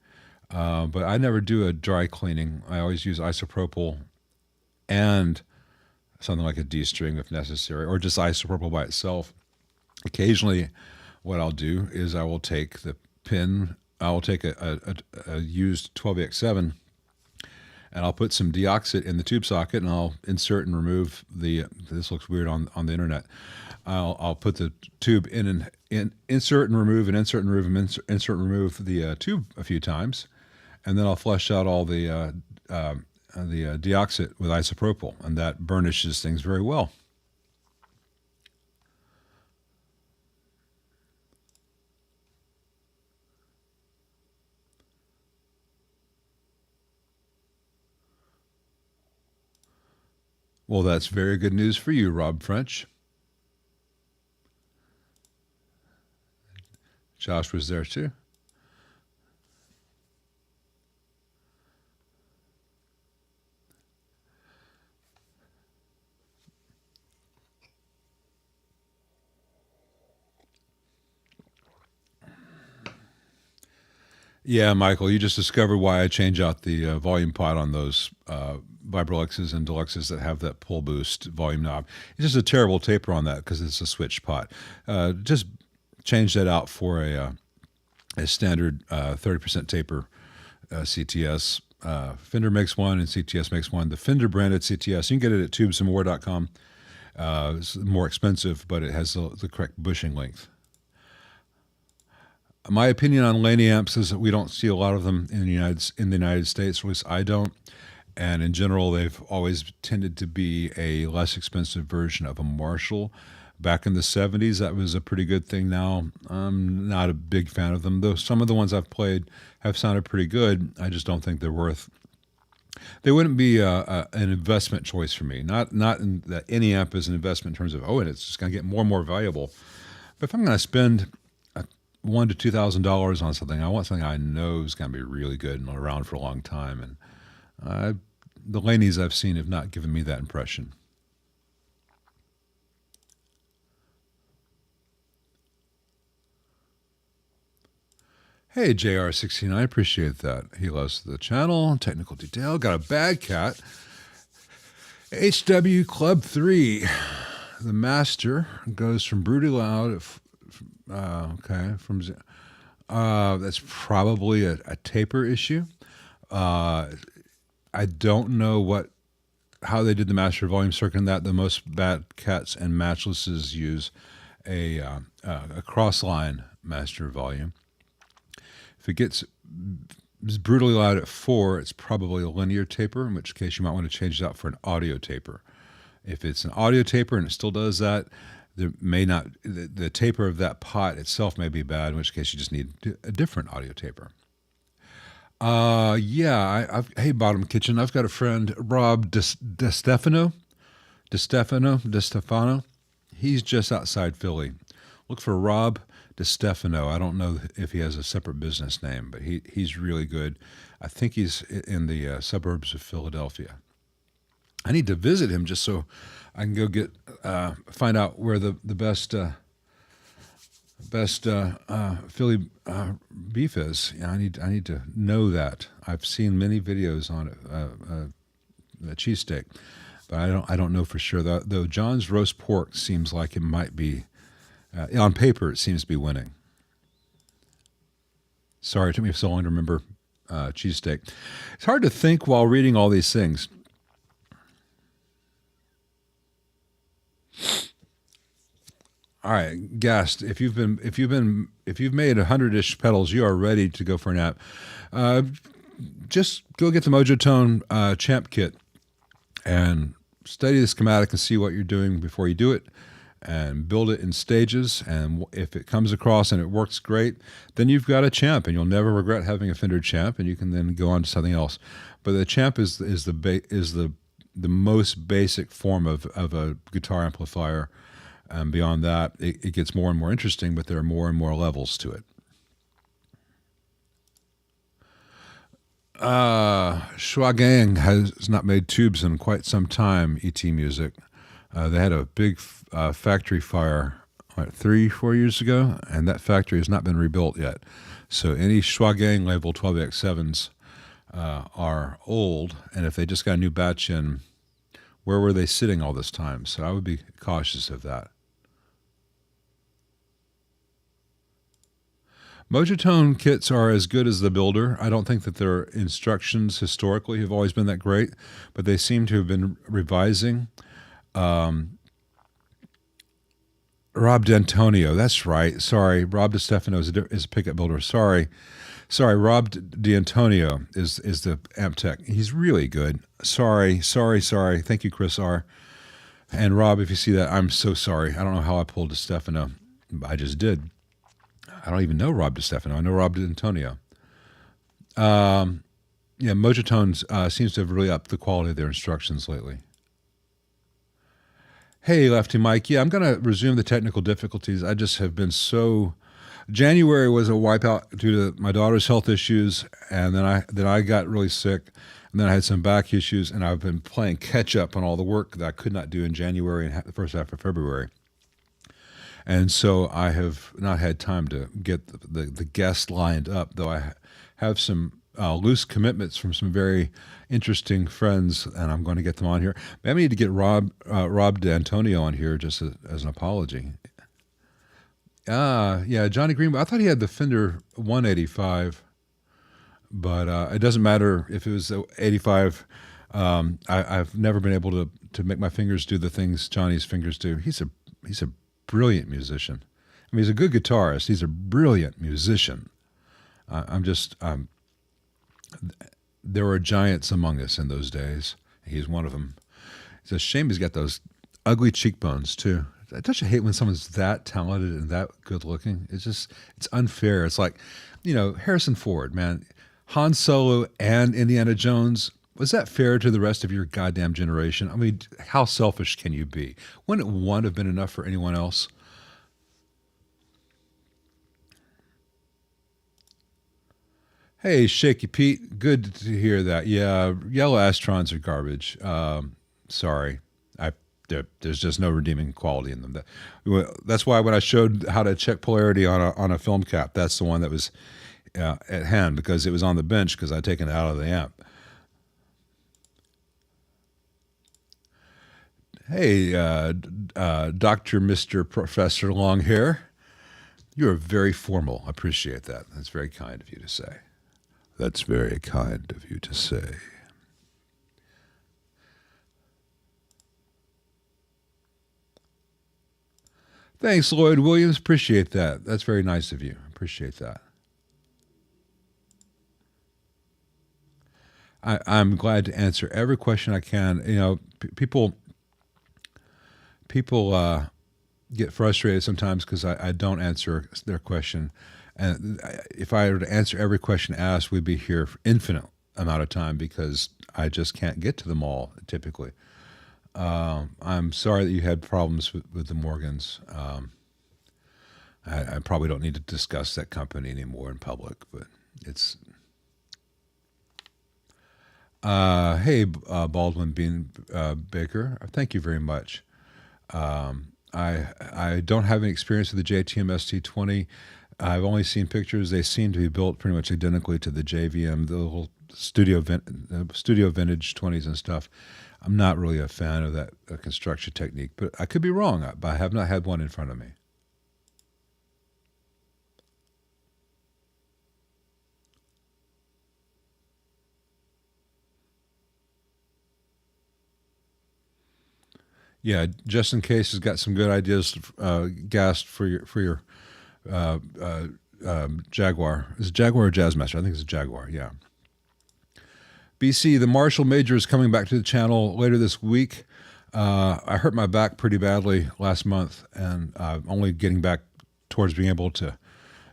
but I never do a dry cleaning. I always use isopropyl and something like a D-string if necessary, or just isopropyl by itself. Occasionally, what I'll do is I will take the pin, I will take a used 12AX7, and I'll put some deoxit in the tube socket, and I'll insert and remove this looks weird on the internet. I'll put the tube in and insert and remove and insert and remove and insert and remove the tube a few times, and then I'll flush out all the deoxit with isopropyl, and that burnishes things very well. Well, that's very good news for you, Rob French. Josh was there too. Yeah, Michael, you just discovered why I change out the volume pot on those Vibrolexes and Deluxes that have that pull boost volume knob. It's just a terrible taper on that because it's a switch pot. Just change that out for a standard 30% taper CTS. Fender makes one and CTS makes one. The Fender branded CTS, you can get it at tubesandmore.com. It's more expensive, but it has the correct bushing length. My opinion on Laney amps is that we don't see a lot of them in the United States, or at least I don't. And in general, they've always tended to be a less expensive version of a Marshall. Back in the 70s, that was a pretty good thing. Now, I'm not a big fan of them, though some of the ones I've played have sounded pretty good. I just don't think they're worth. They wouldn't be an investment choice for me. Not in that any amp is an investment in terms of, and it's just going to get more and more valuable. But if I'm going to spend $1,000 to $2,000 on something, I want something I know is going to be really good and around for a long time. And the Laneys I've seen have not given me that impression. Hey, JR69, appreciate that. He loves the channel, technical detail. Got a bad cat. HW Club 3. The master goes from Broody Loud. That's probably a taper issue. I don't know how they did the master volume circuit in that. The most bad cats and matchlesses use a cross line master volume. If it gets it's brutally loud at 4, it's probably a linear taper, in which case you might want to change it out for an audio taper. If it's an audio taper and it still does that, there may not the taper of that pot itself may be bad, in which case you just need a different audio taper. Hey, Bottom Kitchen, I've got a friend, Rob DeStefano. DeStefano. He's just outside Philly. Look for Rob DeStefano. I don't know if he has a separate business name, but he's really good. I think he's in the suburbs of Philadelphia. I need to visit him just so I can go find out where the best Philly beef is. I need to know that. I've seen many videos on it, a cheesesteak, but I don't know for sure. Though John's roast pork seems like it might be on paper. It seems to be winning. Sorry, it took me so long to remember cheesesteak. It's hard to think while reading all these things. All right, guest. If you've made 100-ish pedals, you are ready to go for a nap. Just go get the Mojo Tone Champ Kit and study the schematic and see what you're doing before you do it, and build it in stages. And if it comes across and it works great, then you've got a Champ, and you'll never regret having a Fender Champ, and you can then go on to something else. But the Champ is the most basic form of a guitar amplifier. And beyond that, it gets more and more interesting, but there are more and more levels to it. Schwagang has not made tubes in quite some time, ET Music. They had a big factory fire 3-4 years ago, and that factory has not been rebuilt yet. So any Schwagang label 12X7s are old, and if they just got a new batch in, where were they sitting all this time? So I would be cautious of that. Mojo Tone kits are as good as the builder. I don't think that their instructions historically have always been that great, but they seem to have been revising. Rob D'Antonio, that's right. Sorry, Rob DeStefano is a pickup builder. Sorry, Rob D'Antonio is the amp tech. He's really good. Sorry. Thank you, Chris R. And Rob, if you see that, I'm so sorry. I don't know how I pulled DeStefano. I just did. I don't even know Rob DeStefano. I know Rob D'Antonio. Mojo Tones seems to have really upped the quality of their instructions lately. Hey, Lefty Mike. Yeah, I'm going to resume the technical difficulties. I just have been so... January was a wipeout due to my daughter's health issues, and then I got really sick, and then I had some back issues, and I've been playing catch up on all the work that I could not do in January and the first half of February. And so I have not had time to get the guests lined up, though I have some loose commitments from some very interesting friends, and I'm going to get them on here. Maybe I need to get Rob D'Antonio on here just as an apology. Yeah, Johnny Green. I thought he had the Fender 185, but it doesn't matter if it was 85. I've never been able to make my fingers do the things Johnny's fingers do. He's a brilliant musician. I mean, he's a good guitarist. He's a brilliant musician. There were giants among us in those days. He's one of them. It's a shame he's got those ugly cheekbones too. Don't you hate when someone's that talented and that good looking? It's unfair. It's like, Harrison Ford, man, Han Solo and Indiana Jones. Was that fair to the rest of your goddamn generation? I mean, how selfish can you be? Wouldn't one have been enough for anyone else? Hey, Shaky Pete, good to hear that. Yeah, yellow Astrons are garbage. Sorry. There's just no redeeming quality in them. That's why when I showed how to check polarity on a film cap, that's the one that was at hand, because it was on the bench because I'd taken it out of the amp. Hey, Dr. Mr. Professor Longhair, you are very formal. I appreciate that. That's very kind of you to say. That's very kind of you to say. Thanks, Lloyd Williams. Appreciate that. That's very nice of you. Appreciate that. I'm glad to answer every question I can. People get frustrated sometimes because I don't answer their question. And if I were to answer every question asked, we'd be here for infinite amount of time because I just can't get to them all typically. I'm sorry that you had problems with the Morgans. I probably don't need to discuss that company anymore in public, but it's. Hey, Baldwin Bean Baker, thank you very much. I don't have any experience with the JTM ST20. I've only seen pictures. They seem to be built pretty much identically to the JVM, the little studio vintage 20s and stuff. I'm not really a fan of that construction technique, but I could be wrong. But I have not had one in front of me. Yeah, just in case has got some good ideas, gassed for your Jaguar. Is it Jaguar or Jazzmaster? I think it's a Jaguar. Yeah. BC, the Marshall Major is coming back to the channel later this week. I hurt my back pretty badly last month, and I'm only getting back towards being able to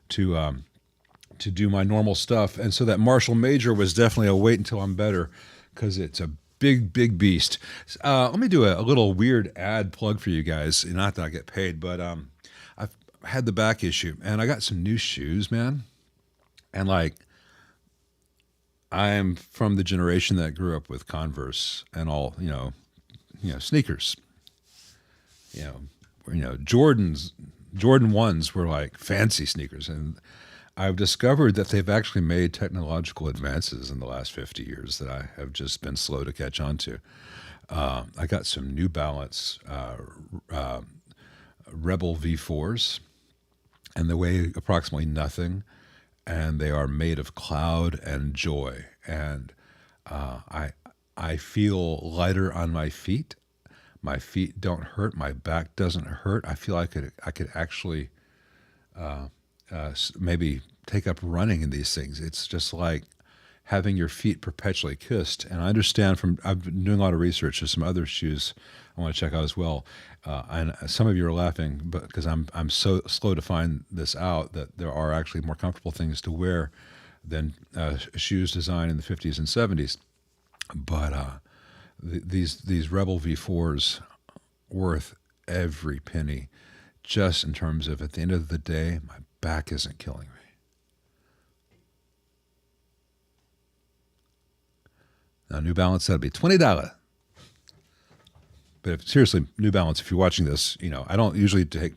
do my normal stuff. And so that Marshall Major was definitely a wait until I'm better because it's a big beast. Let me do a little weird ad plug for you guys. Not that I get paid, but I've had the back issue, and I got some new shoes, man. And like, I'm from the generation that grew up with Converse and all, sneakers. Jordan 1s were like fancy sneakers, and I've discovered that they've actually made technological advances in the last 50 years that I have just been slow to catch on to. I got some New Balance Rebel V4s, and they weigh approximately nothing, and they are made of cloud and joy. And I feel lighter on my feet. My feet don't hurt. My back doesn't hurt. I feel like I could actually maybe take up running in these things. It's just like having your feet perpetually kissed. And I understand I've been doing a lot of research. There's some other shoes I want to check out as well. And some of you are laughing, but because I'm so slow to find this out, that there are actually more comfortable things to wear than shoes designed in the 50s and 70s. But these Rebel V4s worth every penny, just in terms of at the end of the day, my back isn't killing me. Now, New Balance, that'd be $20. But seriously, New Balance, if you're watching this, I don't usually take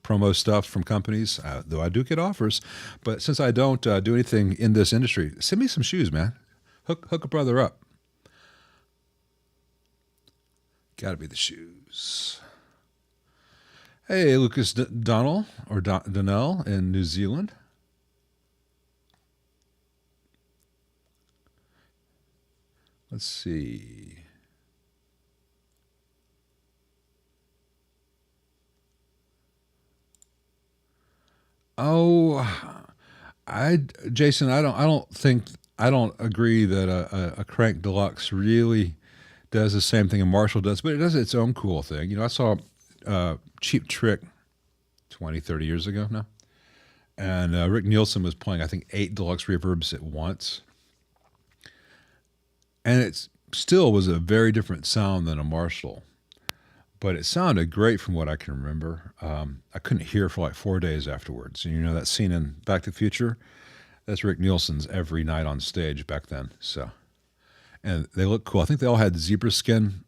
promo stuff from companies, though I do get offers. But since I don't do anything in this industry, send me some shoes, man. Hook a brother up. Got to be the shoes. Hey, Lucas Donnell or Donnell in New Zealand. Let's see. Oh, Jason, I don't agree that a Crank Deluxe really does the same thing a Marshall does, but it does its own cool thing. I saw Cheap Trick 20, 30 years ago now, and Rick Nielsen was playing, I think, 8 deluxe reverbs at once, and it still was a very different sound than a Marshall, but it sounded great from what I can remember. I couldn't hear for like 4 days afterwards. And that scene in Back to the Future? That's Rick Nielsen's every night on stage back then. So, and they look cool. I think they all had zebra skin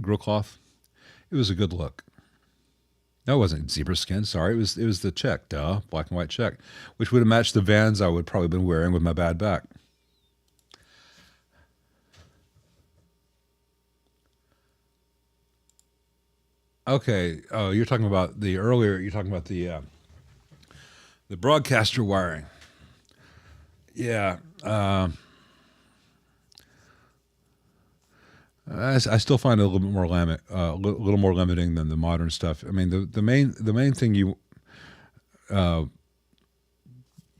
grill cloth. It was a good look. No, it wasn't zebra skin. Sorry, it was the check, black and white check, which would have matched the Vans I would probably been wearing with my bad back. Okay. Oh, you're talking about the broadcaster wiring. Yeah. I still find it a little bit more little more limiting than the modern stuff. I mean, the main thing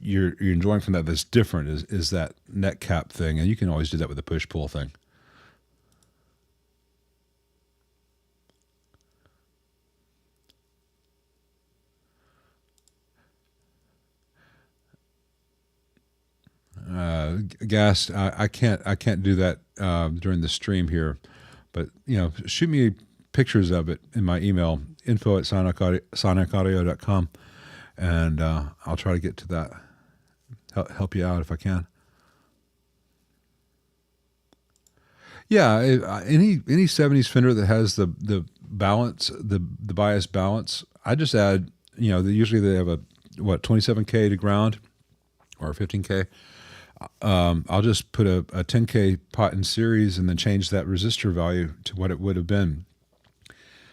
you're enjoying from that that's different is that net cap thing, and you can always do that with the push pull thing. Gas, I can't do that during the stream here, but shoot me pictures of it in my email, info@sonicaudio.com, and I'll try to get to that. Help you out if I can. Yeah, any 70s Fender that has the balance, the bias balance, I just add, usually they have a 27K to ground or 15K. I'll just put a 10K pot in series and then change that resistor value to what it would have been.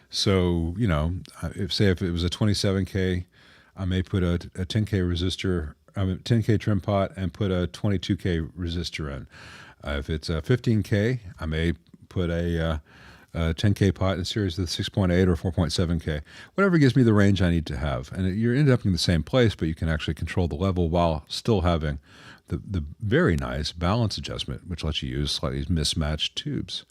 So, if it was a 27K, I may put a 10K resistor, 10K trim pot, and put a 22K resistor in. If it's a 15K, I may put a 10K pot in series with 6.8 or 4.7K, whatever gives me the range I need to have. And you're ended up in the same place, but you can actually control the level while still having the very nice balance adjustment, which lets you use slightly mismatched tubes.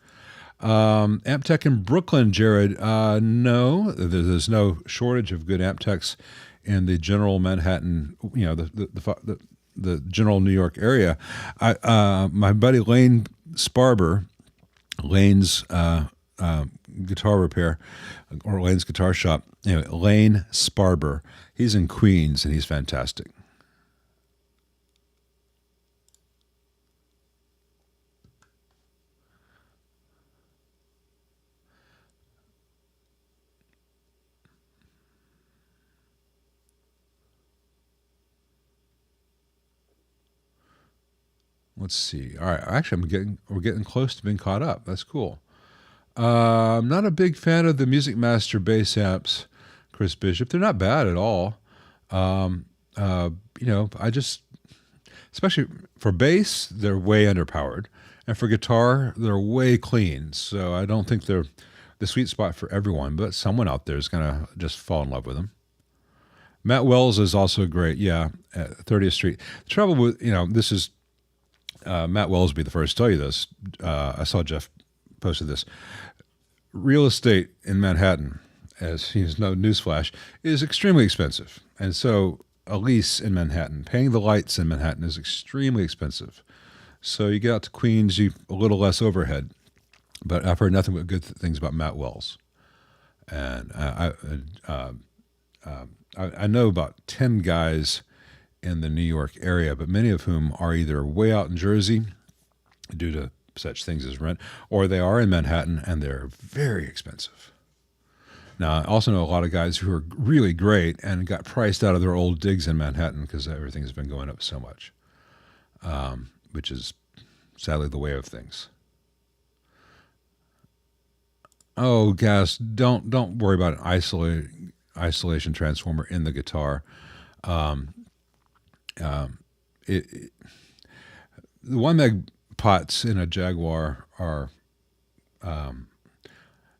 Amptech in Brooklyn, Jared. No, there's no shortage of good Amptechs in the general Manhattan, the general New York area. My buddy Lane Sparber, Lane's guitar repair, or Lane's guitar shop. Anyway, Lane Sparber. He's in Queens and he's fantastic. Let's see. All right, actually, we're getting close to being caught up. That's cool. I'm not a big fan of the Music Master bass amps, Chris Bishop. They're not bad at all. I just, especially for bass, they're way underpowered, and for guitar, they're way clean. So I don't think they're the sweet spot for everyone. But someone out there is gonna just fall in love with them. Matt Wells is also great. Yeah, at 30th Street. The trouble with this is. Matt Wells will be the first to tell you this. I saw Jeff posted this. Real estate in Manhattan, as he's no newsflash, is extremely expensive. And so a lease in Manhattan, paying the lights in Manhattan is extremely expensive. So you get out to Queens, you a little less overhead. But I've heard nothing but good things about Matt Wells. And I know about 10 guys in the New York area, but many of whom are either way out in Jersey due to such things as rent, or they are in Manhattan and they're very expensive. Now, I also know a lot of guys who are really great and got priced out of their old digs in Manhattan because everything's been going up so much, which is sadly the way of things. Oh, Gas, don't worry about an isolation transformer in the guitar. The 1 meg pots in a Jaguar are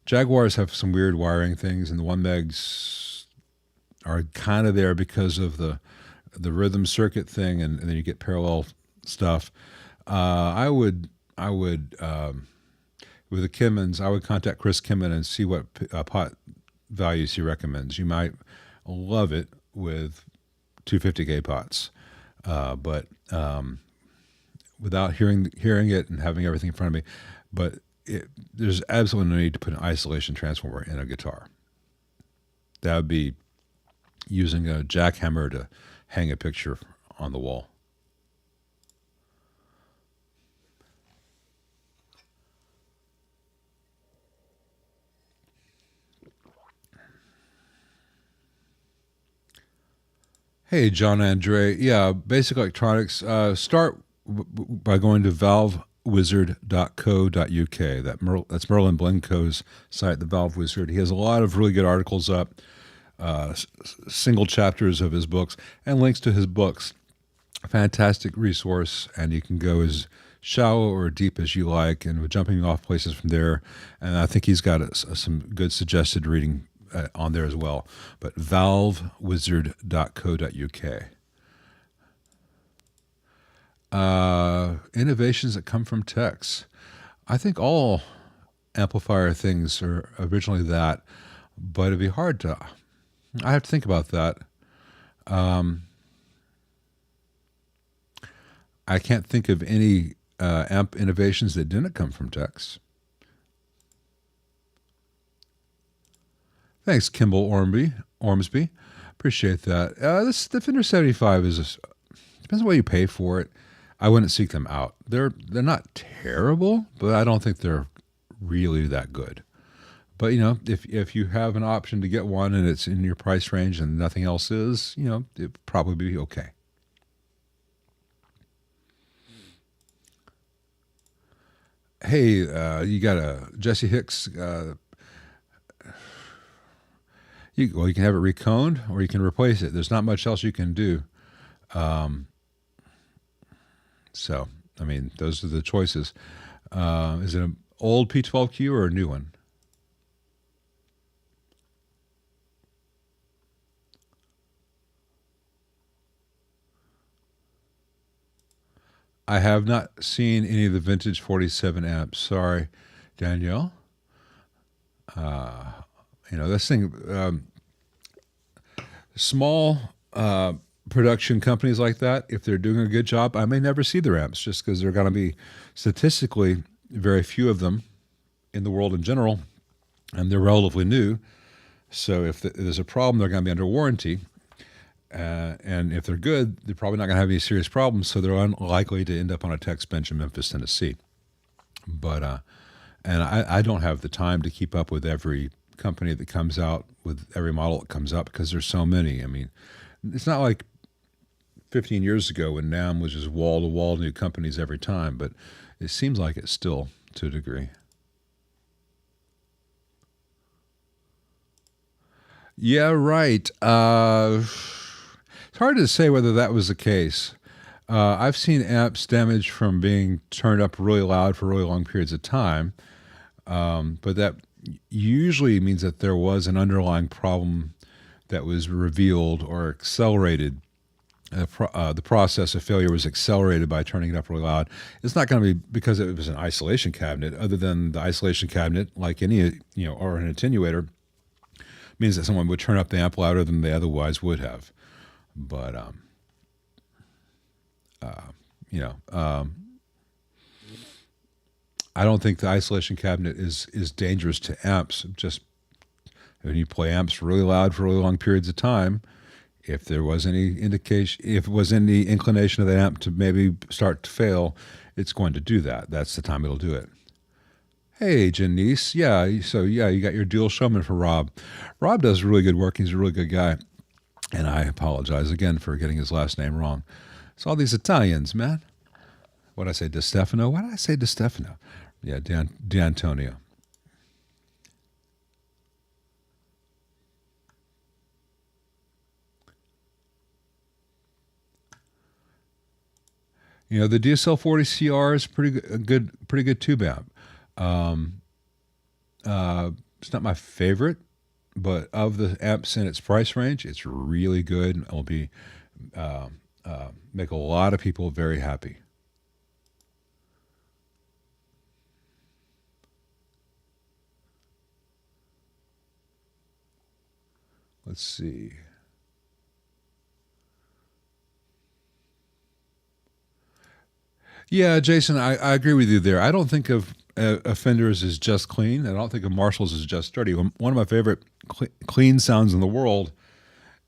Jaguars have some weird wiring things, and the 1 megs are kind of there because of the rhythm circuit thing, and then you get parallel stuff. I would with the Kimmons, I would contact Chris Kimmon and see what pot values he recommends. You might love it with 250K pots. But without hearing it and having everything in front of me, but there's absolutely no need to put an isolation transformer in a guitar. That would be using a jackhammer to hang a picture on the wall. Hey, John Andre. Yeah, Basic Electronics. Start by going to valvewizard.co.uk. That's Merlin Blenco's site, the Valve Wizard. He has a lot of really good articles up, single chapters of his books, and links to his books. A fantastic resource, and you can go as shallow or deep as you like, and we're jumping off places from there. And I think he's got some good suggested reading on there as well. But valvewizard.co.uk. Innovations that come from techs. I think all amplifier things are originally that, but it'd be hard to. I have to think about that. Um, I can't think of any amp innovations that didn't come from techs. Thanks, Kimball Ormsby. Appreciate that. The Fender 75 depends on what you pay for it. I wouldn't seek them out. They're not terrible, but I don't think they're really that good. But if you have an option to get one and it's in your price range and nothing else is, it'd probably be okay. Hey, you got a Jesse Hicks. You can have it reconed or you can replace it. There's not much else you can do. Um, so, I mean, those are the choices. Is it an old P12Q or a new one? I have not seen any of the vintage 47 amps. Sorry, Danielle. Uh, this thing, small production companies like that, if they're doing a good job, I may never see their amps just because they're going to be statistically very few of them in the world in general, and they're relatively new. So if there's a problem, they're going to be under warranty. And if they're good, they're probably not going to have any serious problems, so they're unlikely to end up on a tech's bench in Memphis, Tennessee. But and I don't have the time to keep up with every company that comes out with every model that comes up because there's so many. I mean, it's not like 15 years ago when NAMM was just wall to wall new companies every time, but it seems like it's still to a degree. Yeah, right. It's hard to say whether that was the case. I've seen amps damaged from being turned up really loud for really long periods of time, but that usually means that there was an underlying problem that was revealed or accelerated. The process of failure was accelerated by turning it up really loud. It's not going to be because it was an isolation cabinet, other than the isolation cabinet, like any, or an attenuator, means that someone would turn up the amp louder than they otherwise would have. But you know, I don't think the isolation cabinet is dangerous to amps. Just when you play amps really loud for really long periods of time, if there was any indication, if it was any inclination of the amp to maybe start to fail, it's going to do that. That's the time it'll do it. Hey, Janice. Yeah, so yeah, you got your dual showman for Rob. Rob does really good work. He's a really good guy. And I apologize again for getting his last name wrong. It's all these Italians, man. What did I say, De Stefano? Why did I say De Stefano? Yeah, D'Antonio. The DSL 40 CR is pretty good tube amp. Um, it's not my favorite, but of the amps in its price range, it's really good. It'll be make a lot of people very happy. Let's see. Yeah, Jason, I agree with you there. I don't think of Fenders as just clean. I don't think of Marshalls as just sturdy. One of my favorite clean sounds in the world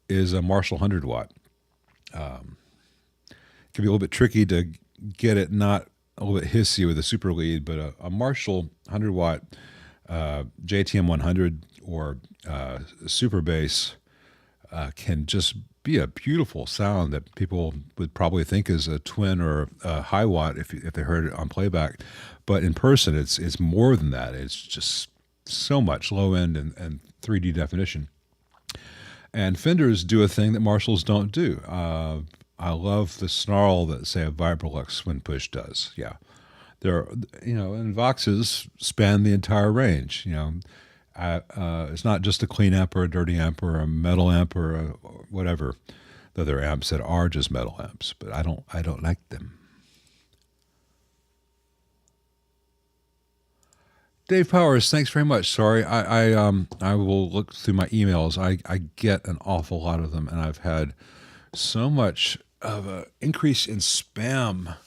is a Marshall 100 watt. It can be a little bit tricky to get it not a little bit hissy with a super lead, but a Marshall 100 watt JTM 100 or super bass can just be a beautiful sound that people would probably think is a twin or a high watt if they heard it on playback. But in person, it's more than that. It's just so much low end and 3D definition. And Fenders do a thing that Marshalls don't do. I love the snarl that, say, a Vibrolux Swin Push does. Yeah. There, and Voxes span the entire range. It's not just a clean amp or a dirty amp or a metal amp or whatever. Though there are amps that are just metal amps, but I don't like them. Dave Powers, thanks very much. Sorry, I will look through my emails. I get an awful lot of them, and I've had so much of an increase in spam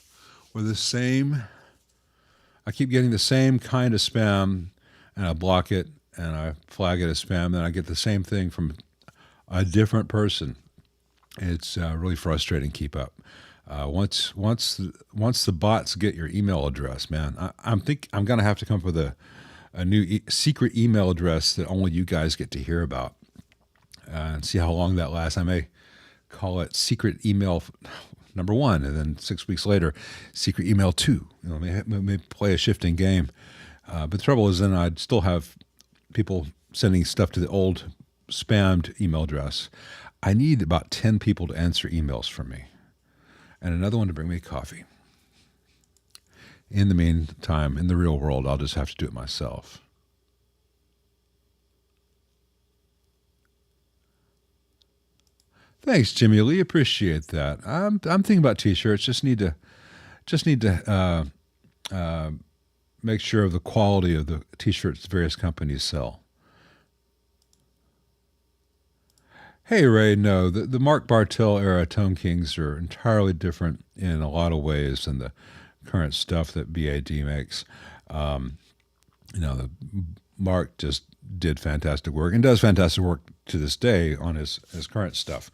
with the same. I keep getting the same kind of spam, and I block it and I flag it as spam. Then I get the same thing from a different person. It's really frustrating. Keep up. Once the bots get your email address, man, I'm gonna have to come up with a new secret email address that only you guys get to hear about, and see how long that lasts. I may call it secret email number 1, and then 6 weeks later, secret email 2. May play a shifting game. But the trouble is, then I'd still have people sending stuff to the old spammed email address. I need about 10 people to answer emails from me, and another one to bring me coffee. In the meantime, in the real world, I'll just have to do it myself. Thanks, Jimmy Lee. Appreciate that. I'm thinking about t-shirts. Just need to make sure of the quality of the t-shirts various companies sell. Hey, Ray, no, the Mark Bartel era Tone Kings are entirely different in a lot of ways than the current stuff that BAD makes. The Mark just did fantastic work and does fantastic work to this day on his current stuff.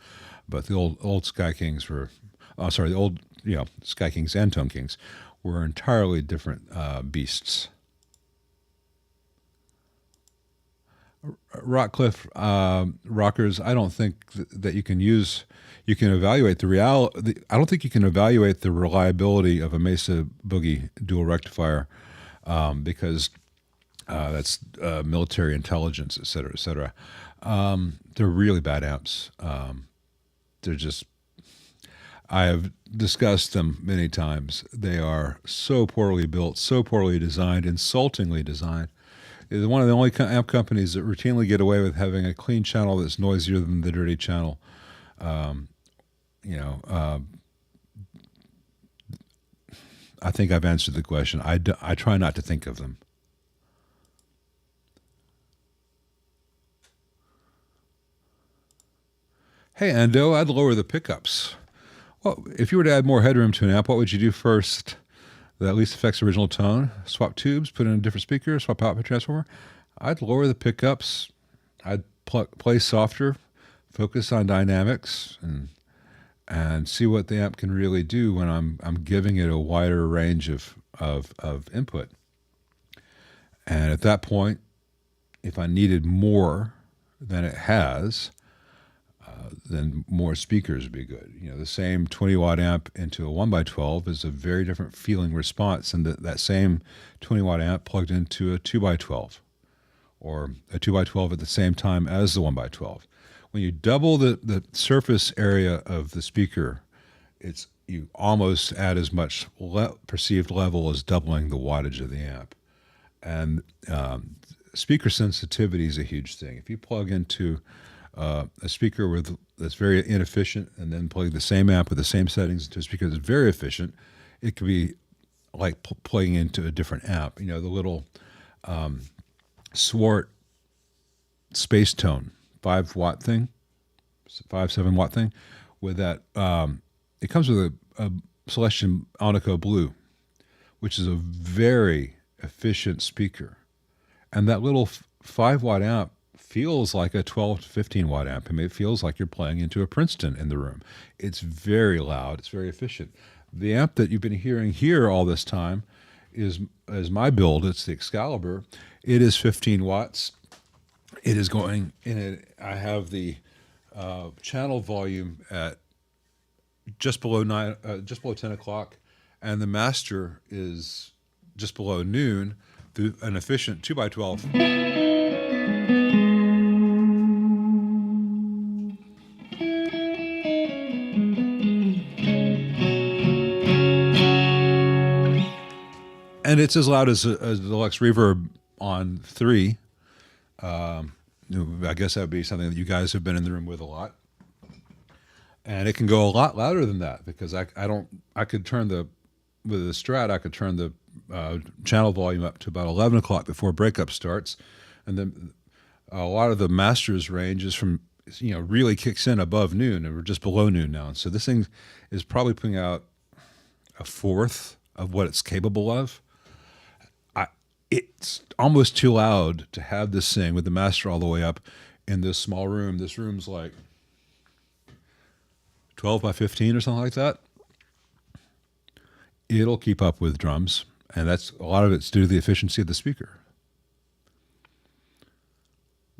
But the old Sky Kings were, the old Sky Kings and Tone Kings were entirely different beasts. Rockcliffe rockers, I don't think that you can evaluate I don't think you can evaluate the reliability of a Mesa Boogie dual rectifier because that's military intelligence, et cetera, et cetera. They're really bad amps. They're just, I have discussed them many times. They are so poorly built, so poorly designed, insultingly designed. Is one of the only amp companies that routinely get away with having a clean channel that's noisier than the dirty channel. I think I've answered the question. I try not to think of them. Hey, Ando, I'd lower the pickups. Well, if you were to add more headroom to an amp, what would you do first? That least affects original tone. Swap tubes, put in a different speaker, swap output transformer. I'd lower the pickups. I'd play softer, focus on dynamics, and see what the amp can really do when I'm giving it a wider range of input. And at that point, if I needed more than it has, then more speakers would be good. The same 20-watt amp into a 1x12 is a very different feeling response than that same 20-watt amp plugged into a 2x12 or a 2x12 at the same time as the 1x12. When you double the surface area of the speaker, you almost add as much perceived level as doubling the wattage of the amp. And speaker sensitivity is a huge thing. If you plug into a speaker that's very inefficient and then plug the same amp with the same settings into a speaker that's very efficient, it could be like plugging into a different amp. The little Swart Space Tone 5-watt thing, 7-watt thing, with that. It comes with a Celestion Onico Blue, which is a very efficient speaker, and that little 5-watt amp feels like a 12 to 15-watt amp. I mean, it feels like you're playing into a Princeton in the room. It's very loud. It's very efficient. The amp that you've been hearing here all this time is my build. It's the Excalibur. It is 15 watts. It is going in it. I have the channel volume at just below 10 o'clock, and the master is just below noon through an efficient 2x12. And it's as loud as the Deluxe Reverb on 3. I guess that would be something that you guys have been in the room with a lot. And it can go a lot louder than that because with the Strat, I could turn the channel volume up to about 11 o'clock before breakup starts. And then a lot of the master's range is from, really kicks in above noon, and we're just below noon now. And so this thing is probably putting out a fourth of what it's capable of. It's almost too loud to have this thing with the master all the way up in this small room. This room's like 12 by 15 or something like that. It'll keep up with drums, and that's a lot of it's due to the efficiency of the speaker.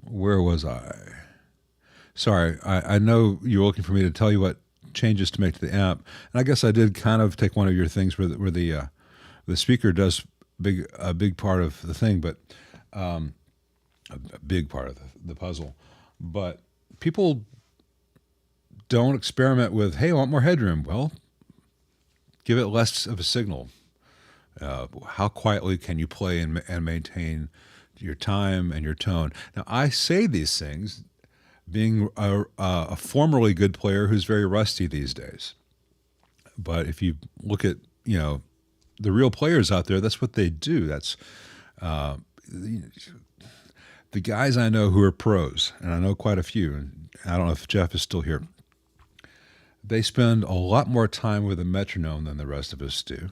Where was I? Sorry, I know you're looking for me to tell you what changes to make to the amp, and I guess I did kind of take one of your things where the speaker does a big part of the thing, but a big part of the puzzle. But people don't experiment with, hey, I want more headroom. Well, give it less of a signal. How quietly can you play and maintain your time and your tone? Now, I say these things being a formerly good player who's very rusty these days. But if you look at, the real players out there, that's what they do. That's the guys I know who are pros, and I know quite a few, and I don't know if Jeff is still here. They spend a lot more time with a metronome than the rest of us do.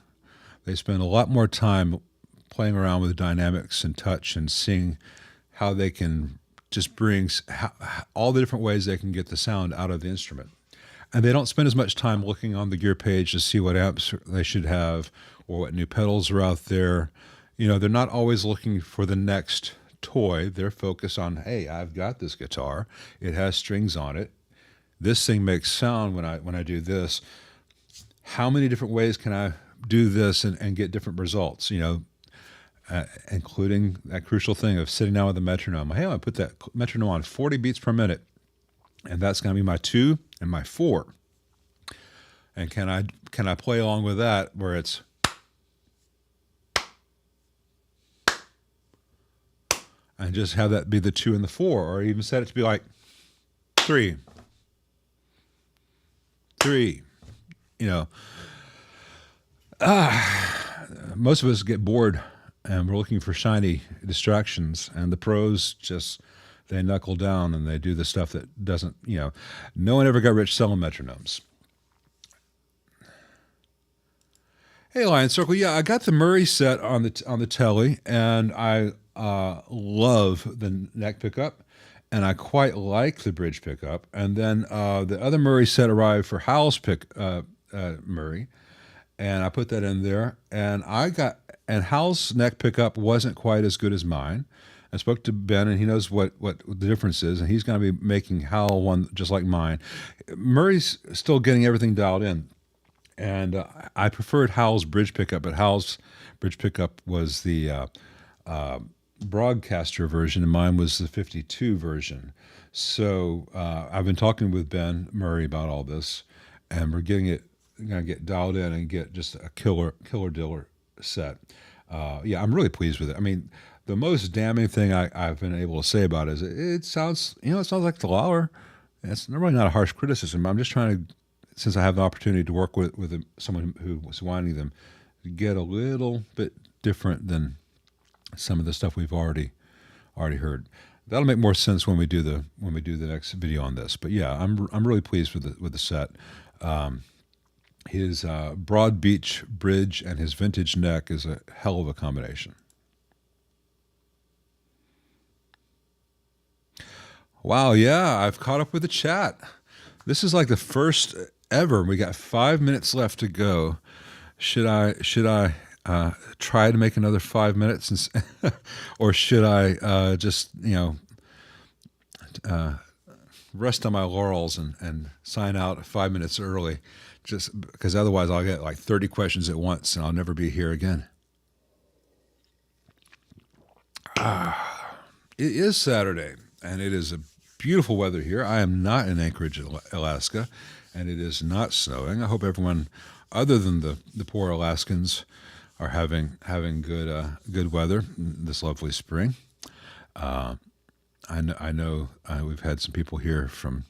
They spend a lot more time playing around with dynamics and touch and seeing how they can just bring all the different ways they can get the sound out of the instrument. And they don't spend as much time looking on the gear page to see what amps they should have or what new pedals are out there. They're not always looking for the next toy. They're focused on, hey, I've got this guitar. It has strings on it. This thing makes sound when I do this. How many different ways can I do this and get different results? Including that crucial thing of sitting down with a metronome. Hey, I want to put that metronome on 40 beats per minute, and that's going to be my 2 and my 4. And can I play along with that where it's and just have that be the 2 and the 4, or even set it to be like 3. Most of us get bored and we're looking for shiny distractions, and the pros just, they knuckle down and they do the stuff that doesn't, no one ever got rich selling metronomes. Hey, Lion Circle. Yeah, I got the Murray set on the telly, and I love the neck pickup, and I quite like the bridge pickup. And then the other Murray set arrived for Hal's Murray, and I put that in there. And Hal's neck pickup wasn't quite as good as mine. I spoke to Ben, and he knows what the difference is, and he's going to be making Hal one just like mine. Murray's still getting everything dialed in, and I preferred Hal's bridge pickup, but Hal's bridge pickup was the broadcaster version, and mine was the 52 version. So I've been talking with Ben Murray about all this, and we're going to get dialed in and get just a killer diller set. Yeah, I'm really pleased with it. I mean, the most damning thing I've been able to say about it is it sounds like the Lawler. It's really not a harsh criticism. I'm just trying to, since I have the opportunity to work with someone who was wanting them, to get a little bit different than some of the stuff we've already heard. That'll make more sense when we do the next video on this. But yeah, I'm really pleased with the set. His broad beach bridge and his vintage neck is a hell of a combination. Wow, yeah, I've caught up with the chat. This is like the first ever. We got 5 minutes left to go. Should I try to make another 5 minutes, or should I just rest on my laurels and sign out 5 minutes early, just because otherwise I'll get like 30 questions at once and I'll never be here again. It is Saturday, and it is a beautiful weather here. I am not in Anchorage, Alaska, and it is not snowing. I hope everyone, other than the poor Alaskans, are having good weather this lovely spring. I know we've had some people here from.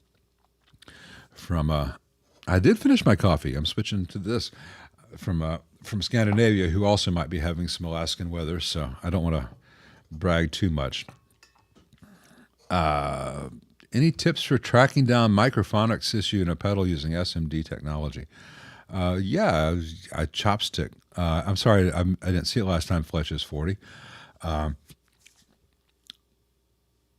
I did finish my coffee. I'm switching to this. from Scandinavia who also might be having some Alaskan weather. So I don't want to brag too much. Any tips for tracking down microphonics issue in a pedal using SMD technology? Yeah, a chopstick. I'm sorry, I didn't see it last time. Fletch is 40.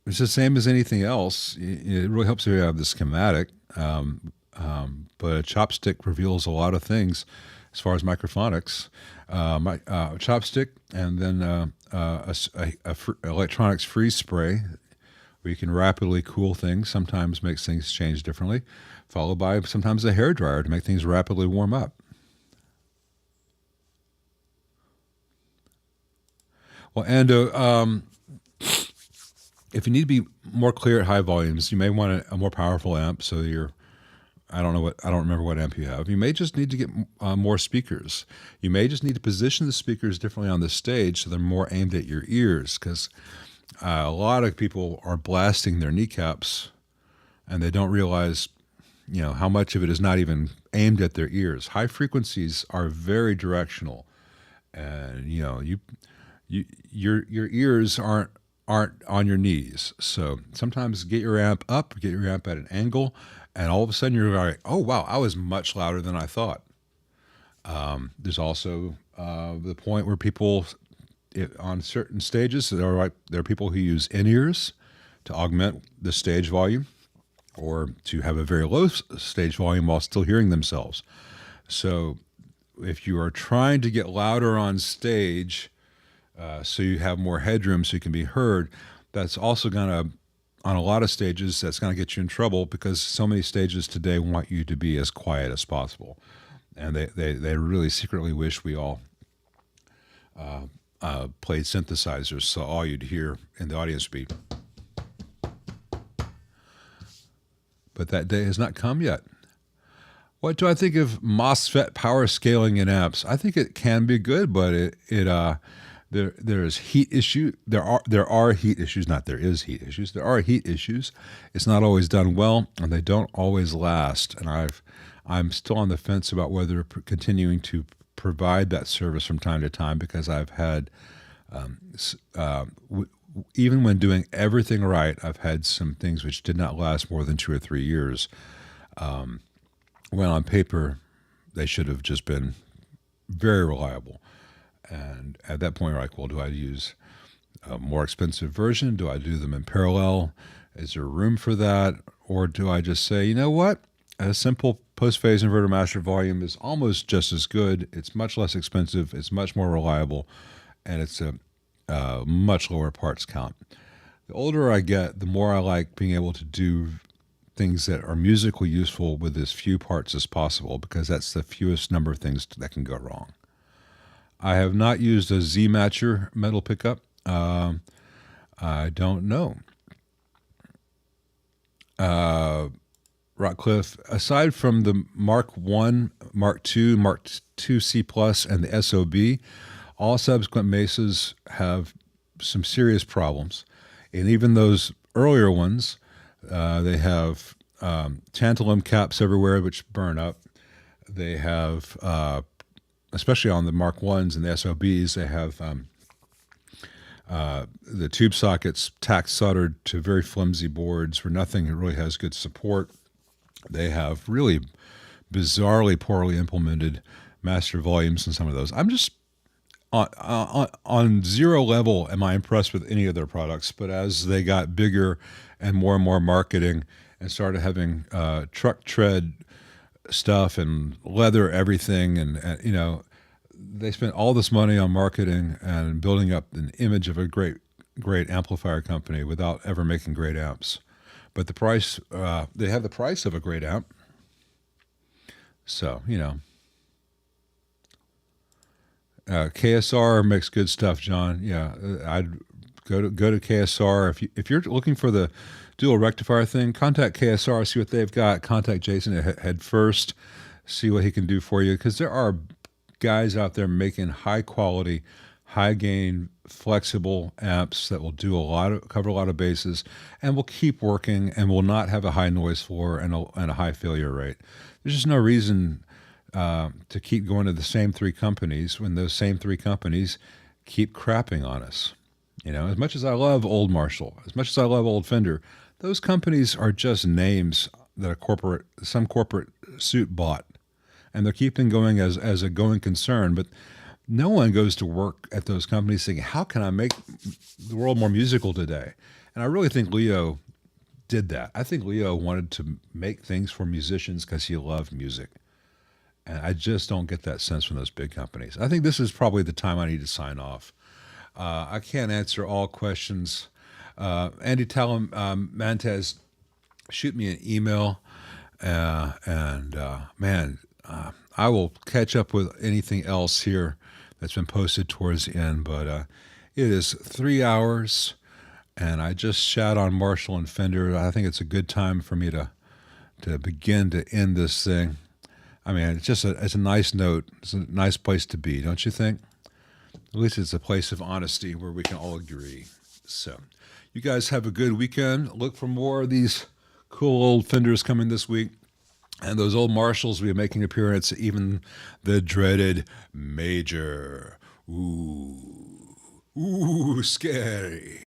It's the same as anything else. It really helps if you have the schematic, but a chopstick reveals a lot of things as far as microphonics. Chopstick, and then electronics freeze spray, where you can rapidly cool things. Sometimes makes things change differently, followed by sometimes a hair dryer to make things rapidly warm up. Well, and if you need to be more clear at high volumes, you may want a more powerful amp. So I don't remember what amp you have. You may just need to get more speakers. You may just need to position the speakers differently on the stage so they're more aimed at your ears, because a lot of people are blasting their kneecaps and they don't realize, how much of it is not even aimed at their ears. High frequencies are very directional, and your ears aren't on your knees. So sometimes get your amp up, get your amp at an angle, and all of a sudden you're like, oh wow, I was much louder than I thought. There's also the point where people on certain stages, there are people who use in-ears to augment the stage volume, or to have a very low stage volume while still hearing themselves. So if you are trying to get louder on stage, so you have more headroom so you can be heard, that's also going to, on a lot of stages, that's going to get you in trouble, because so many stages today want you to be as quiet as possible. And they really secretly wish we all played synthesizers, so all you'd hear in the audience would be. But that day has not come yet. What do I think of MOSFET power scaling in amps? I think it can be good, but there's heat issue. There are heat issues. Not there is heat issues. There are heat issues. It's not always done well, and they don't always last. And I'm still on the fence about whether continuing to provide that service from time to time, because I've had, even when doing everything right, I've had some things which did not last more than 2 or 3 years. When on paper, they should have just been very reliable. And at that point, you're like, well, do I use a more expensive version? Do I do them in parallel? Is there room for that? Or do I just say, you know what? A simple post-phase inverter master volume is almost just as good. It's much less expensive. It's much more reliable. And it's a much lower parts count. The older I get, the more I like being able to do things that are musically useful with as few parts as possible, because that's the fewest number of things that can go wrong. I have not used a Z-Matcher metal pickup. I don't know. Rockcliffe, aside from the Mark I, Mark II, Mark II C+, and the SOB, all subsequent Mesas have some serious problems. And even those earlier ones, they have tantalum caps everywhere, which burn up. They have, especially on the Mark I's and the SOBs, they have the tube sockets tack soldered to very flimsy boards where nothing really has good support. They have really bizarrely poorly implemented master volumes in some of those. I'm just on zero level am I impressed with any of their products, but as they got bigger and more marketing and started having truck tread stuff and leather everything, and they spent all this money on marketing and building up an image of a great amplifier company without ever making great amps. But the price, they have the price of a great amp. So, KSR makes good stuff, John. Yeah, I'd go to KSR. If you're looking for the dual rectifier thing, contact KSR, see what they've got. Contact Jason at Head First, see what he can do for you, because there are guys out there making high quality, high gain, flexible amps that will do cover a lot of bases, and will keep working, and will not have a high noise floor and a high failure rate. There's just no reason to keep going to the same three companies when those same three companies keep crapping on us. You know, as much as I love old Marshall, as much as I love old Fender, those companies are just names that some corporate suit bought, and they're keeping going as a going concern. But no one goes to work at those companies thinking, how can I make the world more musical today? And I really think Leo did that. I think Leo wanted to make things for musicians because he loved music. And I just don't get that sense from those big companies. I think this is probably the time I need to sign off. I can't answer all questions. Andy Talamantez, shoot me an email. Man, I will catch up with anything else here that's been posted towards the end. But it is 3 hours, and I just shat on Marshall and Fender. I think it's a good time for me to begin to end this thing. I mean, it's a nice note. It's a nice place to be, don't you think? At least it's a place of honesty where we can all agree. So, you guys have a good weekend. Look for more of these cool old Fenders coming this week. And those old Marshalls will be making an appearance, even the dreaded Major. Ooh, scary.